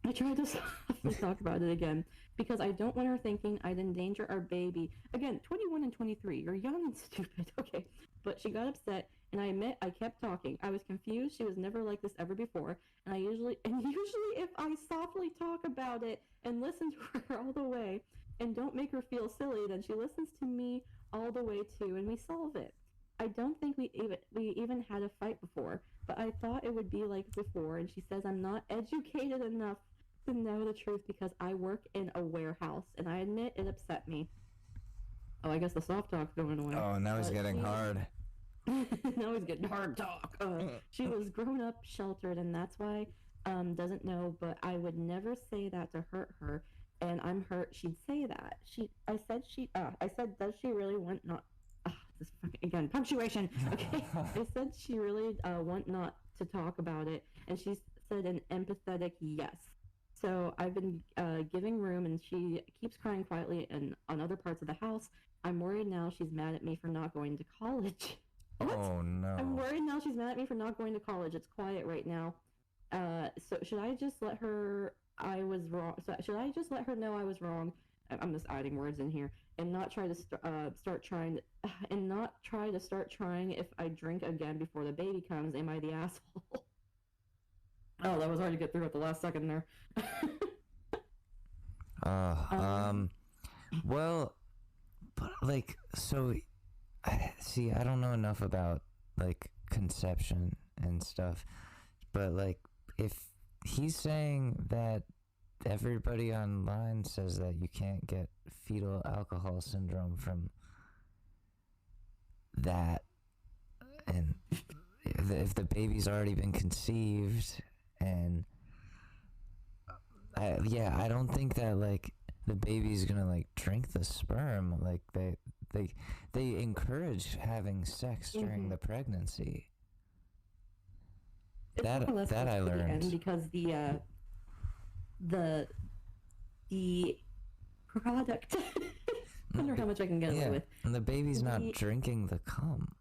I tried to softly talk about it again because I don't want her thinking I'd endanger our baby. Again, 21 and 23, you're young and stupid, okay. But she got upset, and I admit I kept talking. I was confused. She was never like this ever before, and usually if I softly talk about it and listen to her all the way and don't make her feel silly, then she listens to me all the way too, and we solve it. I don't think we even had a fight before, but I thought it would be like before, and she says I'm not educated enough to know the truth because I work in a warehouse, and I admit it upset me. Oh, I guess the soft talk's going away. Oh, now he's getting hard. Now he's getting hard talk. She was grown up, sheltered, and that's why doesn't know, but I would never say that to hurt her, and I'm hurt she'd say that. I said, does she really want not... this fucking, again, punctuation. Okay. I said she really want not to talk about it, and she said an empathetic yes. So I've been giving room, and she keeps crying quietly on other parts of the house. I'm worried now she's mad at me for not going to college. What? Oh, no. I'm worried now she's mad at me for not going to college. It's quiet right now. So should I just let her... I was wrong. So should I just let her know I was wrong? I'm just adding words in here, and not try to start trying if I drink again before the baby comes. Am I the asshole? Oh, that was hard to get through at the last second there. Well, but like, so, see, I don't know enough about like conception and stuff, but like, if he's saying that everybody online says that you can't get fetal alcohol syndrome from that, and if the baby's already been conceived, and I don't think that like the baby's gonna like drink the sperm. Like they encourage having sex during the pregnancy. It's That more or less that I close to the end learned. because the product. I wonder how much I can get away Yeah, with. and the baby's not The- drinking the cum.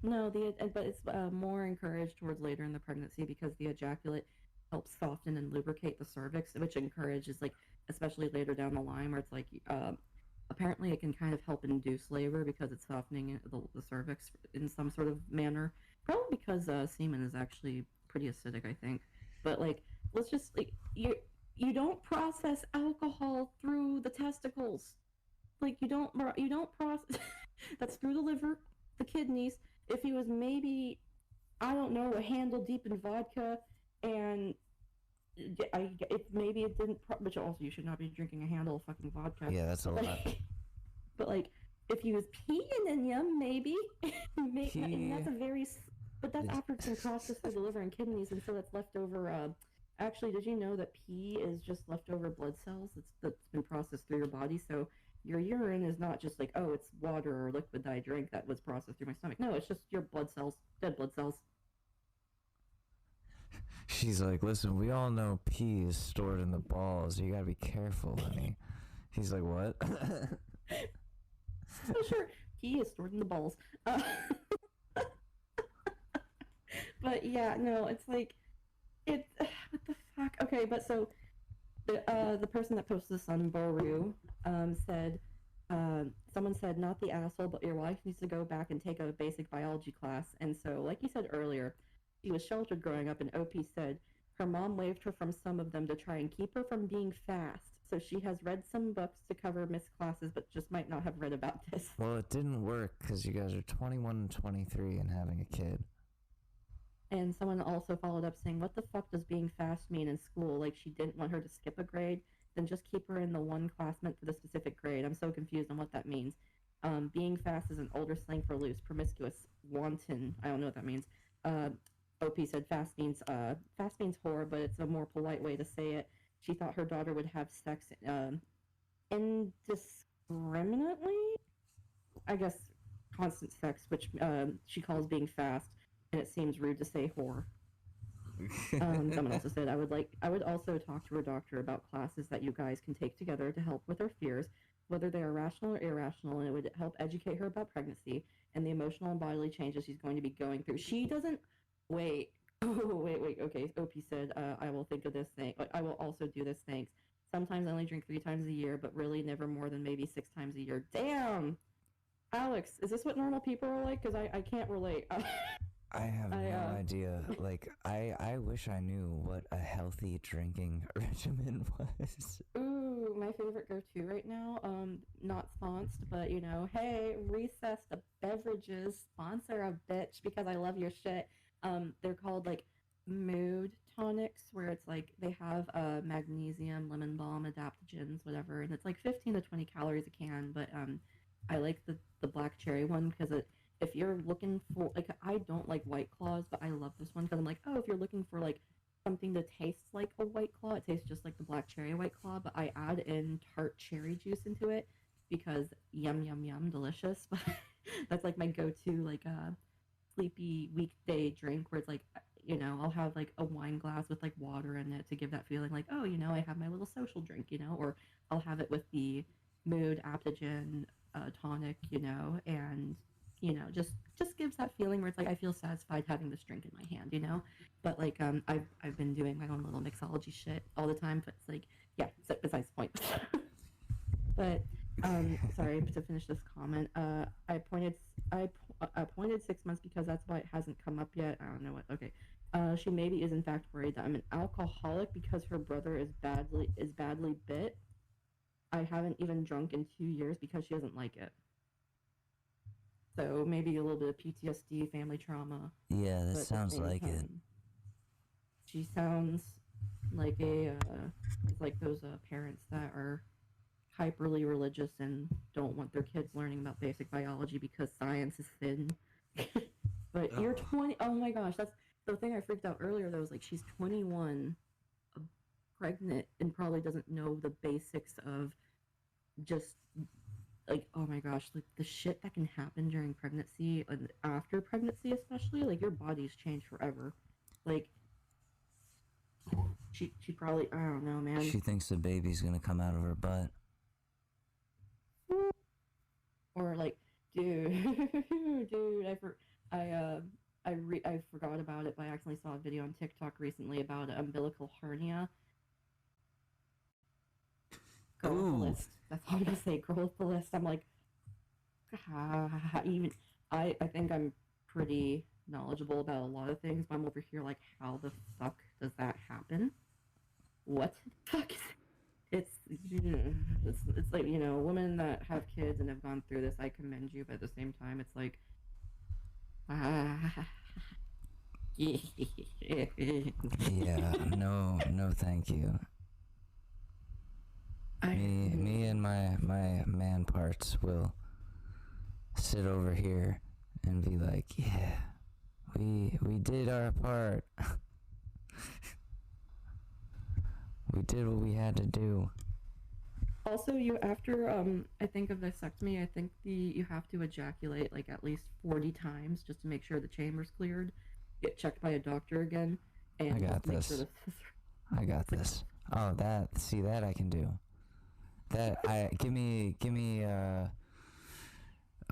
No, but it's more encouraged towards later in the pregnancy because the ejaculate helps soften and lubricate the cervix, which encourages like especially later down the line where it's like apparently it can kind of help induce labor because it's softening the cervix in some sort of manner. Probably because semen is actually pretty acidic, I think. But like, let's just like you don't process alcohol through the testicles. Like you don't process that's through the liver, the kidneys. If he was maybe I don't know a handle deep in vodka and maybe it didn't which also you should not be drinking a handle of fucking vodka. Yeah, that's a lot. But like if he was peeing in you, maybe, and that's a very but that's after it's been processed through the liver and kidneys, and so that's leftover. Actually, did you know that pee is just leftover blood cells that's been processed through your body? So your urine is not just like, oh, it's water or liquid that I drank that was processed through my stomach. No, it's just your blood cells, dead blood cells. She's like, listen, we all know pee is stored in the balls. You gotta be careful, honey. He's like, what? Oh, sure, pee is stored in the balls. But yeah, no, it's like, what the fuck? Okay, but so the person that posted this on Boru said, someone said, not the asshole, but your wife needs to go back and take a basic biology class. And so, like you said earlier, she was sheltered growing up, and OP said her mom waived her from some of them to try and keep her from being fast. So she has read some books to cover missed classes, but just might not have read about this. Well, it didn't work because you guys are 21 and 23 and having a kid. And someone also followed up saying, what the fuck does being fast mean in school? Like she didn't want her to skip a grade, then just keep her in the one class meant for the specific grade. I'm so confused on what that means. Being fast is an older slang for loose, promiscuous, wanton. I don't know what that means. OP said fast means whore, but it's a more polite way to say it. She thought her daughter would have sex indiscriminately. I guess constant sex, which she calls being fast. And it seems rude to say whore. Someone also said, I would also talk to her doctor about classes that you guys can take together to help with her fears, whether they are rational or irrational, and it would help educate her about pregnancy and the emotional and bodily changes she's going to be going through. She doesn't wait. Okay, OP said, I will think of this thing. I will also do this, thanks. Sometimes I only drink 3 times a year, but really never more than maybe 6 times a year. Damn! Alex, is this what normal people are like? Because I can't relate. I have no idea. Like, I wish I knew what a healthy drinking regimen was. Ooh, my favorite go-to right now, not sponsored, but you know, hey, Recess the Beverages, sponsor a bitch because I love your shit. They're called like mood tonics, where it's like they have magnesium, lemon balm, adaptogens, whatever, and it's like 15 to 20 calories a can, but I like the black cherry one because if you're looking for, like, I don't like White Claws, but I love this one because I'm like, oh, if you're looking for, like, something that tastes like a White Claw, it tastes just like the black cherry White Claw, but I add in tart cherry juice into it because yum, yum, yum, delicious. That's, like, my go-to, like, sleepy weekday drink where it's, like, you know, I'll have, like, a wine glass with, like, water in it to give that feeling like, oh, you know, I have my little social drink, you know, or I'll have it with the mood aptogen tonic, you know, and you know, just gives that feeling where it's like I feel satisfied having this drink in my hand, you know. But like I've been doing my own little mixology shit all the time, but it's like yeah, so besides the point. But sorry to finish this comment. I pointed 6 months because that's why it hasn't come up yet. I don't know what. Okay. She maybe is in fact worried that I'm an alcoholic because her brother is badly bit. I haven't even drunk in 2 years because she doesn't like it. So maybe a little bit of PTSD, family trauma. Yeah, that sounds like it. She sounds like like those parents that are hyperly religious and don't want their kids learning about basic biology because science is thin. But you're 20. Oh my gosh, that's the thing I freaked out earlier. Though was like she's 21, pregnant, and probably doesn't know the basics of just like, oh my gosh, like the shit that can happen during pregnancy and after pregnancy, especially, like your body's changed forever. Like, she probably, I don't know, man. She thinks the baby's gonna come out of her butt. Or like, dude, I forgot about it, but I accidentally saw a video on TikTok recently about an umbilical hernia. Girl with the list. That's all I'm gonna say. Girl with the list. I'm like, even I think I'm pretty knowledgeable about a lot of things, but I'm over here like, how the fuck does that happen? What the fuck is it? It's like, you know, women that have kids and have gone through this, I commend you, but at the same time, it's like, Yeah, no, thank you. Me and my man parts will sit over here and be like, yeah, we did our part. We did what we had to do. Also, you after I think of vasectomy, I think you have to ejaculate like at least 40 times just to make sure the chamber's cleared. Get checked by a doctor again, and I got make this. Sure I got this. Oh, that I can do. Give me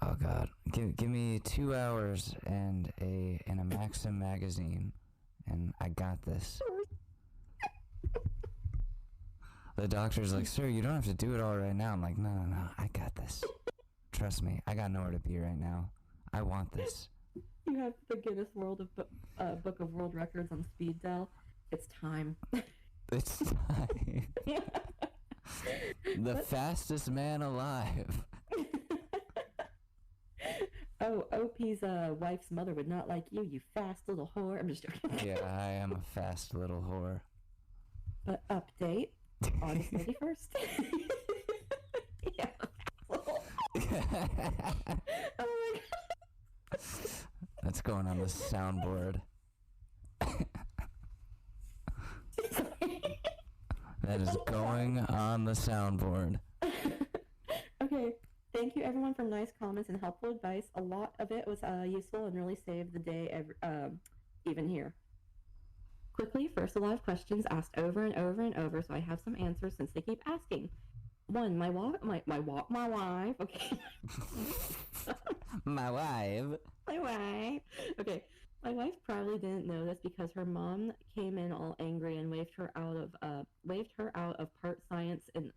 oh god, give me 2 hours and a Maxim magazine, and I got this. The doctor's like, sir, you don't have to do it all right now. I'm like, no, I got this. Trust me, I got nowhere to be right now. I want this. You have the Guinness Book of World Records on speed dial. It's time. It's time. The fastest man alive. Oh, OP's wife's mother would not like you, you fast little whore. I'm just joking. Yeah, I am a fast little whore. But update, August 31st. Yeah. Oh my god. That's going on the soundboard. That is going on the soundboard. Okay, thank you everyone for nice comments and helpful advice. A lot of it was useful and really saved the day even here. Quickly, first a lot of questions asked over and over and over, so I have some answers since they keep asking. One, my wife, okay. My wife. Okay, my wife probably didn't know this because her mom came in all angry and waved her out of part science and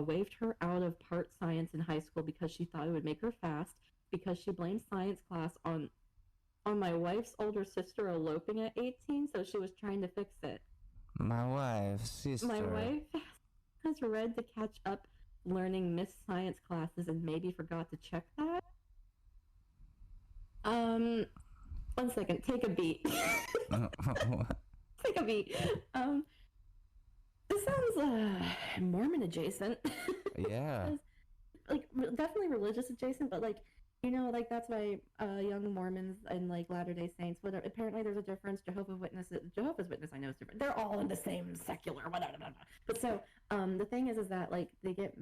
waved her out of part science in high school because she thought it would make her fast because she blamed science class on my wife's older sister eloping at 18, so she was trying to fix it. My wife's sister. My wife has read to catch up learning missed science classes and maybe forgot to check that. 1 second, take a beat. Take a beat. This sounds Mormon adjacent. Yeah. Like definitely religious adjacent, but like, you know, like that's why young Mormons and like Latter-day Saints, whatever. Apparently, there's a difference. Jehovah's Witness, I know is different. They're all in the same secular, whatever. But so, the thing is that like they get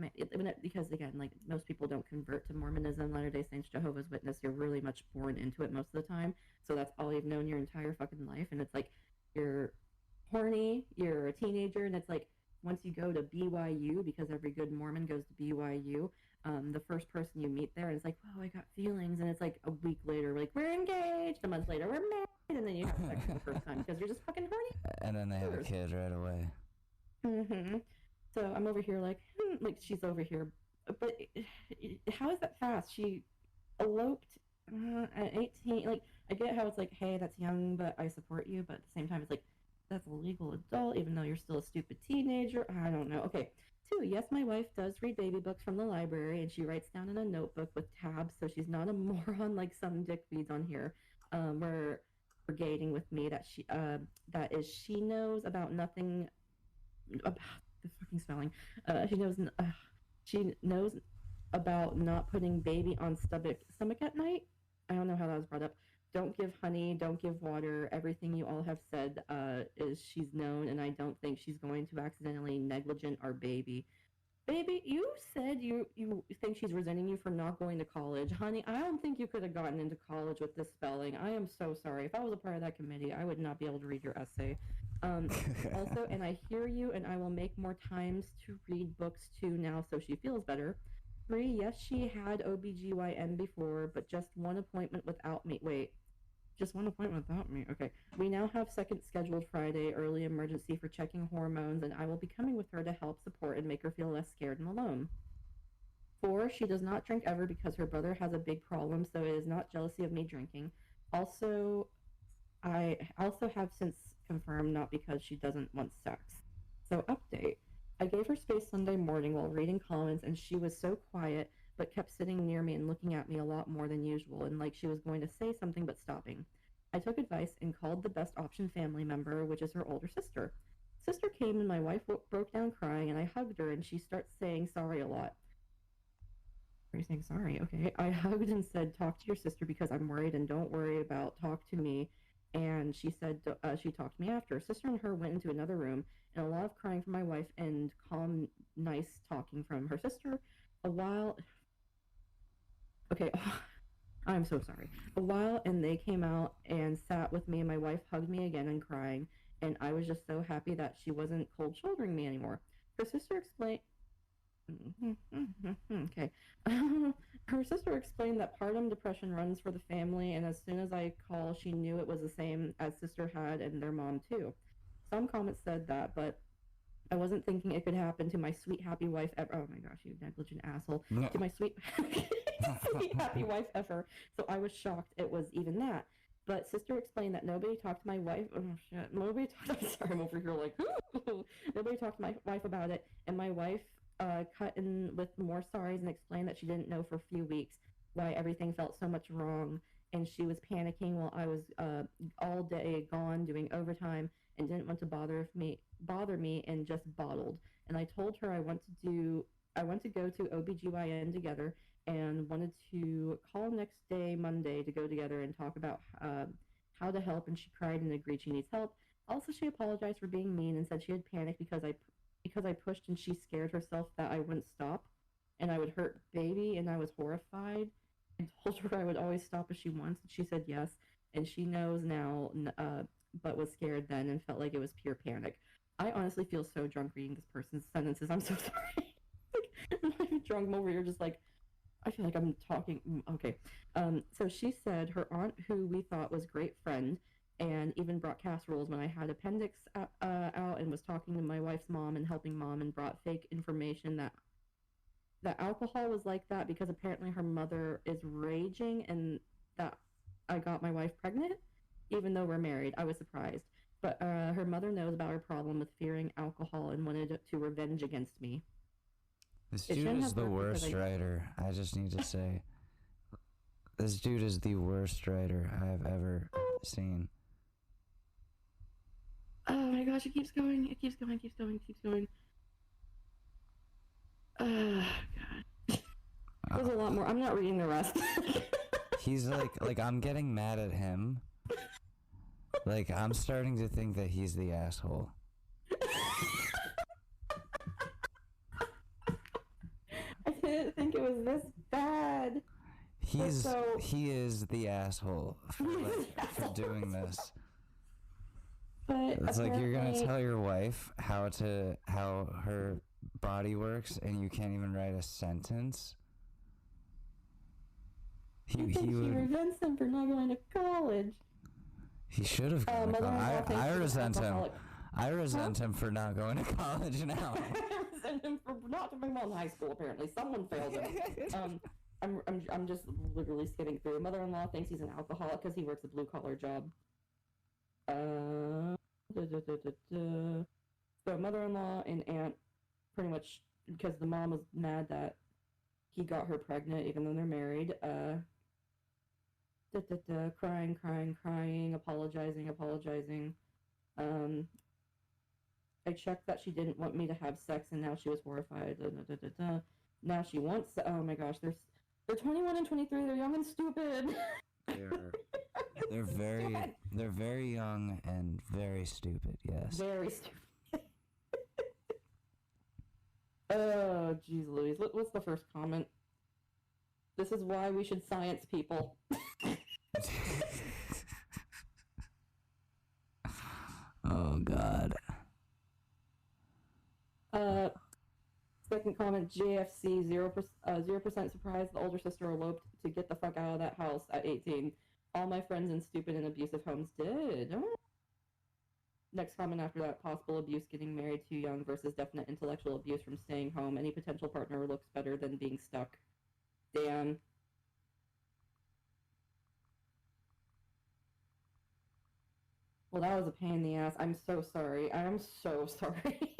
because again, like most people don't convert to Mormonism, Latter-day Saints, Jehovah's Witness. You're really much born into it most of the time. So that's all you've known your entire fucking life, and it's like you're horny, you're a teenager, and it's like once you go to BYU, because every good Mormon goes to BYU. The first person you meet there, and it's like, wow, I got feelings, and it's like a week later, like we're engaged. A month later, we're married, and then you have sex for the first time because you're just fucking horny. And then they have a kid right away. Mm-hmm. So I'm over here like she's over here, but how is that fast? She eloped at 18. Like I get how it's like, hey, that's young, but I support you. But at the same time, it's like that's a legal adult, even though you're still a stupid teenager. I don't know. Okay. 2, yes, my wife does read baby books from the library, and she writes down in a notebook with tabs, so she's not a moron like some dickweeds on here. We're gating with me that she knows about nothing about the fucking spelling. She knows about not putting baby on stomach at night. I don't know how that was brought up. don't give honey, don't give water. Everything you all have said is she's known, and I don't think she's going to accidentally negligent our baby. Baby, you said you think she's resenting you for not going to college. Honey, I don't think you could have gotten into college with this spelling. I am so sorry. If I was a part of that committee, I would not be able to read your essay. Also, and I hear you, and I will make more times to read books too now so she feels better. 3, yes, she had OBGYN before, but just one appointment without me. Wait, just one appointment without me. Okay. We now have second scheduled Friday, early emergency for checking hormones, and I will be coming with her to help support and make her feel less scared and alone. 4, she does not drink ever because her brother has a big problem, so it is not jealousy of me drinking. Also, I also have since confirmed not because she doesn't want sex. So update. I gave her space Sunday morning while reading comments, and she was so quiet but kept sitting near me and looking at me a lot more than usual, and like she was going to say something but stopping. I took advice and called the best option family member, which is her older sister. Sister came and my wife broke down crying, and I hugged her, and she starts saying sorry a lot. Are you saying sorry? Okay. I hugged and said, talk to your sister because I'm worried, and don't worry about talk to me. And she said she talked to me after. Sister and her went into another room, and a lot of crying from my wife and calm, nice talking from her sister. A while... Okay, I'm so sorry. A while, and they came out and sat with me, and my wife hugged me again and crying, and I was just so happy that she wasn't cold shouldering me anymore. Her sister explained... Okay. Her sister explained that postpartum depression runs for the family, and as soon as I called, she knew it was the same as sister had and their mom too. Some comments said that, but I wasn't thinking it could happen to my sweet, happy wife ever. Oh my gosh, you negligent asshole. No. To my sweet, sweet, happy wife ever. So I was shocked it was even that. But sister explained that nobody talked to my wife. Oh shit. Nobody talked. I'm sorry, I'm over here like, nobody talked to my wife about it. And my wife cut in with more sorries and explained that she didn't know for a few weeks why everything felt so much wrong. And she was panicking while I was all day gone doing overtime and didn't want to bother me and just bottled. And I told her I want to go to OBGYN together and wanted to call next day, Monday, to go together and talk about how to help, and she cried and agreed she needs help. Also, she apologized for being mean and said she had panicked because I pushed and she scared herself that I wouldn't stop and I would hurt baby, and I was horrified. I told her I would always stop if she wants, and she said yes, and she knows now, but was scared then and felt like it was pure panic. I honestly feel so drunk reading this person's sentences. I'm so sorry. I'm not even drunk. I'm over here just like, I feel like I'm talking. Okay. So she said her aunt, who we thought was great friend, and even brought casseroles when I had appendix out, and was talking to my wife's mom and helping mom, and brought fake information that alcohol was like that because apparently her mother is raging and that I got my wife pregnant, even though we're married. I was surprised. But her mother knows about her problem with fearing alcohol and wanted to revenge against me. This dude is the worst writer. I just need to say. This dude is the worst writer I've ever seen. Oh my gosh, it keeps going. It keeps going, it keeps going, it keeps going. God. There's a lot more. I'm not reading the rest. He's like I'm getting mad at him. Like, I'm starting to think that he's the asshole. I didn't think it was this bad. He is the asshole for doing this. But it's like you're gonna tell your wife how her body works, and you can't even write a sentence. She resents him for not going to college. He should have gone to college. I resent him. I resent him for not going to college now. I resent him for not doing well in high school, apparently. Someone failed him. I'm just literally skimming through. Mother-in-law thinks he's an alcoholic because he works a blue-collar job. So mother-in-law and aunt, pretty much, because the mom was mad that he got her pregnant even though they're married. Crying, apologizing. I checked that she didn't want me to have sex, and now she was horrified. Now she wants. Oh my gosh, they're 21 and 23. They're young and stupid. They're very young and very stupid. Yes. Very stupid. Oh, jeez Louise. What's the first comment? This is why we should science people. Oh, God. Second comment, JFC, 0% surprised the older sister eloped to get the fuck out of that house at 18. All my friends in stupid and abusive homes did. Oh. Next comment after that, possible abuse getting married too young versus definite intellectual abuse from staying home. Any potential partner looks better than being stuck. Dan. Well, that was a pain in the ass. I'm so sorry. I'm so sorry.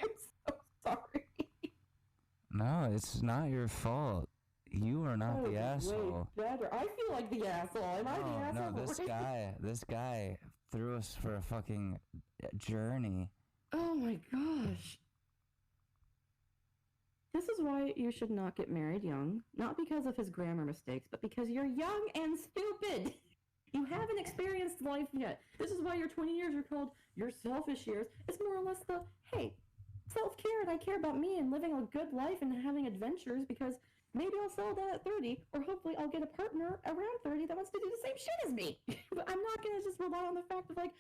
I'm so sorry. No, it's not your fault. You are not the asshole. Way better. I feel like the asshole. Am I the asshole? No, this guy threw us for a fucking journey. Oh my gosh. This is why you should not get married young. Not because of his grammar mistakes, but because you're young and stupid. You haven't experienced life yet. This is why your 20 years are called your selfish years. It's more or less the, hey, self-care and I care about me and living a good life and having adventures because maybe I'll settle down at 30 or hopefully I'll get a partner around 30 that wants to do the same shit as me. But I'm not going to just rely on the fact of like,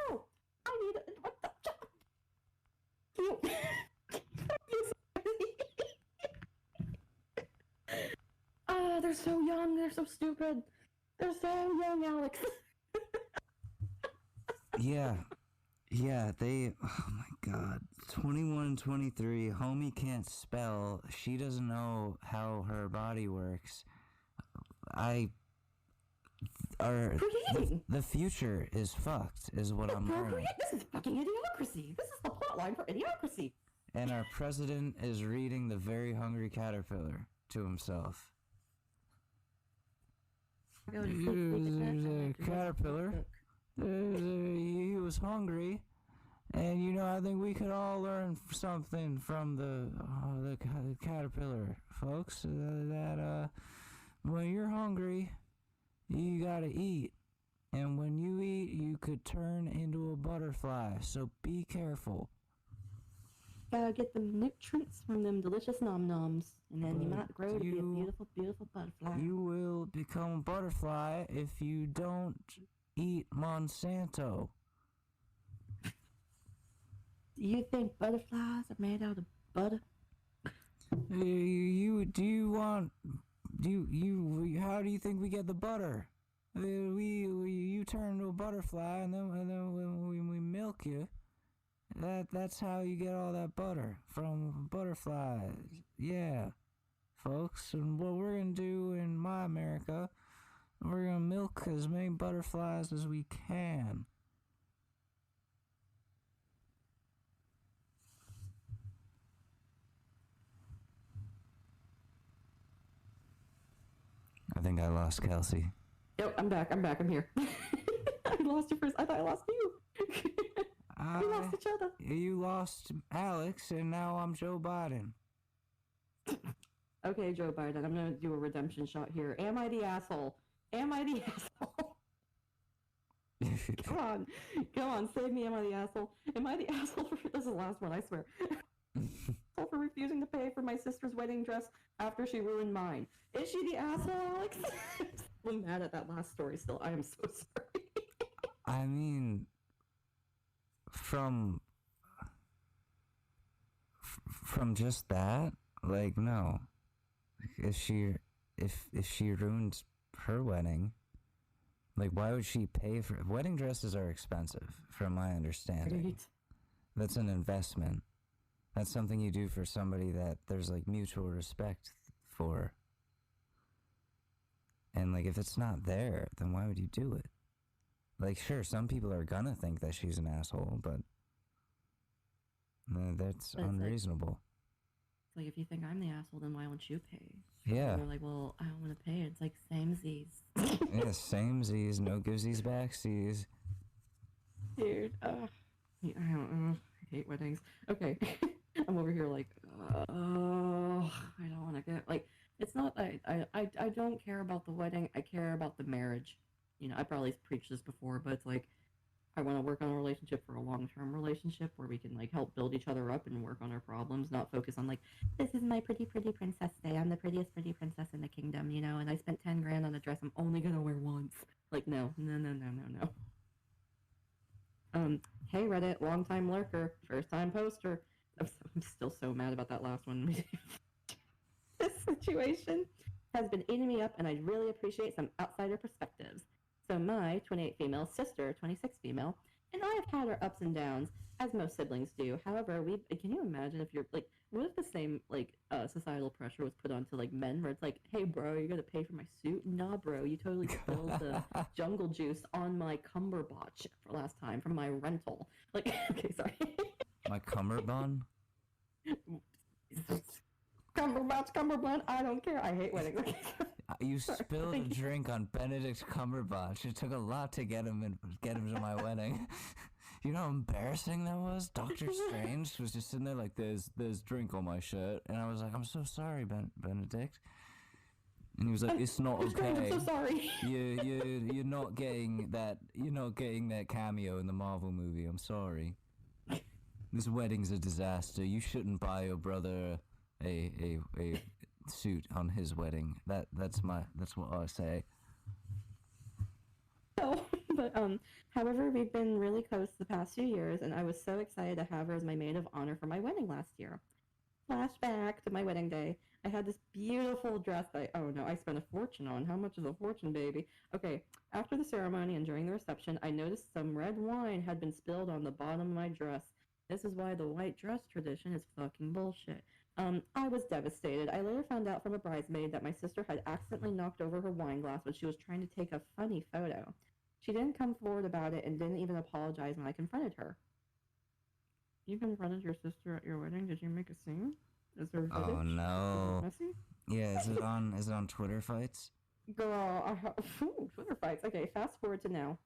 oh, I need what the you. They're so young, they're so stupid. They're so young, Alex. Yeah, they, oh my God, 21, 23, homie can't spell, she doesn't know how her body works. The future is fucked, is what I'm learning. This is fucking idiocracy. This is the plotline for idiocracy. And our president is reading The Very Hungry Caterpillar to himself. There's a caterpillar. He was hungry, and you know I think we could all learn something from the caterpillar, folks. That when you're hungry, you gotta eat, and when you eat, you could turn into a butterfly. So be careful. Gotta get the nutrients from them delicious nom-noms, and then you might grow to be a beautiful, beautiful butterfly. You will become a butterfly if you don't eat Monsanto. Do you think butterflies are made out of butter? How do you think we get the butter? You turn into a butterfly, and then when we milk you. That's how you get all that butter from butterflies. Yeah, folks. And what we're gonna do in my America, we're gonna milk as many butterflies as we can. I think I lost Kelsey. Yep, I'm back. I'm here. I lost you first. I thought I lost you. We lost each other. You lost Alex, and now I'm Joe Biden. Okay, Joe Biden, I'm going to do a redemption shot here. Am I the asshole? Am I the asshole? Come on, save me. Am I the asshole? Am I the asshole for, this is the last one, I swear. For refusing to pay for my sister's wedding dress after she ruined mine. Is she the asshole, Alex? I'm mad at that last story still. I am so sorry. I mean... From just that, like, no. If she ruined her wedding, like, why would she pay for wedding dresses are expensive, from my understanding. Great. That's an investment. That's something you do for somebody that there's like mutual respect for. And like, if it's not there, then why would you do it? Like, sure, some people are gonna think that she's an asshole, but that's unreasonable. Like, if you think I'm the asshole, then why won't you pay? Yeah. They're like, well, I don't want to pay. It's like samesies. Yeah, samesies, no givesies, backsies. Dude, I don't know. I hate weddings. Okay. I'm over here like, oh, I don't want to get, like, it's not, I don't care about the wedding. I care about the marriage. I probably preached this before, but it's like I want to work on a relationship for a long-term relationship where we can like help build each other up and work on our problems, not focus on like, this is my pretty princess day. I'm the prettiest pretty princess in the kingdom, and I spent 10 grand on a dress I'm only gonna wear once. Like, no. Hey Reddit, long time lurker, first time poster. I'm still so mad about that last one. This situation has been eating me up, and I really appreciate some outsider perspectives. So my 28 female sister, 26 female, and I have had our ups and downs, as most siblings do. However, can you imagine if you're like, what if the same like societal pressure was put onto like men, where it's like, hey bro, you gotta pay for my suit? Nah, bro, you totally spilled the jungle juice on my cummerbotch for last time from my rental. Like, okay, sorry. My cummerbund? Cumberbund, I don't care. I hate weddings. You spilled a drink on Benedict Cumberbatch. It took a lot to get him to my wedding. You know how embarrassing that was? Doctor Strange was just sitting there like, there's drink on my shirt. And I was like, I'm so sorry, Benedict. And he was like, it's not okay. I'm so sorry. You're not getting that cameo in the Marvel movie. I'm sorry. This wedding's a disaster. You shouldn't buy your brother a suit on his wedding. That's what I say. No, but however, we've been really close the past few years, and I was so excited to have her as my maid of honor for my wedding last year. Flashback to my wedding day. I had this beautiful dress that I spent a fortune on. How much is a fortune, baby? Okay, after the ceremony and during the reception, I noticed some red wine had been spilled on the bottom of my dress. This is why the white dress tradition is fucking bullshit. I was devastated. I later found out from a bridesmaid that my sister had accidentally knocked over her wine glass when she was trying to take a funny photo. She didn't come forward about it and didn't even apologize when I confronted her. You confronted your sister at your wedding? Did you make a scene? Is there footage? Oh no. Messy? Yeah, is it on Twitter fights? Girl, Twitter fights. Okay, fast forward to now.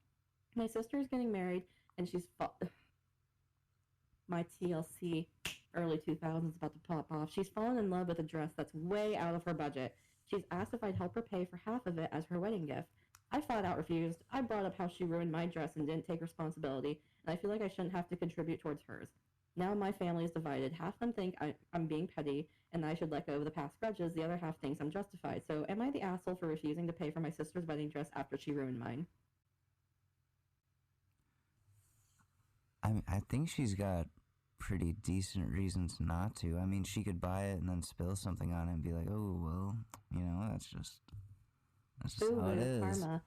My sister is getting married, and she's my TLC early 2000s about to pop off. She's fallen in love with a dress that's way out of her budget. She's asked if I'd help her pay for half of it as her wedding gift. I flat out refused. I brought up how she ruined my dress and didn't take responsibility, and I feel like I shouldn't have to contribute towards hers. Now my family is divided. Half of them think I'm being petty and I should let go of the past grudges. The other half thinks I'm justified. So am I the asshole for refusing to pay for my sister's wedding dress after she ruined mine? I think she's got pretty decent reasons not to. I mean, she could buy it and then spill something on it and be like, oh, well, that's just how it is. Karma.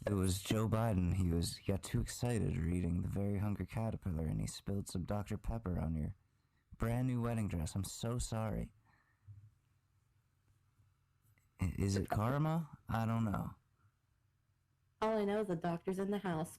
It was Joe Biden. He got too excited reading The Very Hungry Caterpillar, and he spilled some Dr. Pepper on your brand new wedding dress. I'm so sorry. Is it karma? I don't know. All I know is the doctor's in the house.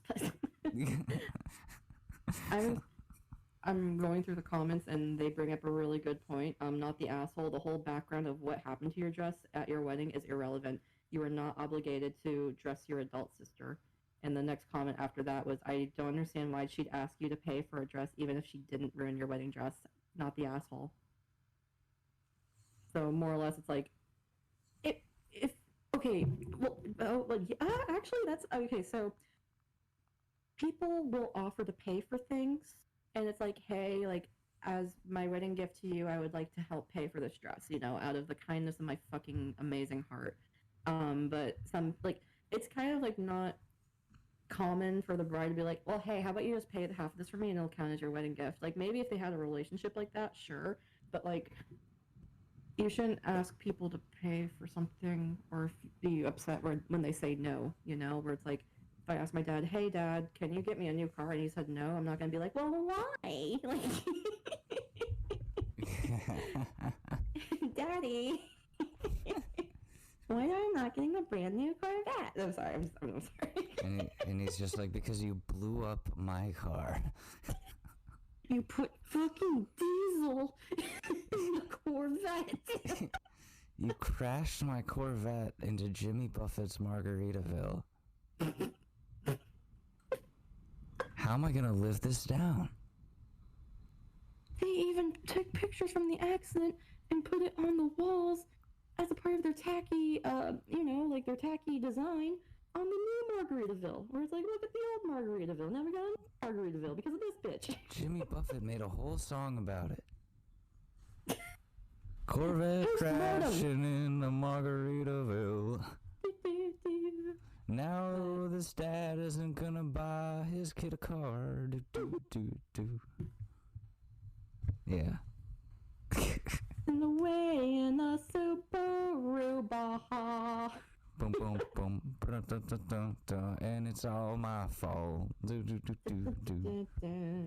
I'm going through the comments, and they bring up a really good point. I'm not the asshole. The whole background of what happened to your dress at your wedding is irrelevant. You are not obligated to dress your adult sister. And the next comment after that was, I don't understand why she'd ask you to pay for a dress even if she didn't ruin your wedding dress. Not the asshole. So more or less, it's like, actually, that's okay. So people will offer to pay for things, and it's like, hey, like, as my wedding gift to you, I would like to help pay for this dress, out of the kindness of my fucking amazing heart. But it's kind of like not common for the bride to be like, well, hey, how about you just pay the half of this for me and it'll count as your wedding gift? Like, maybe if they had a relationship like that, sure, but like, you shouldn't ask people to pay for something or be upset when they say no, where it's like, if I ask my dad, hey dad, can you get me a new car? And he said no, I'm not gonna be like, well, why? Like, Daddy, why am I not getting a brand new Corvette? I'm sorry, I'm sorry. And he's just like, because you blew up my car. You put fucking diesel in the Corvette. You crashed my Corvette into Jimmy Buffett's Margaritaville. How am I gonna live this down? They even took pictures from the accident and put it on the walls as a part of their tacky, like their tacky design on the new Margaritaville, where it's like, look at the old Margaritaville. Now we got a new Margaritaville because of this bitch. Jimmy Buffett made a whole song about it. Corvette crashing in the Margaritaville. Now this dad isn't gonna buy his kid a car. Do, do, do, do. Yeah. In the way in a Subaru Baja. Boom, boom, boom. And it's all my fault. Do, do, do, do, do.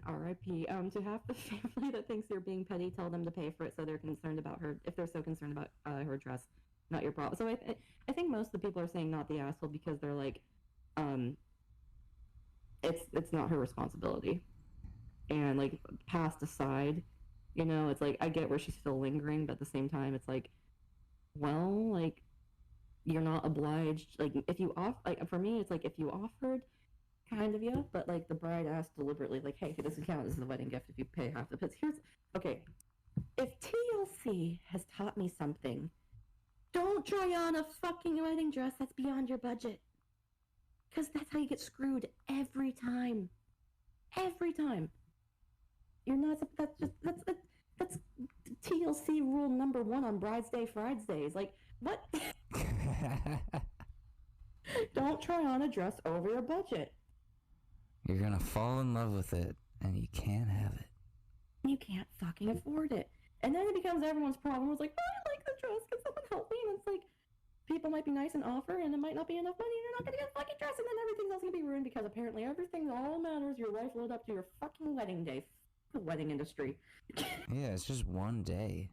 R.I.P. To half the family that thinks you're being petty, tell them to pay for it so they're concerned about her. If they're so concerned about her dress, not your problem. So I think most of the people are saying not the asshole because they're like, it's not her responsibility. And like past aside, it's like I get where she's still lingering, but at the same time, it's like, well, like you're not obliged. Like if you for me, it's like if you offered, kind of, yeah, but like the bride asked deliberately, like, hey, this can count as the wedding gift if you pay half the bits. Okay, if TLC has taught me something, don't try on a fucking wedding dress that's beyond your budget. Because that's how you get screwed every time. Every time. You're not, that's TLC rule number 1 on Bride's Day, Fridays Days. Like, what? Don't try on a dress over your budget. You're gonna fall in love with it, and you can't have it. You can't fucking afford it. And then it becomes everyone's problem. It's like, oh, I like the dress. Can someone help me? And it's like, people might be nice and offer, and it might not be enough money, and you're not going to get a fucking dress, and then everything's else going to be ruined because apparently everything all matters. Your life led up to your fucking wedding day. The wedding industry. Yeah, it's just one day.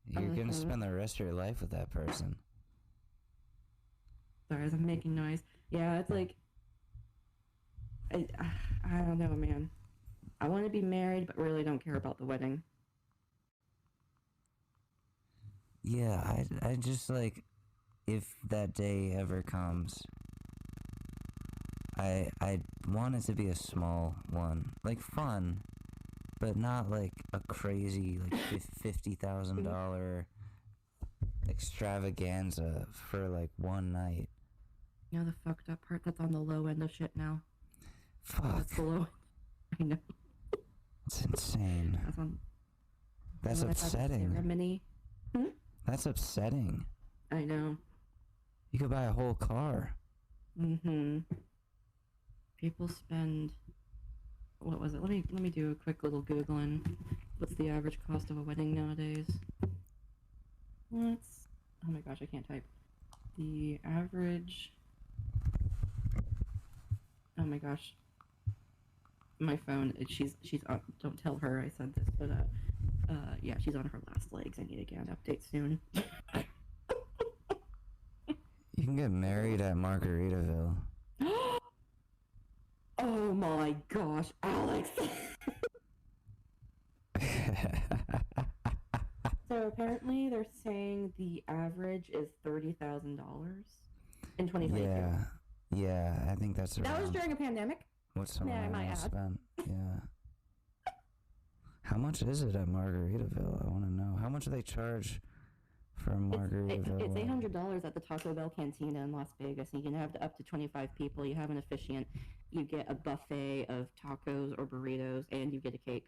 You're going to spend the rest of your life with that person. Sorry, as I'm making noise. Yeah, it's like, I don't know, man. I want to be married, but really don't care about the wedding. Yeah, I just like, if that day ever comes, I want it to be a small one, like fun, but not like a crazy like $50,000 extravaganza for like one night. You know the fucked up part? That's on the low end of shit now. Fuck. That's the low. I know. It's insane. That's upsetting. Ceremony. That's upsetting. I know. You could buy a whole car. Mm-hmm. People spend, what was it? Let me do a quick little Googling. What's the average cost of a wedding nowadays? Oh my gosh, I can't type. The average, oh my gosh. My phone, she's on, don't tell her I said this, but yeah, she's on her last legs. I need to get an update soon. You can get married at Margaritaville. Oh my gosh, Alex! So apparently they're saying the average is $30,000 in 2022. Yeah, I think that's around. That was during a pandemic. What someone I might add. spent. Yeah. How much is it at Margaritaville? I want to know. How much do they charge for Margaritaville? It's $800 at the Taco Bell Cantina in Las Vegas. You can have up to 25 people. You have an officiant. You get a buffet of tacos or burritos, and you get a cake.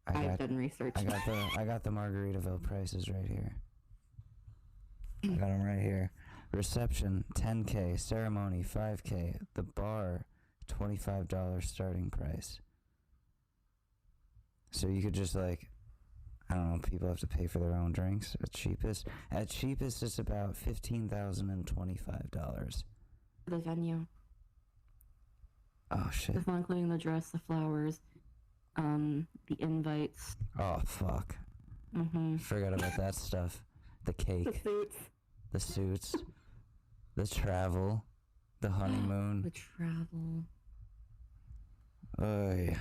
I've done research. I got the Margaritaville prices right here. I got them right here. Reception $10K, ceremony $5K, the bar $25 starting price. So you could just like, I don't know, people have to pay for their own drinks at cheapest. At cheapest, it's about $15,025. The venue. Oh shit. That's not including the dress, the flowers, the invites. Oh fuck. Forgot about that stuff. The cake. The suits. The suits. The travel. The honeymoon. The travel. Oy.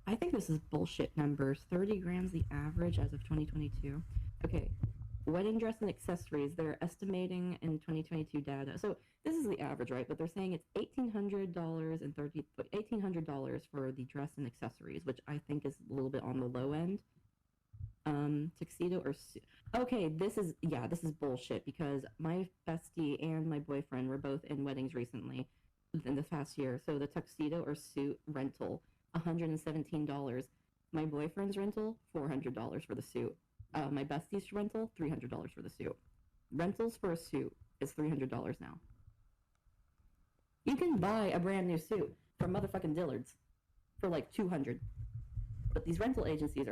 I think this is bullshit numbers. 30 grams the average as of 2022. Okay, wedding dress and accessories. They're estimating in 2022 data. So this is the average, right? But they're saying it's $1,800 for the dress and accessories, which I think is a little bit on the low end. tuxedo or suit. Okay, this is bullshit because my bestie and my boyfriend were both in weddings recently in this past year. So the tuxedo or suit rental, $117. My boyfriend's rental, $400 for the suit. My bestie's rental, $300 for the suit. Rentals for a suit is $300 now. You can buy a brand new suit from motherfucking Dillard's for like $200. But these rental agencies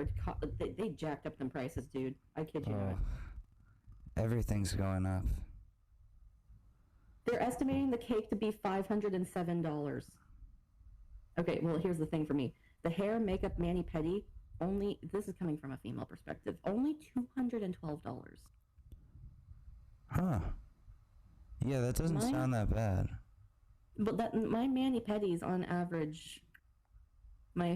they jacked up them prices, dude. I kid you not. Everything's going up. They're estimating the cake to be $507. Okay, well, here's the thing for me. The hair, makeup, mani-pedi, this is coming from a female perspective, only $212. Huh. Yeah, that doesn't sound that bad. But my mani-pedis on average... My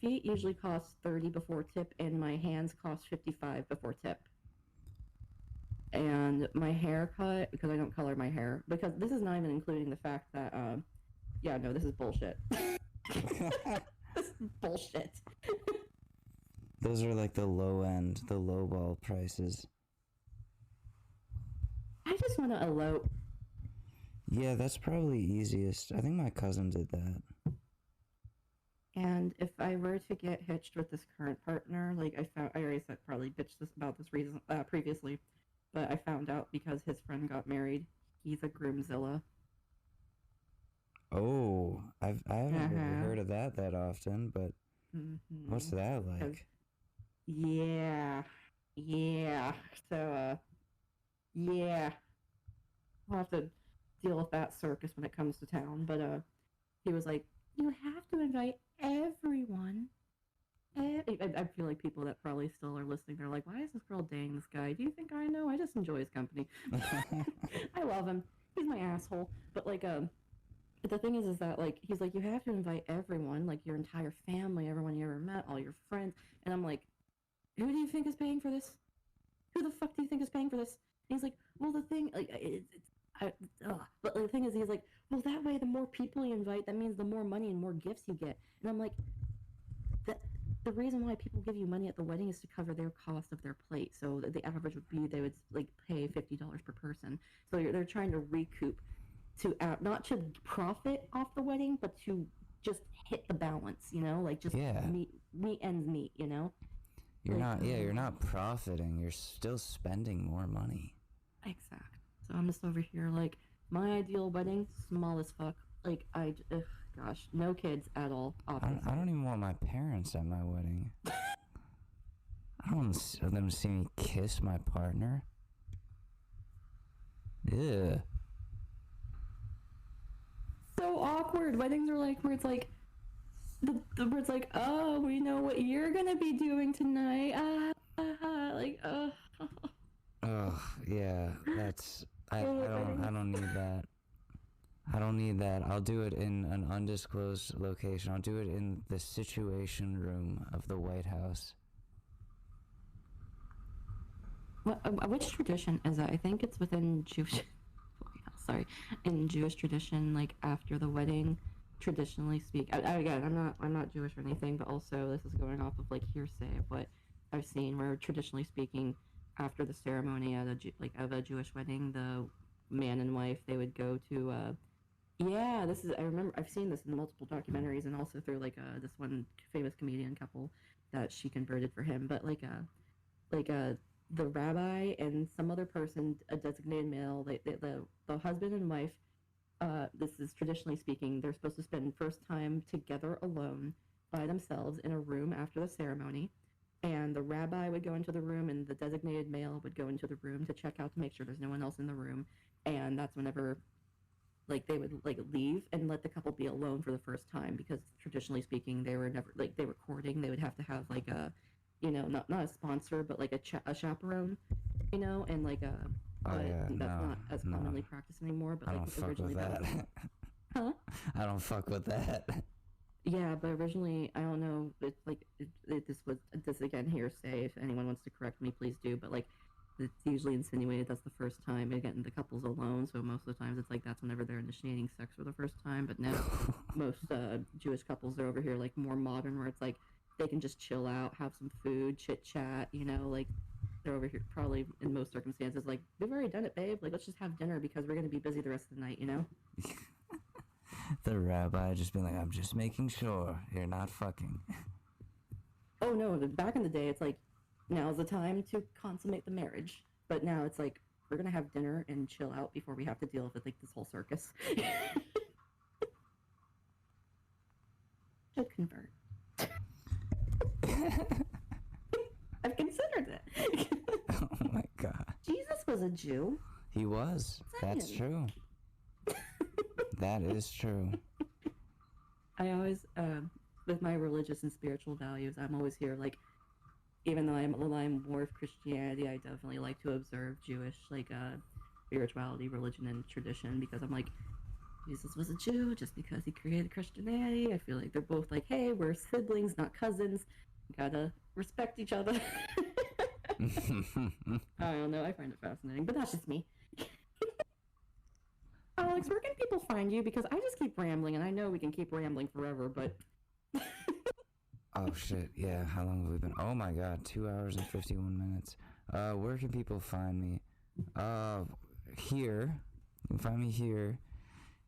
feet usually cost $30 before tip, and my hands cost $55 before tip. And my haircut, because I don't color my hair, because this is not even including the fact that, this is bullshit. This is bullshit. Those are like the low end, the low ball prices. I just want to elope. Yeah, that's probably easiest. I think my cousin did that. And if I were to get hitched with this current partner, like I already said, probably bitched about this reason previously, but I found out because his friend got married, he's a groomzilla. Oh, I haven't really heard of that often, but what's that like? Yeah. So, yeah. I'll have to deal with that circus when it comes to town, but he was like, you have to invite everyone. I feel like people that probably still are listening, they're like, why is this girl dating this guy? Do you think I know? I just enjoy his company. I love him. He's my asshole. But like, but the thing is that like, he's like, you have to invite everyone, like your entire family, everyone you ever met, all your friends. And I'm like, who do you think is paying for this? Who the fuck do you think is paying for this? And he's like, well, the thing, like, but the thing is, he's like, well, that way, the more people you invite, that means the more money and more gifts you get. And I'm like, the reason why people give you money at the wedding is to cover their cost of their plate. So the average would be they would like pay $50 per person. So they're trying to recoup not to profit off the wedding, but to just hit the balance, like just meet ends meet, You're not profiting. You're still spending more money. Exactly. So I'm just over here like, my ideal wedding, small as fuck. Like, gosh, no kids at all, obviously. I don't even want my parents at my wedding. I don't want them to see me kiss my partner. Ew. So awkward. Weddings are like, where it's like, where it's like, oh, we know what you're gonna be doing tonight. Oh, yeah, that's... I don't need that. I don't need that. I'll do it in an undisclosed location. I'll do it in the Situation Room of the White House. Which tradition is that? I think it's within Jewish... in Jewish tradition, like after the wedding, traditionally speak. Again, I'm not Jewish or anything, but also this is going off of like hearsay of what I've seen, where traditionally speaking, after the ceremony at of a Jewish wedding, the man and wife, they would go to I remember I've seen this in multiple documentaries and also through like this one famous comedian couple that she converted for him, but the rabbi and some other person, a designated male, the husband and wife, this is traditionally speaking, they're supposed to spend first time together alone by themselves in a room after the ceremony. And the rabbi would go into the room and the designated male would go into the room to check out to make sure there's no one else in the room. And that's whenever like they would like leave and let the couple be alone for the first time, because traditionally speaking, they were never like, they were courting. They would have to have like a, not a sponsor, but like a chaperone, and like that's not as commonly practiced anymore. But I like don't fuck originally with that. Huh? I don't fuck with that. Yeah, but originally, I don't know, this again, hearsay, if anyone wants to correct me, please do, but like, it's usually insinuated that's the first time, again, the couple's alone, so most of the times it's like, that's whenever they're initiating sex for the first time, but now, most, Jewish couples are over here, like, more modern, where it's like, they can just chill out, have some food, chit chat, you know, like they're over here probably in most circumstances like, we've already done it, babe, like let's just have dinner because we're going to be busy the rest of the night, you know. The rabbi just being like, I'm just making sure you're not fucking. Oh no, back in the day it's like, now's the time to consummate the marriage, but now it's like, we're going to have dinner and chill out before we have to deal with like this whole circus. Should convert. I've considered it. Oh my god. Jesus was a Jew. He was. That's true. That is true. I always, with my religious and spiritual values, I'm always here, like, even though I'm more of Christianity, I definitely like to observe Jewish, like, spirituality, religion, and tradition, because I'm like, Jesus was a Jew just because he created Christianity. I feel like they're both like, hey, we're siblings, not cousins. We gotta respect each other. I don't know, I find it fascinating, but that's just me. Alex, where can people find you? Because I just keep rambling, and I know we can keep rambling forever, but... Oh shit, yeah, how long have we been? Oh my god, 2 hours and 51 minutes. Where can people find me? Here. You can find me here.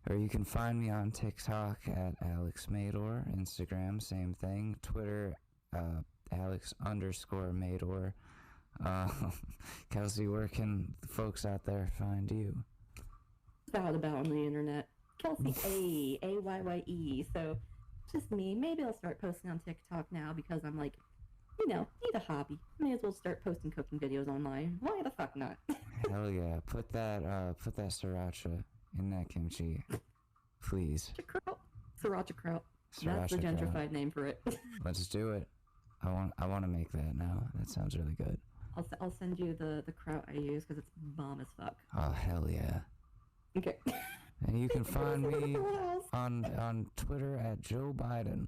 Or you can find me on TikTok at Alex Mador. Instagram, same thing. Twitter, Alex_Mador. Kelsey, where can the folks out there find you? About on the internet. Kelsey A-Y-Y-E. So, just me. Maybe I'll start posting on TikTok now because I'm like, you know, need a hobby. May as well start posting cooking videos online. Why the fuck not? Hell yeah. Put that sriracha in that kimchi. Please. Sriracha kraut. Sriracha That's the gentrified kraut. name for it. Let's do it. I want to make that now. That sounds really good. I'll send you the kraut I use because it's bomb as fuck. Oh, hell yeah. Okay. And you can find me on Twitter at Joe Biden.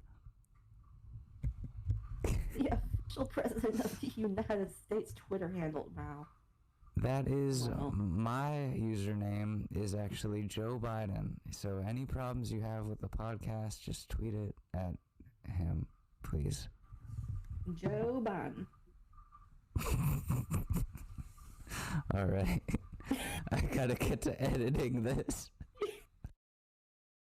The official president of the United States Twitter handle. Wow. That is Wow. my username is actually Joe Biden. So any problems you have with the podcast, just tweet it at him, please. Joe Biden. All right. I gotta get to editing this.